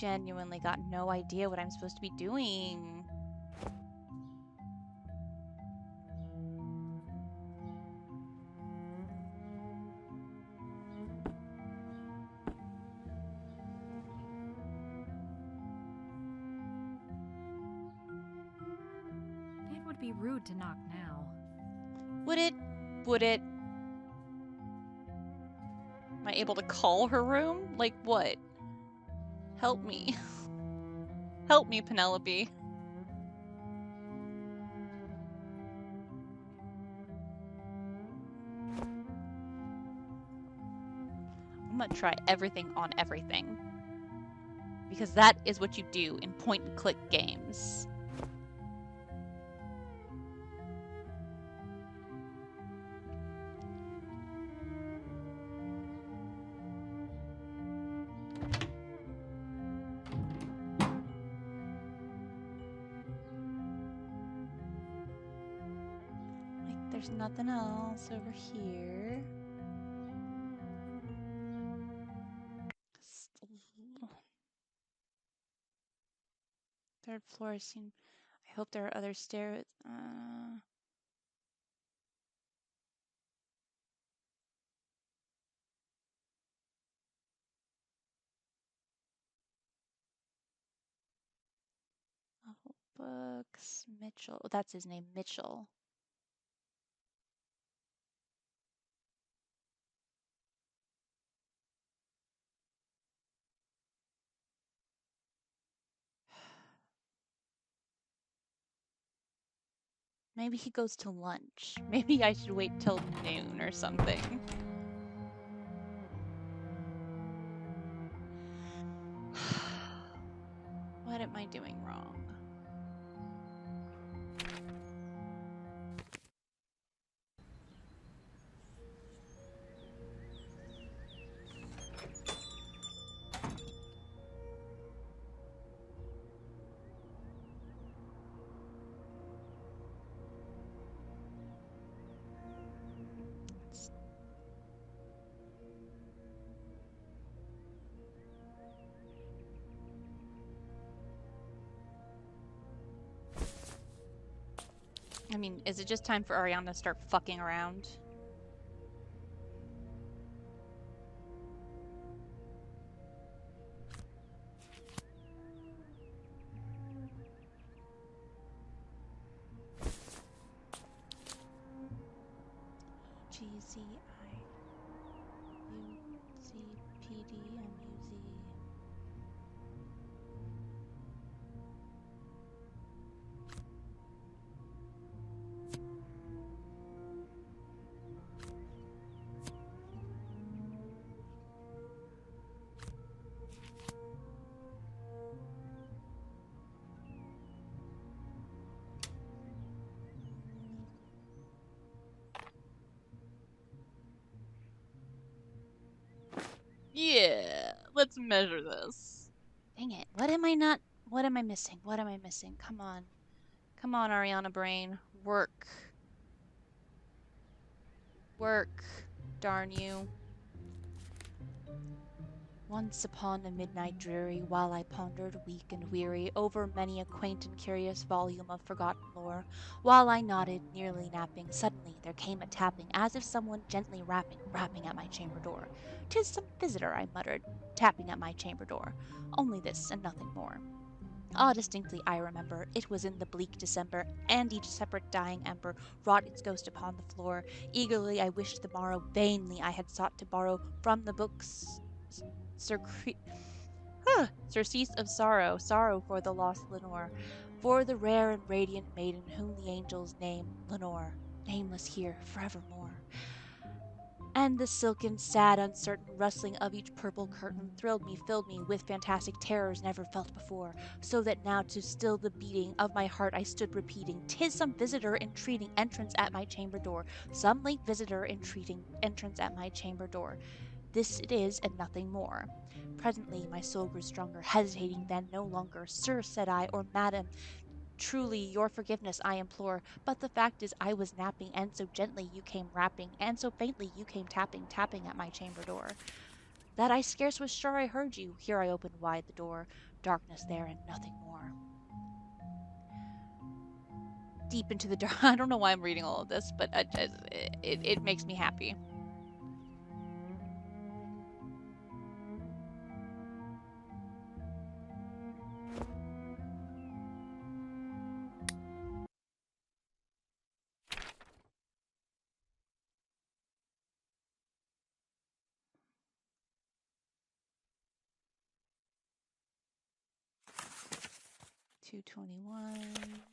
genuinely got no idea what I'm supposed to be doing. It would be rude to knock now. Would it? Would it? Am I able to call her room? Like what? Help me. Help me, Penelope. I'm gonna try everything on everything. Because that is what you do in point-and-click games. Like, there's nothing else over here. Third floor seem. I hope there are other stairs. Level books. Mitchell. Oh, that's his name, Mitchell. Maybe he goes to lunch. Maybe I should wait till noon or something. What am I doing wrong? I mean, is it just time for Ariana to start fucking around? GZIUCPDMUZ. Yeah, let's measure this. Dang it. What am I missing? What am I missing? Come on. Come on, Ariana Brain. Work. Work. Darn you. Once upon a midnight dreary, while I pondered, weak and weary, over many a quaint and curious volume of forgotten lore, while I nodded, nearly napping, suddenly there came a tapping, as if someone gently rapping at my chamber door. "'Tis some visitor," I muttered, tapping at my chamber door. Only this, and nothing more. Ah, distinctly I remember, it was in the bleak December, and each separate dying ember wrought its ghost upon the floor. Eagerly I wished the morrow, vainly I had sought to borrow from the books surcease of sorrow, sorrow for the lost Lenore, for the rare and radiant maiden whom the angels name Lenore, nameless here forevermore. And the silken, sad, uncertain rustling of each purple curtain thrilled me, filled me with fantastic terrors never felt before, so that now to still the beating of my heart I stood repeating, "'Tis some visitor entreating entrance at my chamber door, some late visitor entreating entrance at my chamber door. This it is, and nothing more." Presently my soul grew stronger, hesitating then no longer. "Sir," said I, "or madam, truly your forgiveness I implore, but the fact is I was napping, and so gently you came rapping, and so faintly you came tapping, tapping at my chamber door, that I scarce was sure I heard you." Here I opened wide the door. Darkness there and nothing more. Deep into the dark. I don't know why I'm reading all of this, but it makes me happy. $221,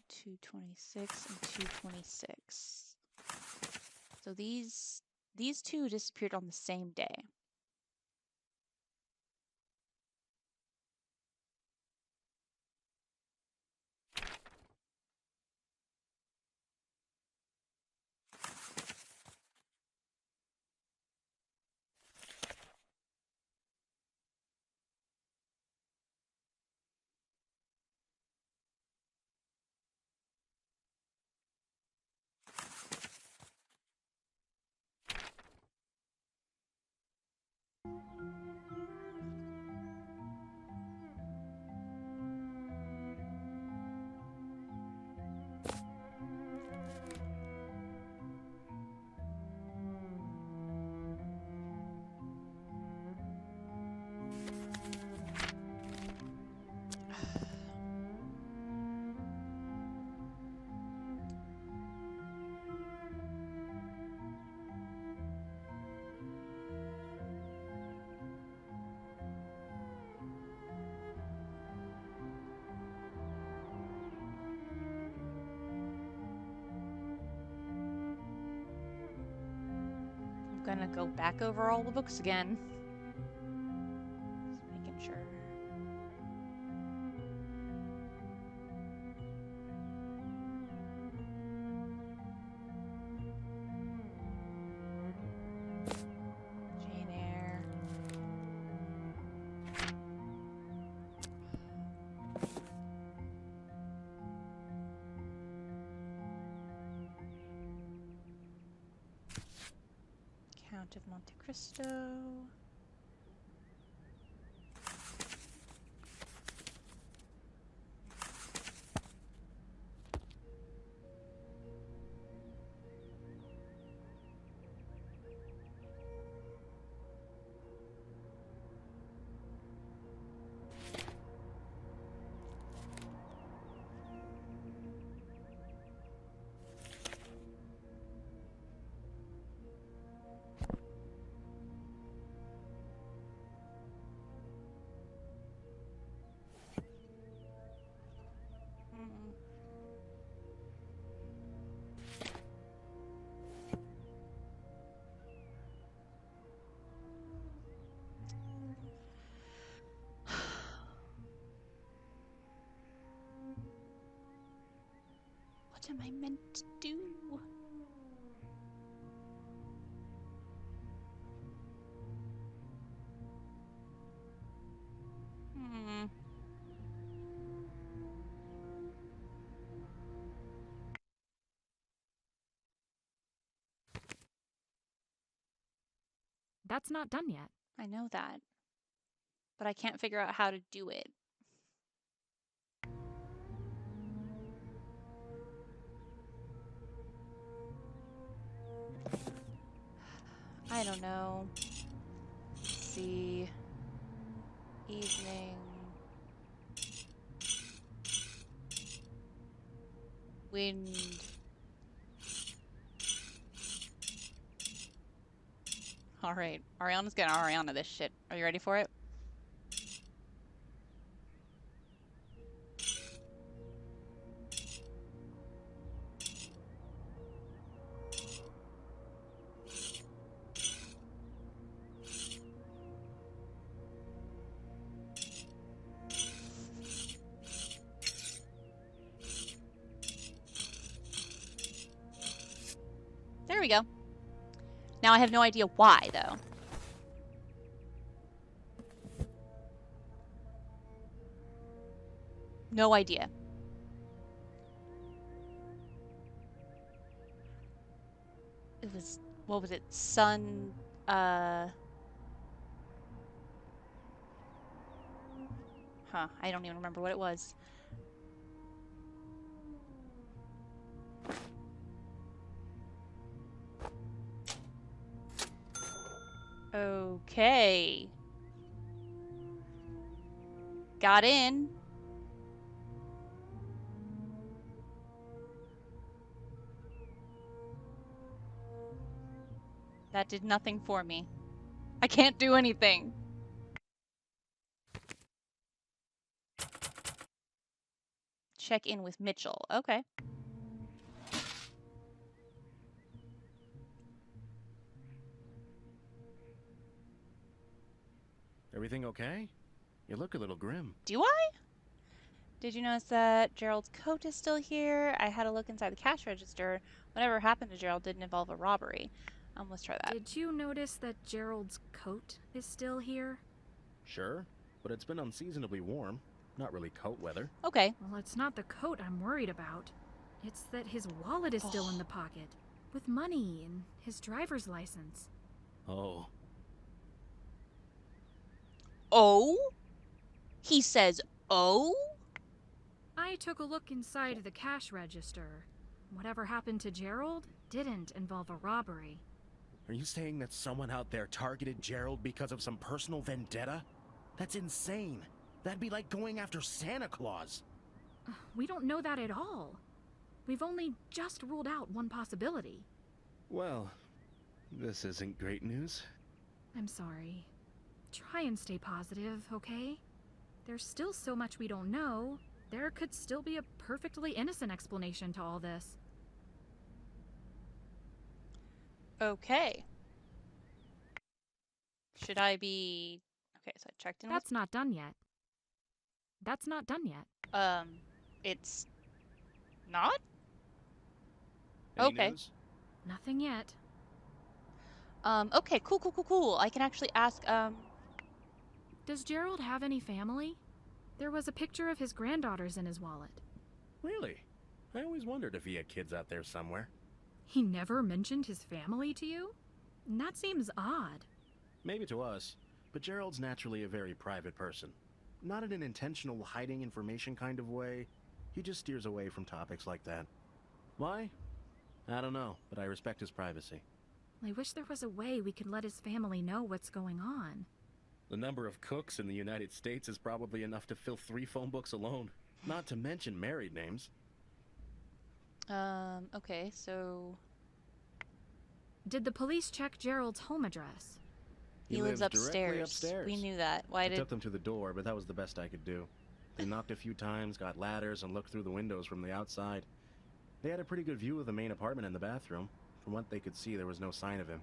$226, and $226. So these two disappeared on the same day. I'm gonna go back over all the books again. Just making sure. Jane Eyre. Count of Monte Cristo. What am I meant to do? That's not done yet. I know that, but I can't figure out how to do it. I don't know. Let's see. Evening. Wind. Alright, Ariana's gonna Ariana this shit. Are you ready for it? we go. Now I have no idea why, though. No idea. It was, what was it? Sun, I don't even remember what it was. Okay. Got in. That did nothing for me. I can't do anything. Check in with Mitchell. Okay. Everything okay? You look a little grim. Do I? Did you notice that Gerald's coat is still here? I had a look inside the cash register. Whatever happened to Gerald didn't involve a robbery. Let's try that. Did you notice that Gerald's coat is still here? Sure, but it's been unseasonably warm. Not really coat weather. Okay. Well, it's not the coat I'm worried about. It's that his wallet is still in the pocket, with money and his driver's license. Oh. Oh? He says, oh? I took a look inside the cash register. Whatever happened to Gerald didn't involve a robbery. Are you saying that someone out there targeted Gerald because of some personal vendetta? That's insane. That'd be like going after Santa Claus. We don't know that at all. We've only just ruled out one possibility. Well, this isn't great news. I'm sorry. Try and stay positive, okay? There's still so much we don't know. There could still be a perfectly innocent explanation to all this. Okay. Should I be... Okay, so I checked in That's not done yet. That's not done yet. It's... not? Any Okay. news? Nothing yet. Okay, cool. I can actually ask, Does Gerald have any family? There was a picture of his granddaughters in his wallet. Really? I always wondered if he had kids out there somewhere. He never mentioned his family to you? That seems odd. Maybe to us, but Gerald's naturally a very private person. Not in an intentional hiding information kind of way. He just steers away from topics like that. Why? I don't know, but I respect his privacy. I wish there was a way we could let his family know what's going on. The number of cooks in the United States is probably enough to fill 3 phone books alone. Not to mention married names. okay, so... Did the police check Gerald's home address? He lives directly upstairs. upstairs. We knew that. Why I did... took them to the door, but that was the best I could do. They knocked a few times, got ladders, and looked through the windows from the outside. They had a pretty good view of the main apartment and the bathroom. From what they could see, there was no sign of him.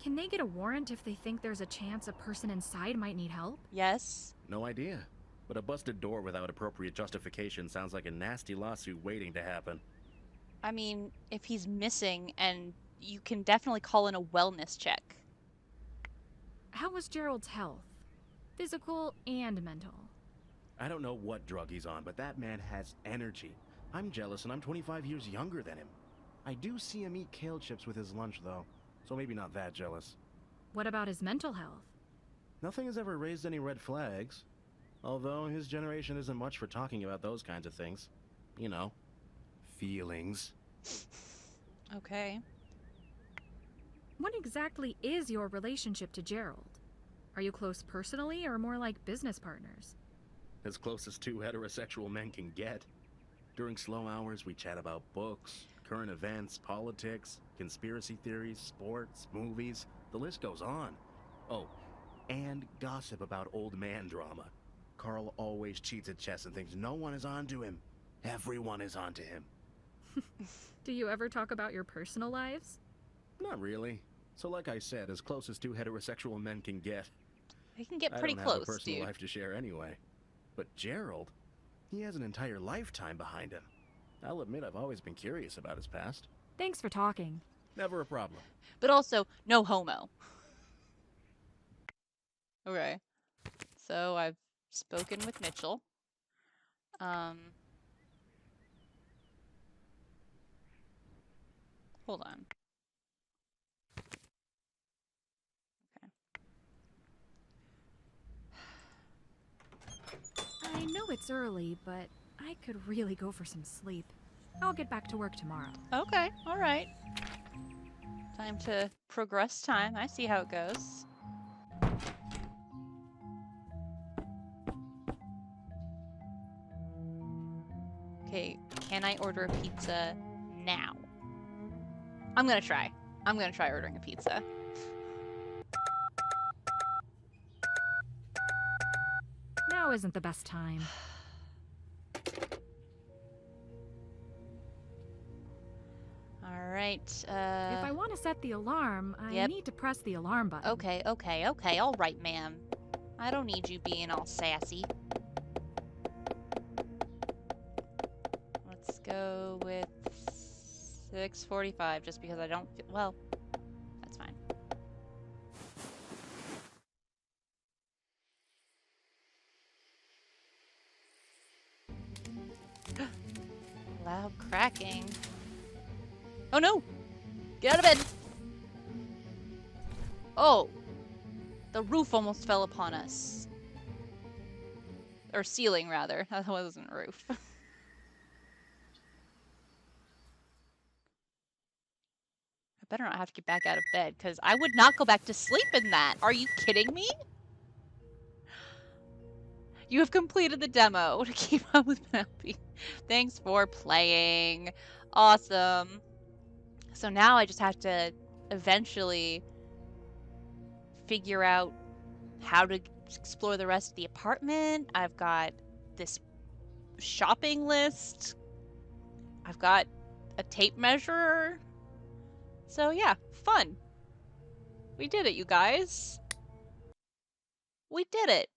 Can they get a warrant if they think there's a chance a person inside might need help? Yes. No idea. But a busted door without appropriate justification sounds like a nasty lawsuit waiting to happen. I mean, if he's missing, and you can definitely call in a wellness check. How was Gerald's health? Physical and mental. I don't know what drug he's on, but that man has energy. I'm jealous, and I'm 25 years younger than him. I do see him eat kale chips with his lunch, though, so maybe not that jealous. What about his mental health? Nothing has ever raised any red flags. Although his generation isn't much for talking about those kinds of things. You know, feelings. Okay. What exactly is your relationship to Gerald? Are you close personally or more like business partners? As close as 2 heterosexual men can get. During slow hours, we chat about books, current events, politics, conspiracy theories, sports, movies. The list goes on. Oh, and gossip about old man drama. Carl always cheats at chess and thinks no one is onto him. Everyone is onto him. Do you ever talk about your personal lives? Not really. So like I said, as close as 2 heterosexual men can get. He can get I pretty don't close, have a personal dude. life to share anyway. But Gerald, he has an entire lifetime behind him. I'll admit I've always been curious about his past. Thanks for talking. Never a problem. But also, no homo. Okay. So I've spoken with Mitchell. Hold on. I know it's early, but I could really go for some sleep. I'll get back to work tomorrow. Okay, alright. Time to progress time. I see how it goes. Okay, can I order a pizza now? I'm gonna try. I'm gonna try ordering a pizza. Now isn't the best time. Alright, If I want to set the alarm, I Yep. need to press the alarm button. Okay, alright, ma'am. I don't need you being all sassy. Let's go with 6:45, just because I don't feel, well, that's fine. Loud cracking. Oh no! Get out of bed! Oh! The roof almost fell upon us. Or ceiling, rather. That wasn't a roof. I better not have to get back out of bed, because I would not go back to sleep in that. Are you kidding me? You have completed the demo to keep up with Penelope. Thanks for playing. Awesome. So now I just have to eventually figure out how to explore the rest of the apartment. I've got this shopping list. I've got a tape measure. So yeah, fun. We did it, you guys. We did it.